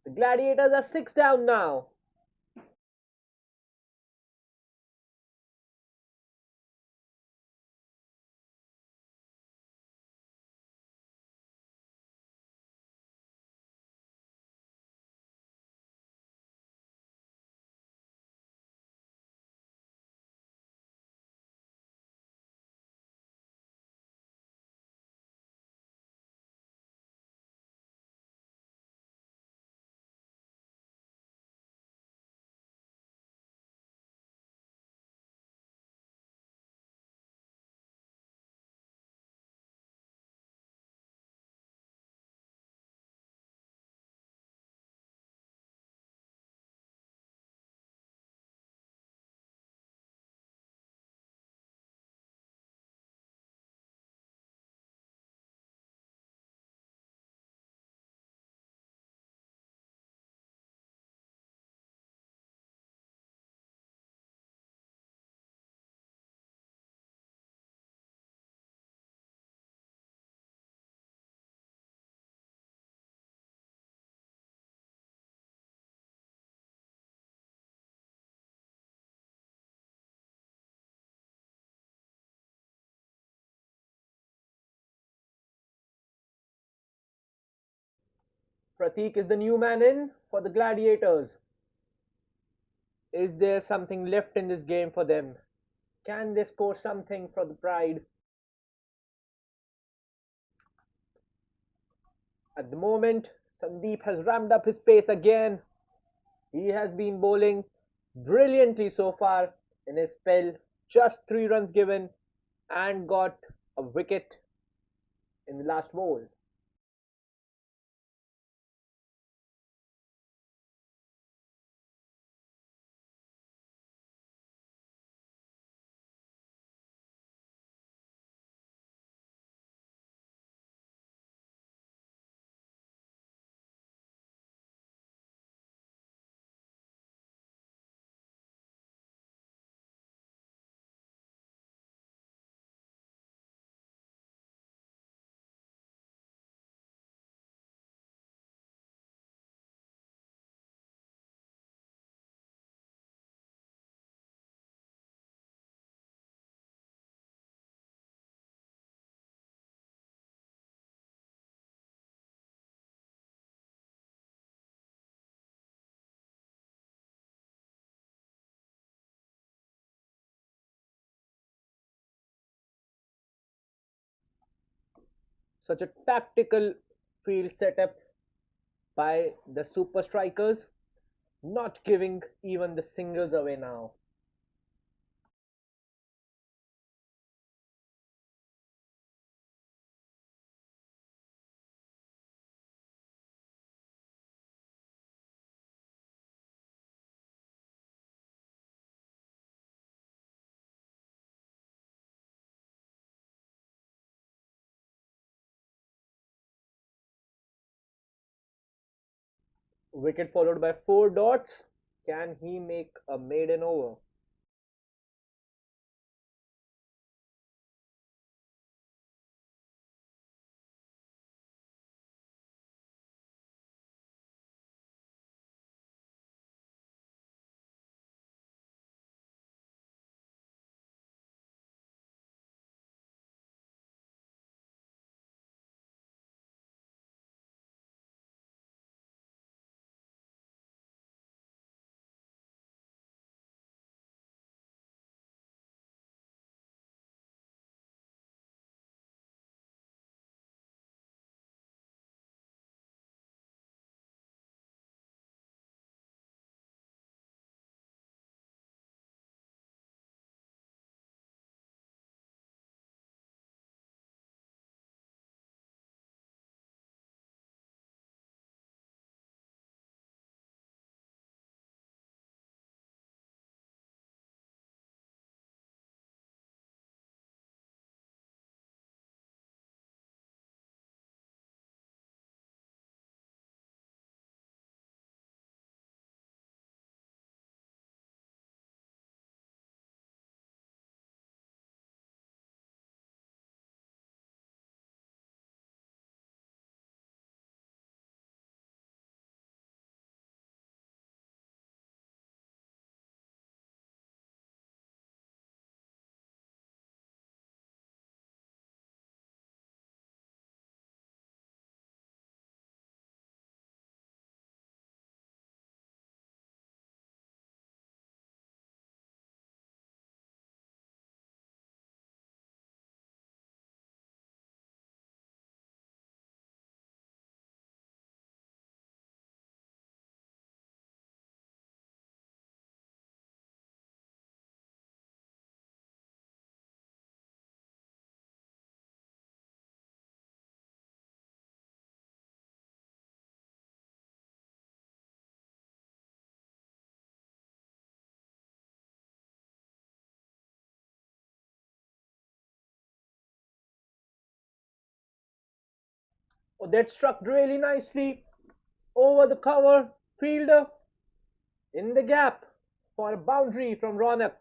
The Gladiators are 6 down now. Pratik is the new man in for the Gladiators. Is there something left in this game for them? Can they score something for the pride? At the moment, Sandeep has ramped up his pace again. He has been bowling brilliantly so far in his spell. Just 3 runs given and got a wicket in the last ball. Such a tactical field setup by the super strikers, not giving even the singles away now. Wicket followed by 4 dots. Can he make a maiden over? Oh, that struck really nicely over the cover. Fielder in the gap for a boundary from Ronak.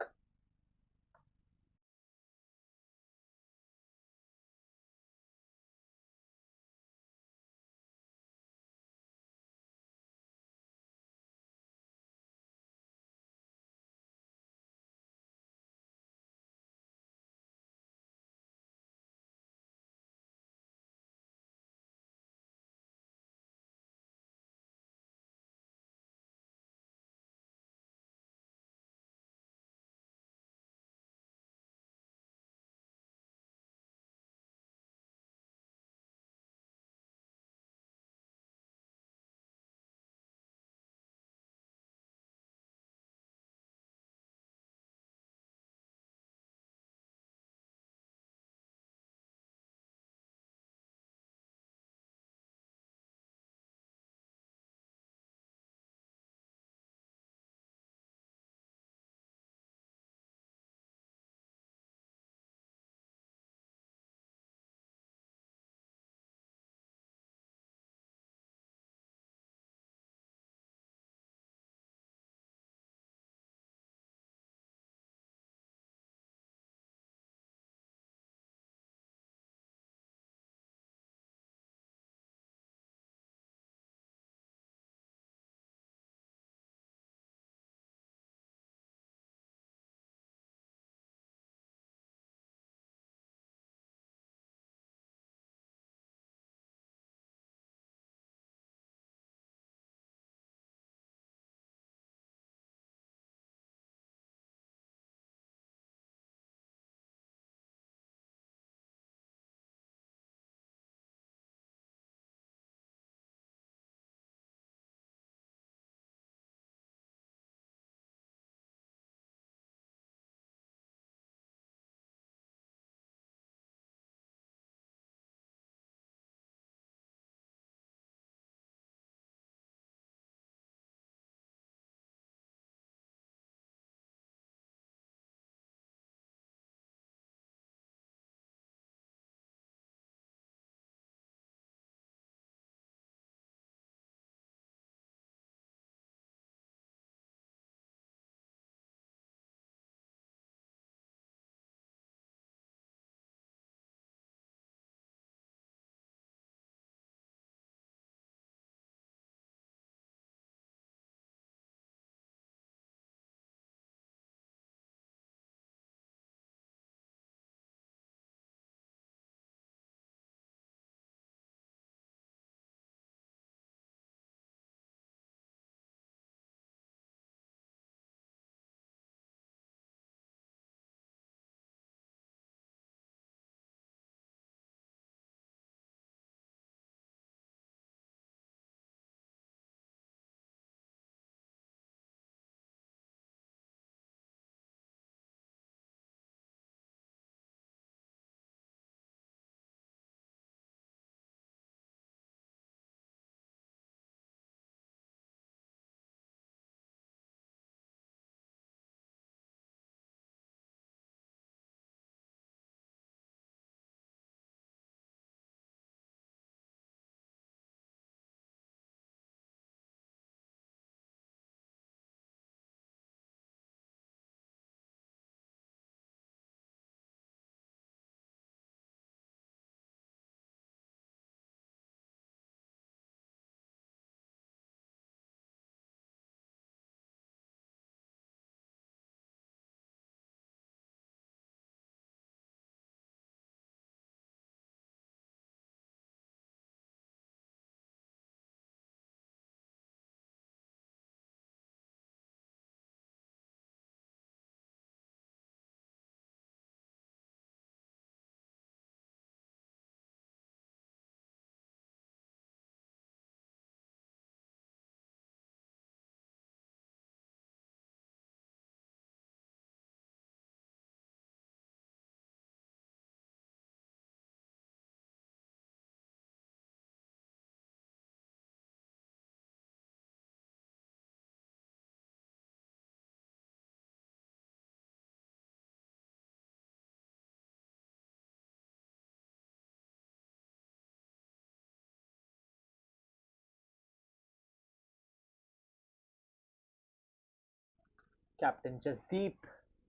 Captain Jasdeep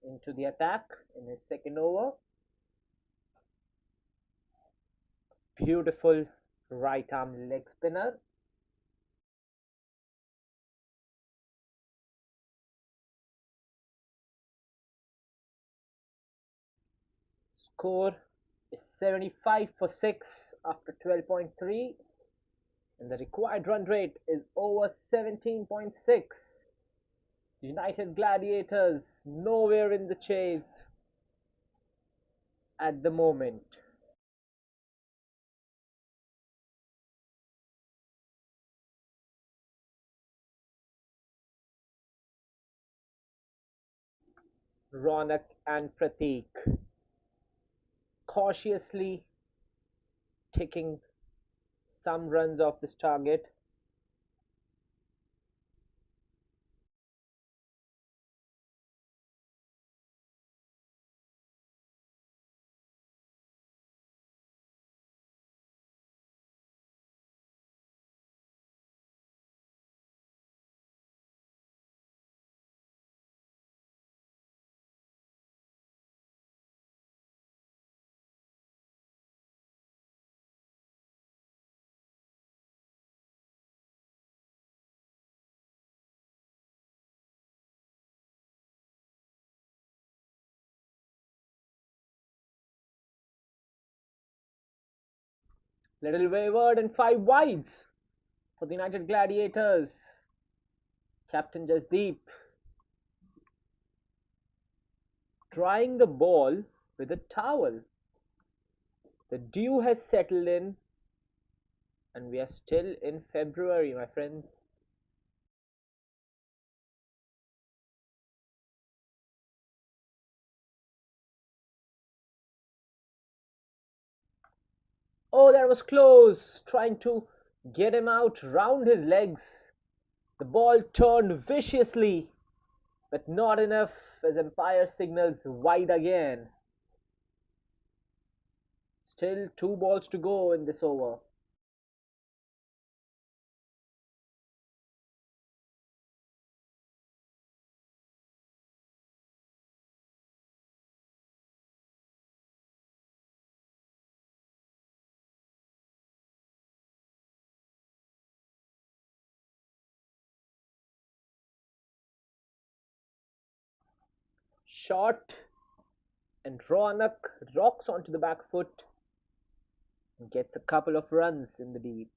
into the attack in his second over. Beautiful right arm leg spinner. Score is 75 for 6 after 12.3, and the required run rate is over 17.6. The United Gladiators nowhere in the chase at the moment. Ronak and Pratik cautiously taking some runs off this target. Little wayward and 5 wides for the United Gladiators. Captain Jasdeep drying the ball with a towel. The dew has settled in, and we are still in February, my friend. Oh, that was close. Trying to get him out round his legs. The ball turned viciously, but not enough as umpire signals wide again. Still 2 balls to go in this over. Shot, and Ronak rocks onto the back foot and gets a couple of runs in the deep.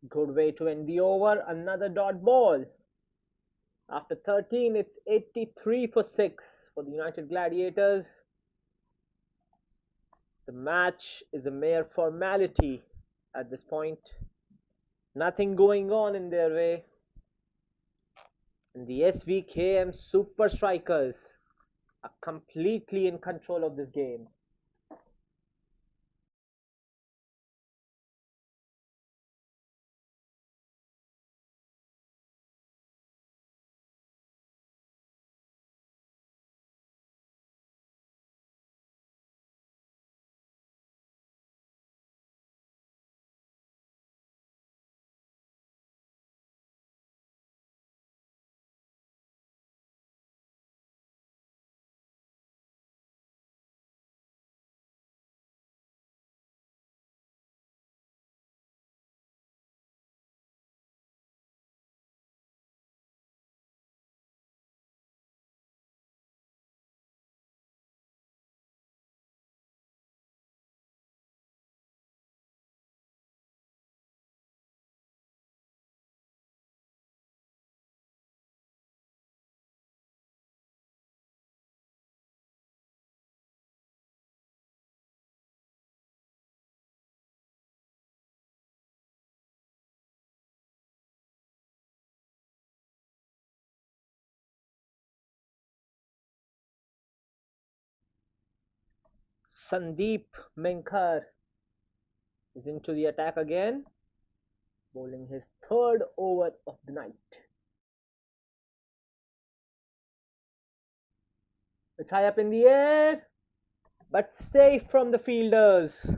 Good way to end the over. Another dot ball. After 13, it's 83 for 6 for the United Gladiators. The match is a mere formality at this point. Nothing going on in their way. And the SVKM Super Strikers are completely in control of this game. Sandeep Menkar is into the attack again, bowling his third over of the night. It's high up in the air, but safe from the fielders.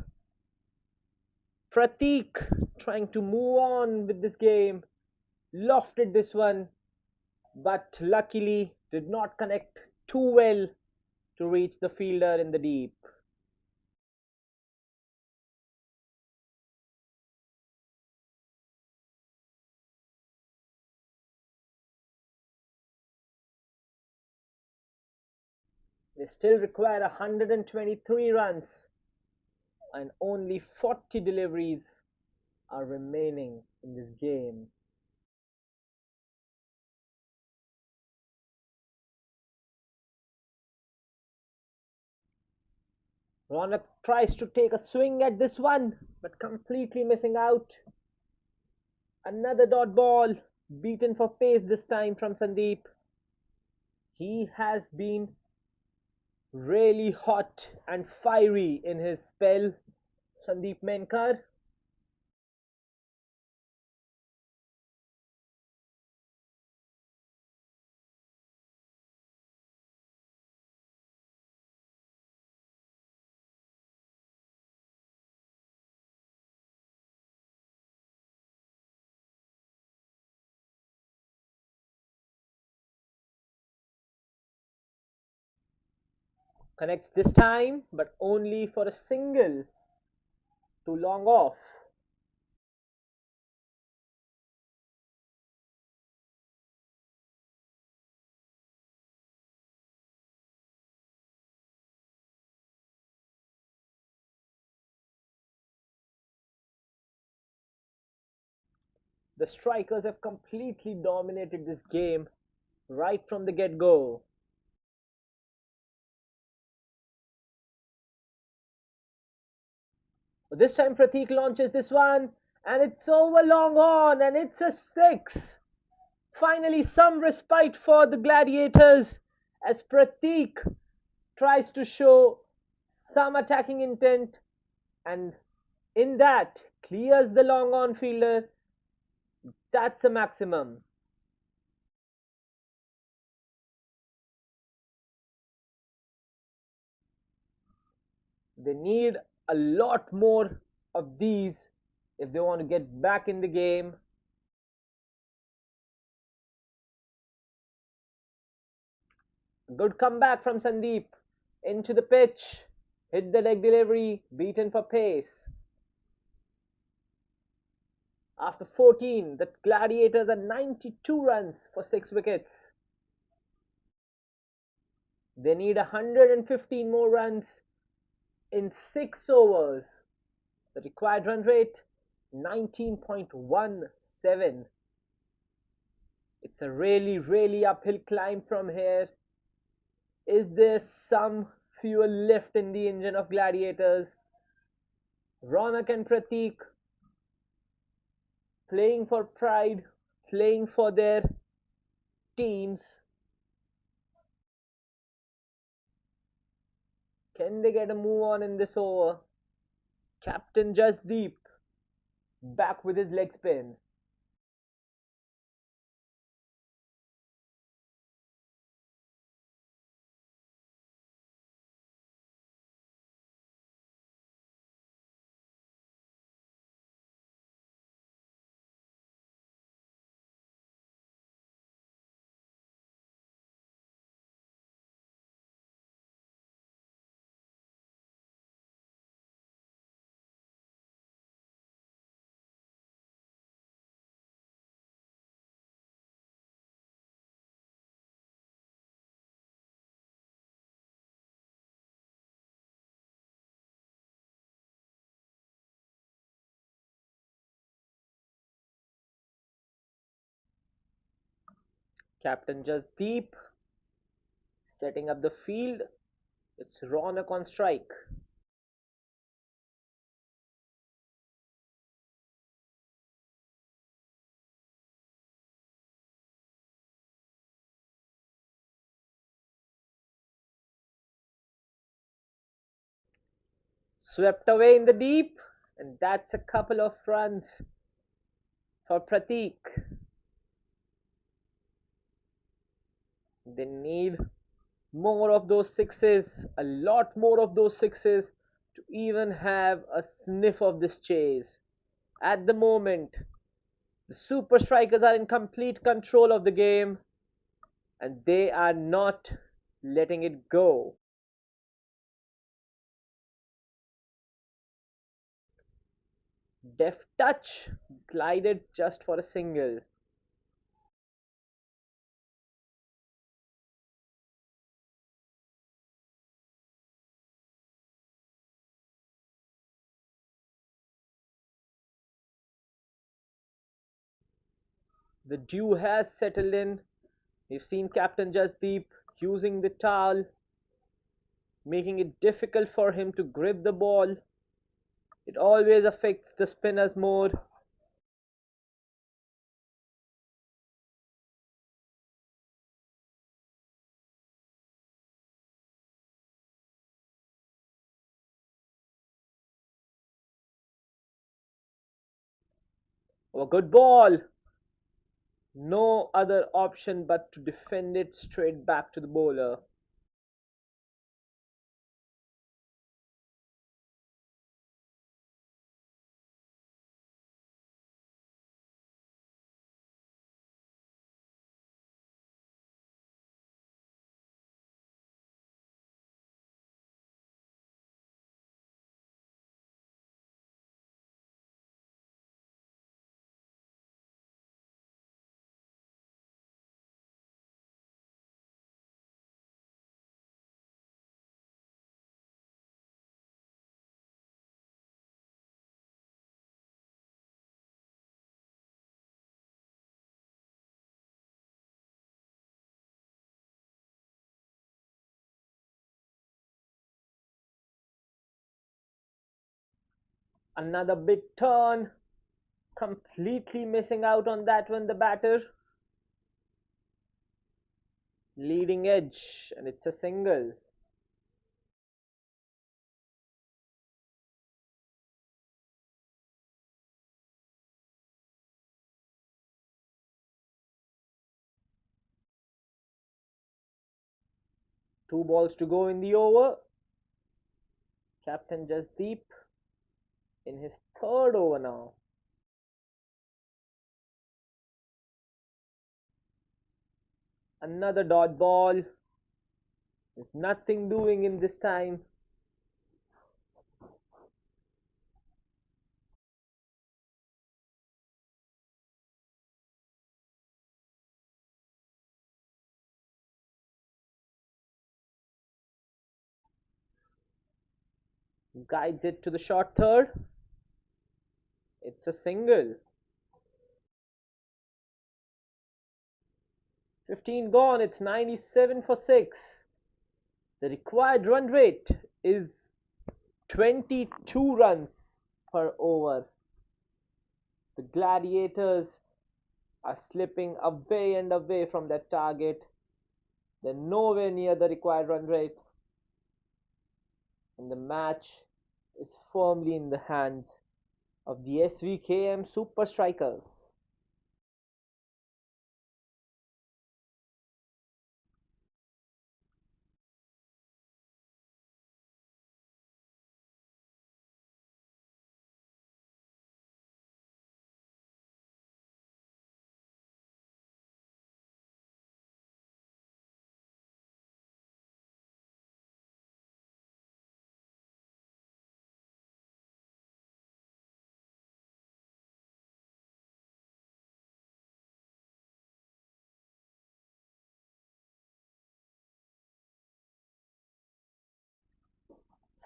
Pratik trying to move on with this game, lofted this one, but luckily did not connect too well to reach the fielder in the deep. They still require 123 runs and only 40 deliveries are remaining in this game. Ronak tries to take a swing at this one, but completely missing out. Another dot ball, beaten for pace this time from Sandeep. He has been really hot and fiery in his spell, Sandeep Menkar. Connects this time, but only for a single, too long off. The strikers have completely dominated this game right from the get go. But this time Pratik launches this one, and it's over long on, and it's a six. Finally, some respite for the Gladiators as Pratik tries to show some attacking intent, and in that clears the long on fielder. That's a maximum. They need a lot more of these if they want to get back in the game. Good comeback from Sandeep into the pitch. Hit the leg delivery, beaten for pace. After 14, the Gladiators are 92 runs for 6 wickets. They need 115 more runs in 6 overs. The required run rate 19.17. It's a really uphill climb from here. Is there some fuel left in the engine of Gladiators? Ronak and Pratik playing for pride, playing for their teams. Can they get a move on in this over? Captain Jasdeep back with his leg spin. Captain Jasdeep setting up the field. It's Ronak on strike. Swept away in the deep, and that's a couple of runs for Pratik. They need more of those sixes, a lot more of those sixes to even have a sniff of this chase. At the moment, the super strikers are in complete control of the game and they are not letting it go. Deft touch, glided just for a single. The dew has settled in. We've seen Captain Jasdeep using the towel, making it difficult for him to grip the ball. It always affects the spinners more. Oh, a good ball. No other option but to defend it straight back to the bowler. Another big turn. Completely missing out on that one, the batter. Leading edge, and it's a single. Two balls to go in the over. Captain Jasdeep in his third over now. Another dot ball. There's nothing doing in this time. Guides it to the short third. It's a single. 15 gone. It's 97 for 6. The required run rate is 22 runs per over. The Gladiators are slipping away and away from their target. They're nowhere near the required run rate. And the match is firmly in the hands of the SVKM Super Strikers.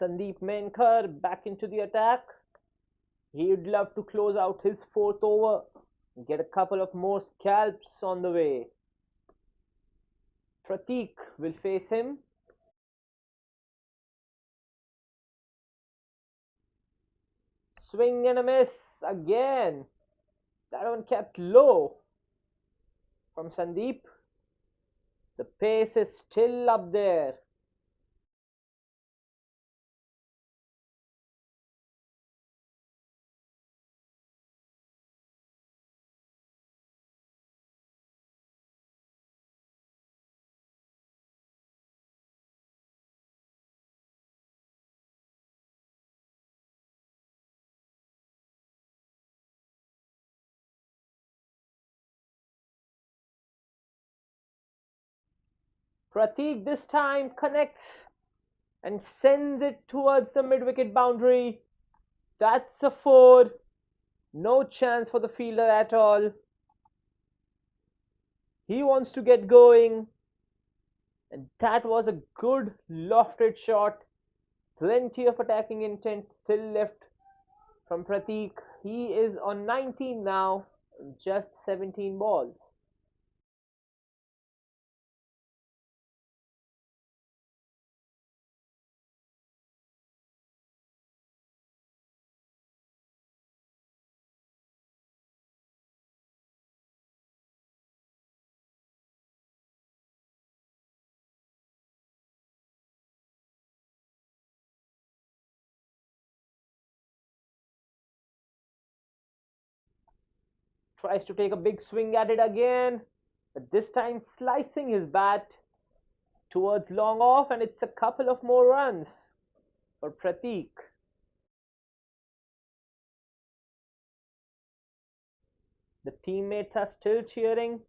Sandeep Menkar back into the attack. He'd love to close out his fourth over and get a couple of more scalps on the way. Pratik will face him. Swing and a miss again. That one kept low from Sandeep. The pace is still up there. Pratik this time connects and sends it towards the mid-wicket boundary. That's a four. No chance for the fielder at all. He wants to get going. And that was a good lofted shot. Plenty of attacking intent still left from Pratik. He is on 19 now, just 17 balls. Tries to take a big swing at it again, but this time slicing his bat towards long off, and it's a couple of more runs for Pratik. The teammates are still cheering,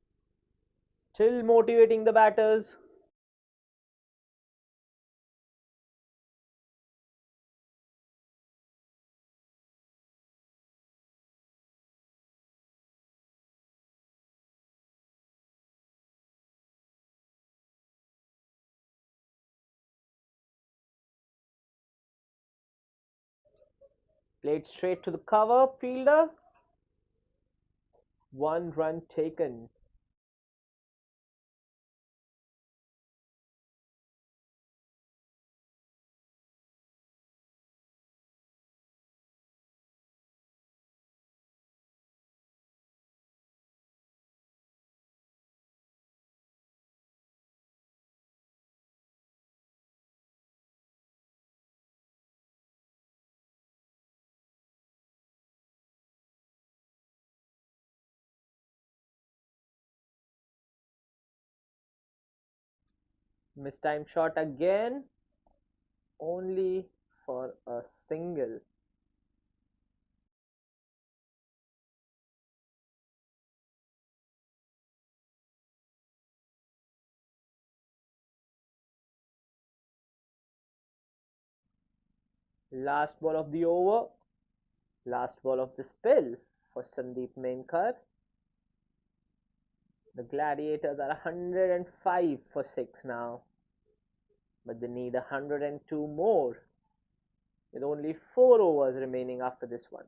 still motivating the batters. Played straight to the cover fielder. 1 run taken. Mistimed shot again, only for a single. Last ball of the over, last ball of the spell for Sandeep Menkar. The Gladiators are 105 for 6 now, but they need 102 more with only 4 overs remaining after this one.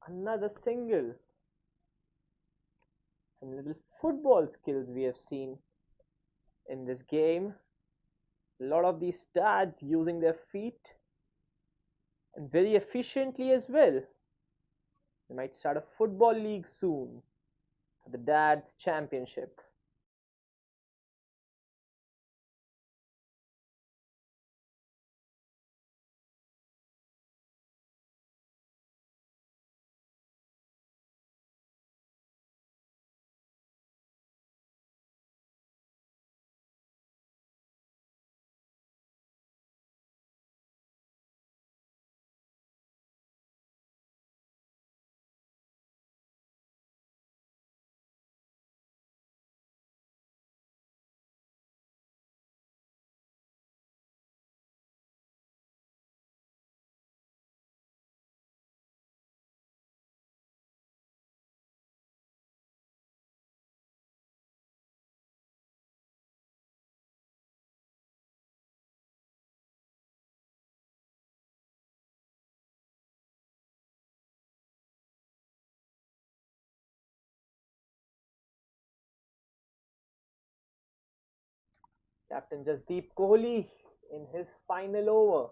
Another single. Some little football skills we have seen in this game. A lot of these dads using their feet and very efficiently as well. They might start a football league soon for the dads championship. Captain Jasdeep Kohli in his final over.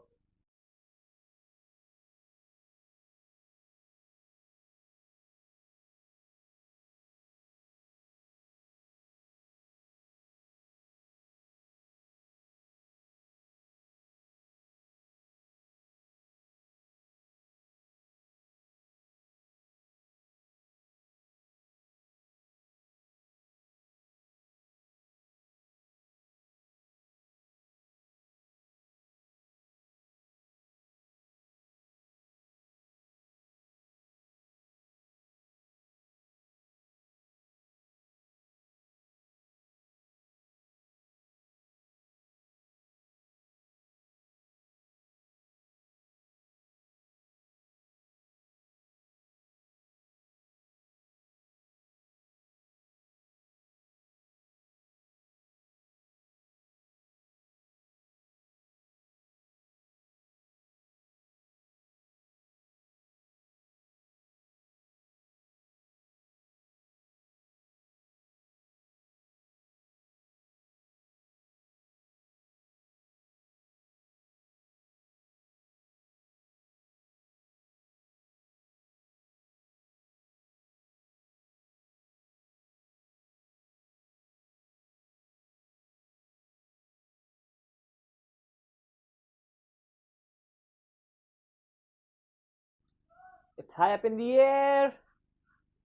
It's high up in the air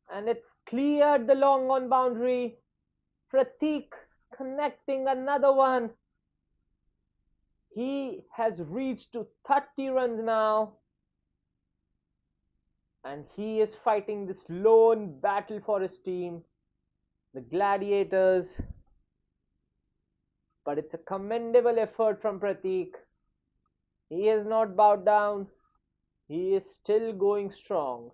and it's cleared the long on boundary. Pratik connecting another one. He has reached to 30 runs now and he is fighting this lone battle for his team, the Gladiators. But it's a commendable effort from Pratik. He has not bowed down. He is still going strong.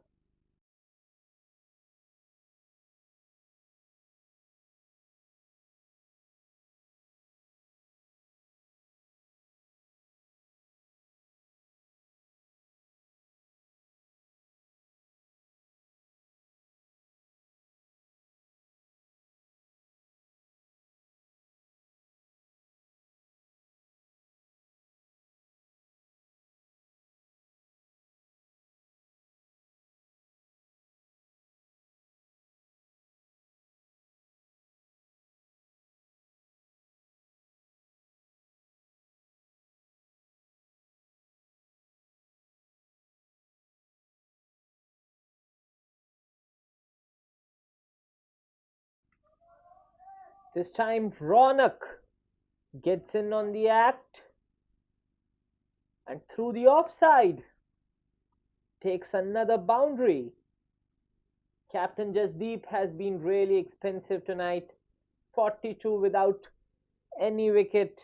This time Ronak gets in on the act and through the offside takes another boundary. Captain Jasdeep has been really expensive tonight. 42 without any wicket,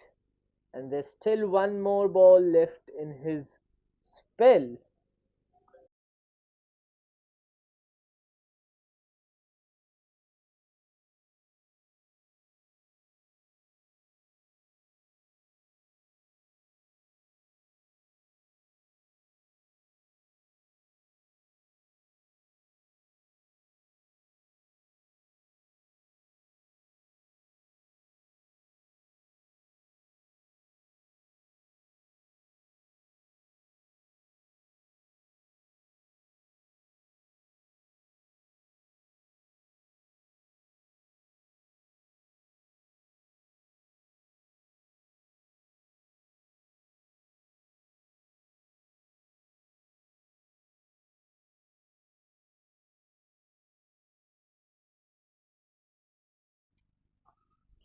and there's still one more ball left in his spell.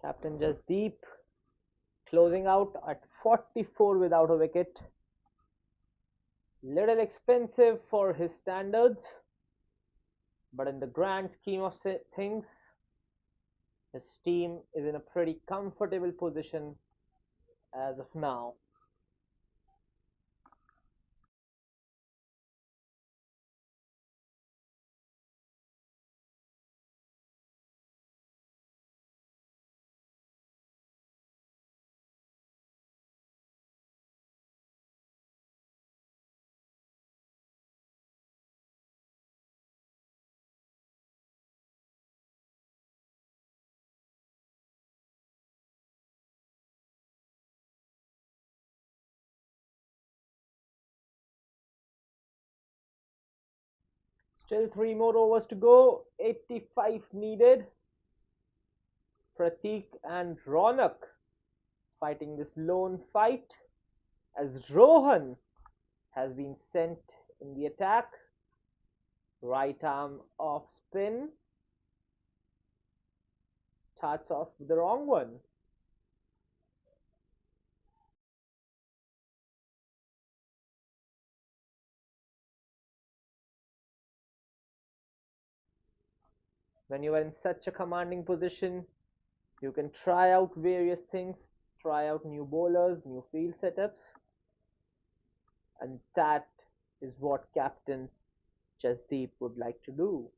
Captain Jasdeep closing out at 44 without a wicket. Little expensive for his standards, but in the grand scheme of things, his team is in a pretty comfortable position as of now. Still 3 more overs to go, 85 needed. Pratik and Ronak fighting this lone fight as Rohan has been sent in the attack. Right arm off spin, starts off with the wrong one. When you are in such a commanding position, you can try out various things, try out new bowlers, new field setups, and that is what Captain Jasdeep would like to do.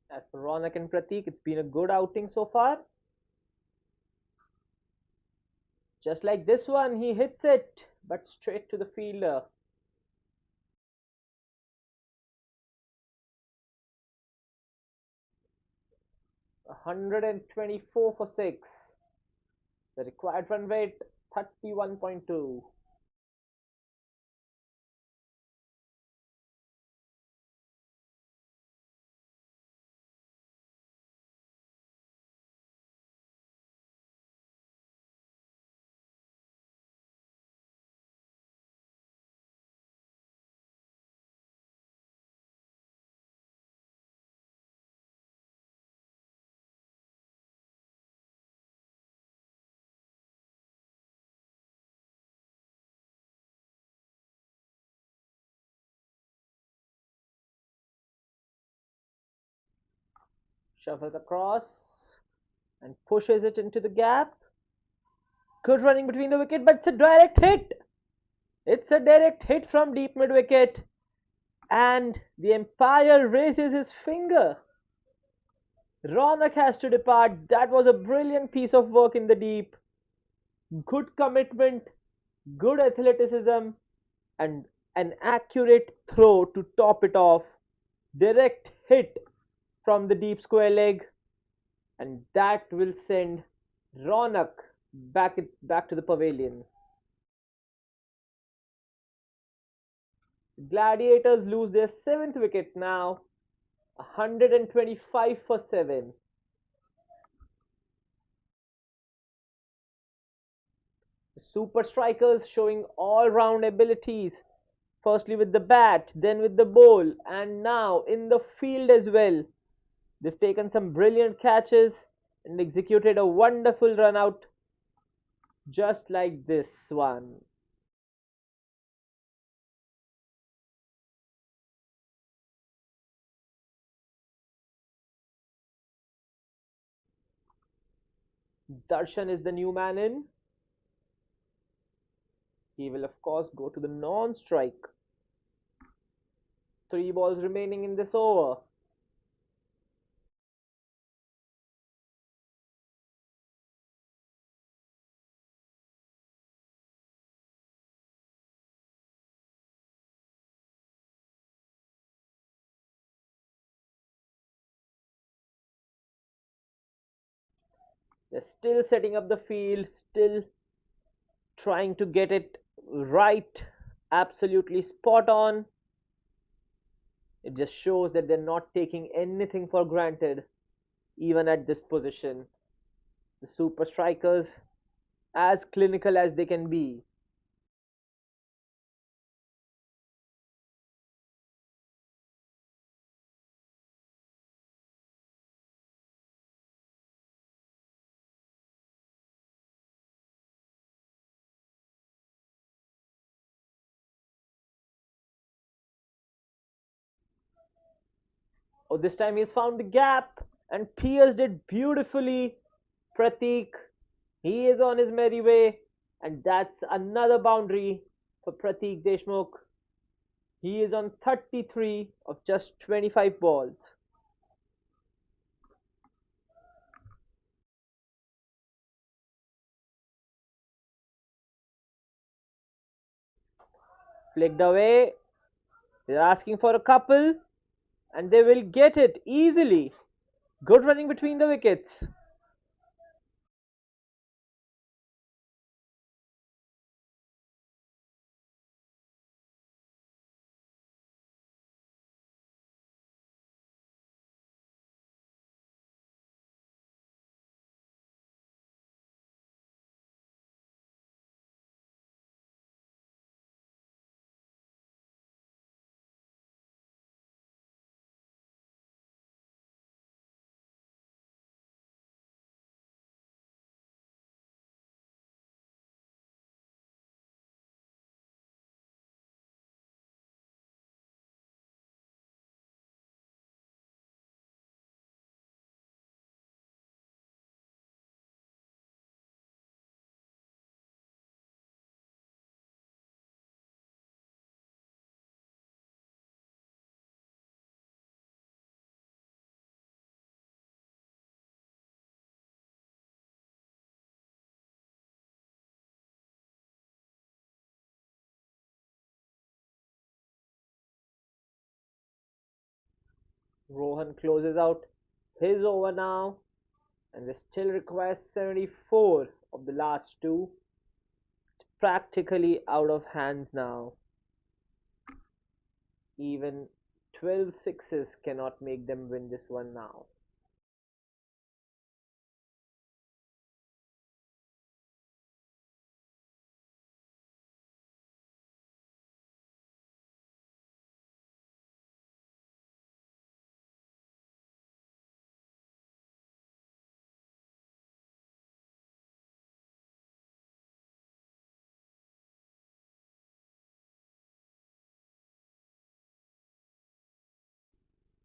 As for Ronak and Pratik, it's been a good outing so far. Just like this one, he hits it, but straight to the fielder. 124 for 6. The required run rate 31.2. Shuffles across and pushes it into the gap. Good running between the wicket, but it's a direct hit. It's a direct hit from deep mid wicket, and the umpire raises his finger. Ronak has to depart. That was a brilliant piece of work in the deep. Good commitment, good athleticism, and an accurate throw to top it off. Direct hit from the deep square leg, and that will send Ronak back to the pavilion. Gladiators lose their seventh wicket now, 125 for 7. The super strikers showing all round abilities, firstly with the bat, then with the bowl, and now in the field as well. They've taken some brilliant catches and executed a wonderful run out just like this one. Darshan is the new man in. He will, of course, go to the non strike. 3 balls remaining in this over. They're still setting up the field, still trying to get it right, absolutely spot on. It just shows that they're not taking anything for granted, even at this position. The super strikers, as clinical as they can be. Oh, this time he's found the gap and pierced it beautifully. Pratik, he is on his merry way, and that's another boundary for Pratik Deshmukh. He is on 33 of just 25 balls. Flicked away. They're asking for a couple, and they will get it easily. Good running between the wickets. Rohan closes out his over now, and they still require 74 of the last two. It's practically out of hands now. Even 12 sixes cannot make them win this one now.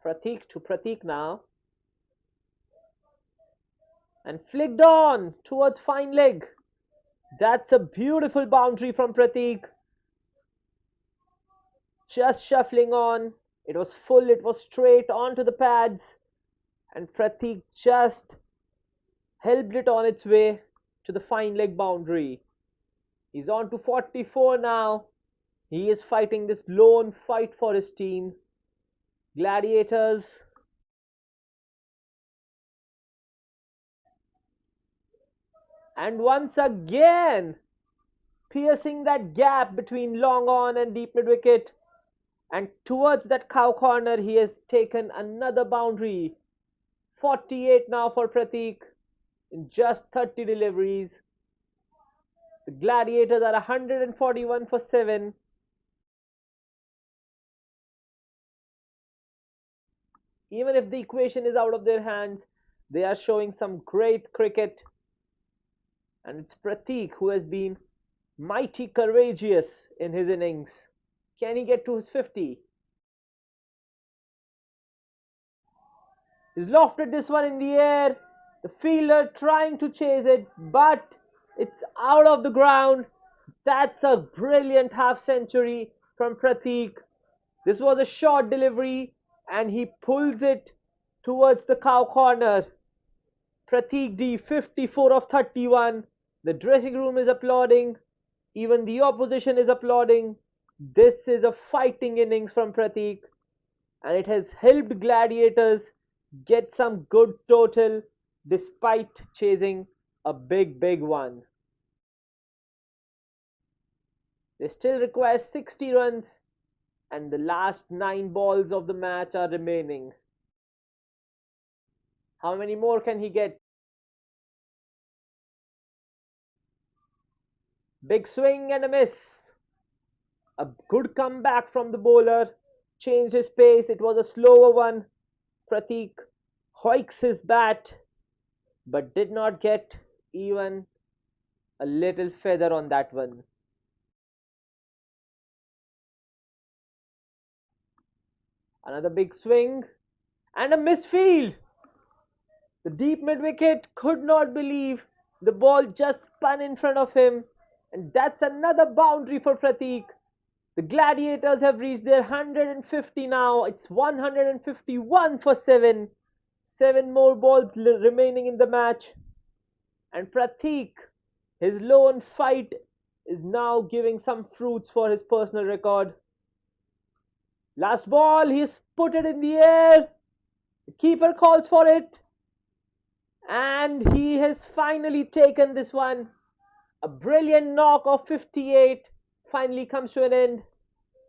Pratik to Pratik now. and flicked on towards fine leg. That's a beautiful boundary from Pratik. Just shuffling on. It was full, it was straight onto the pads, and Pratik just helped it on its way to the fine leg boundary. He's on to 44 now. He is fighting this lone fight for his team. Gladiators. And once again, piercing that gap between long on and deep mid wicket. And towards that cow corner, he has taken another boundary. 48 now for Pratik in just 30 deliveries. The Gladiators are 141 for 7. Even if the equation is out of their hands, they are showing some great cricket. And it's Pratik who has been mighty courageous in his innings. Can he get to his 50? He's lofted this one in the air. The fielder trying to chase it, but it's out of the ground. That's a brilliant half century from Pratik. This was a short delivery and he pulls it towards the cow corner. Pratik D 54 of 31. The dressing room is applauding. Even the opposition is applauding. This is a fighting innings from Pratik, and it has helped Gladiators get some good total despite chasing a big one. They still require 60 runs, and the last 9 balls of the match are remaining. How many more can he get? Big swing and a miss. A good comeback from the bowler. Changed his pace. It was a slower one. Pratik hoiks his bat, but did not get even a little feather on that one. Another big swing and a misfield. The deep mid wicket could not believe the ball just spun in front of him, and that's another boundary for Pratik. The Gladiators have reached their 150 now. It's 151 for 7. 7 more balls remaining in the match. And Pratik, his lone fight, is now giving some fruits for his personal record. Last ball, he's put it in the air. The keeper calls for it. And he has finally taken this one. A brilliant knock of 58 finally comes to an end.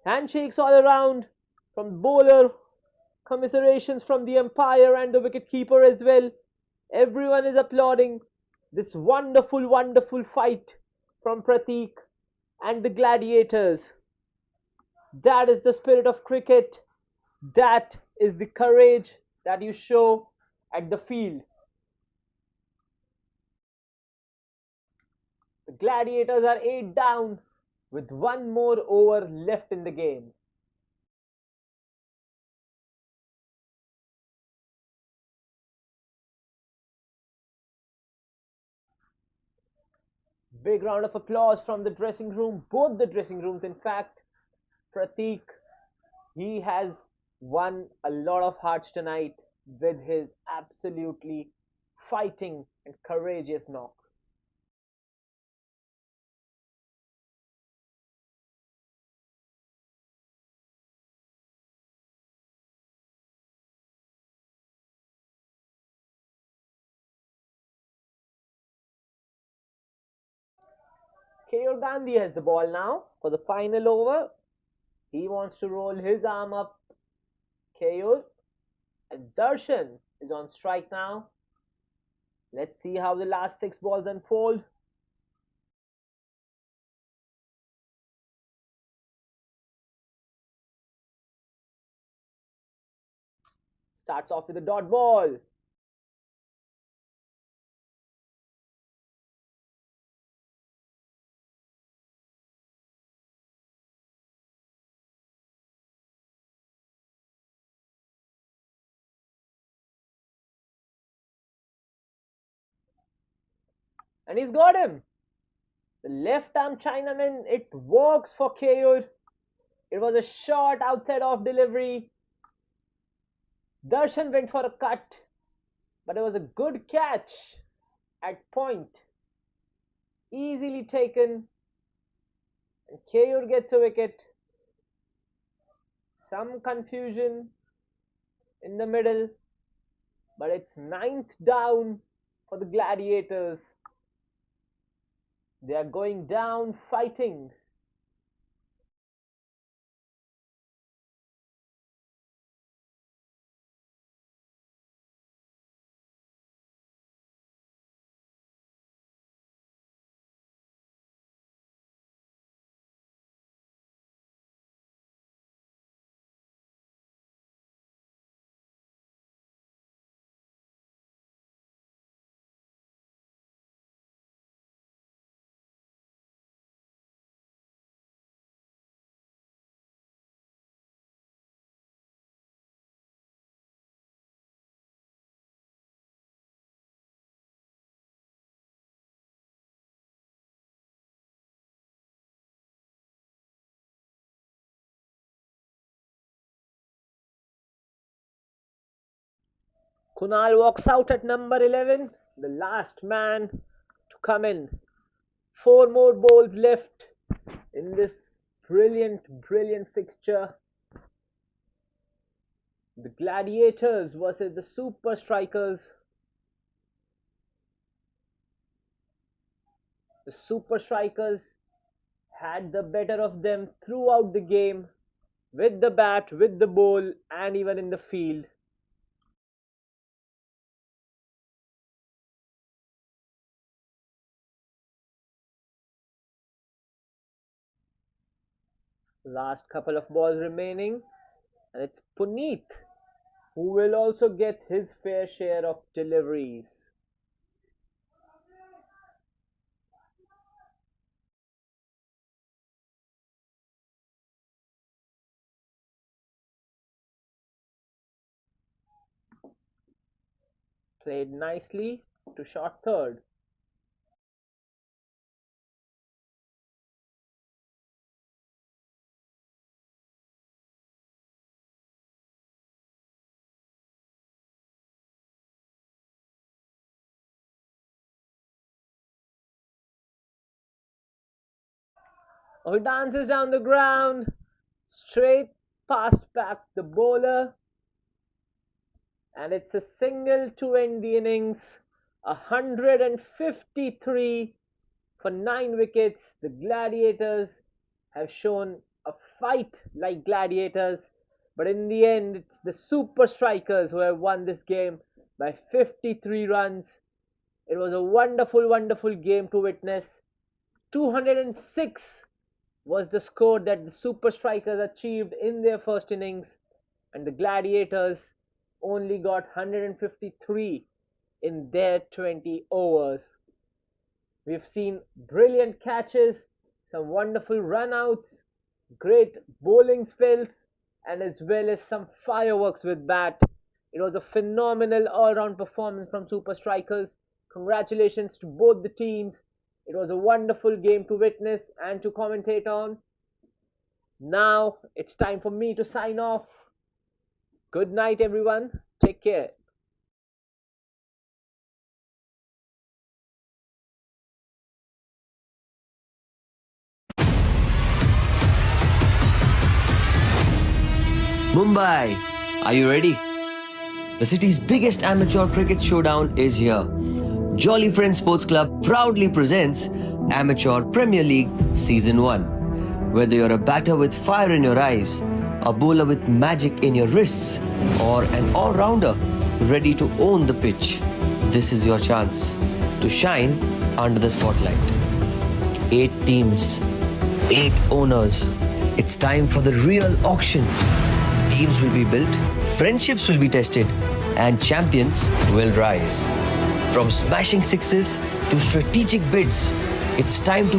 Handshakes all around from the bowler, commiserations from the umpire and the wicketkeeper as well. Everyone is applauding this wonderful fight from Pratik and the Gladiators. That is the spirit of cricket. That is the courage that you show at the field. The Gladiators are 8 down with one more over left in the game. Big round of applause from the dressing room, both the dressing rooms in fact. Pratik, he has won a lot of hearts tonight with his absolutely fighting and courageous knock. Keyur Gandhi has the ball now for the final over. He wants to roll his arm up. Keyur and Darshan is on strike now. Let's see how the last 6 balls unfold. Starts off with a dot ball. And he's got him. The left arm Chinaman, it works for Keyur. It was a short outside off delivery. Darshan went for a cut, but it was a good catch at point. Easily taken. And Keyur gets a wicket. Some confusion in the middle, but it's 9th down for the Gladiators. They are going down fighting. Kunal walks out at number 11, the last man to come in. 4 more balls left in this brilliant fixture. The Gladiators versus the Super Strikers. The Super Strikers had the better of them throughout the game, with the bat, with the ball, and even in the field. Last couple of balls remaining, and it's Puneet who will also get his fair share of deliveries. Played nicely to short third. Oh, he dances down the ground, straight past back the bowler, and it's a single to end the innings. 153 for 9 wickets. The Gladiators have shown a fight like Gladiators, but in the end, it's the Super Strikers who have won this game by 53 runs. It was a wonderful game to witness. 206 was the score that the Super Strikers achieved in their first innings, and the Gladiators only got 153 in their 20 overs. We've seen brilliant catches, some wonderful runouts, great bowling spells, and as well as some fireworks with bat. It was a phenomenal all-round performance from Super Strikers. Congratulations to both the teams. It was a wonderful game to witness and to commentate on. Now it's time for me to sign off. Good night, everyone. Take care. Mumbai, are you ready? The city's biggest amateur cricket showdown is here. Jolly Friends Sports Club proudly presents Amateur Premier League Season 1. Whether you're a batter with fire in your eyes, a bowler with magic in your wrists, or an all-rounder ready to own the pitch, this is your chance to shine under the spotlight. 8 teams, 8 owners. It's time for the real auction. Teams will be built, friendships will be tested, and champions will rise. From smashing sixes to strategic bids, it's time to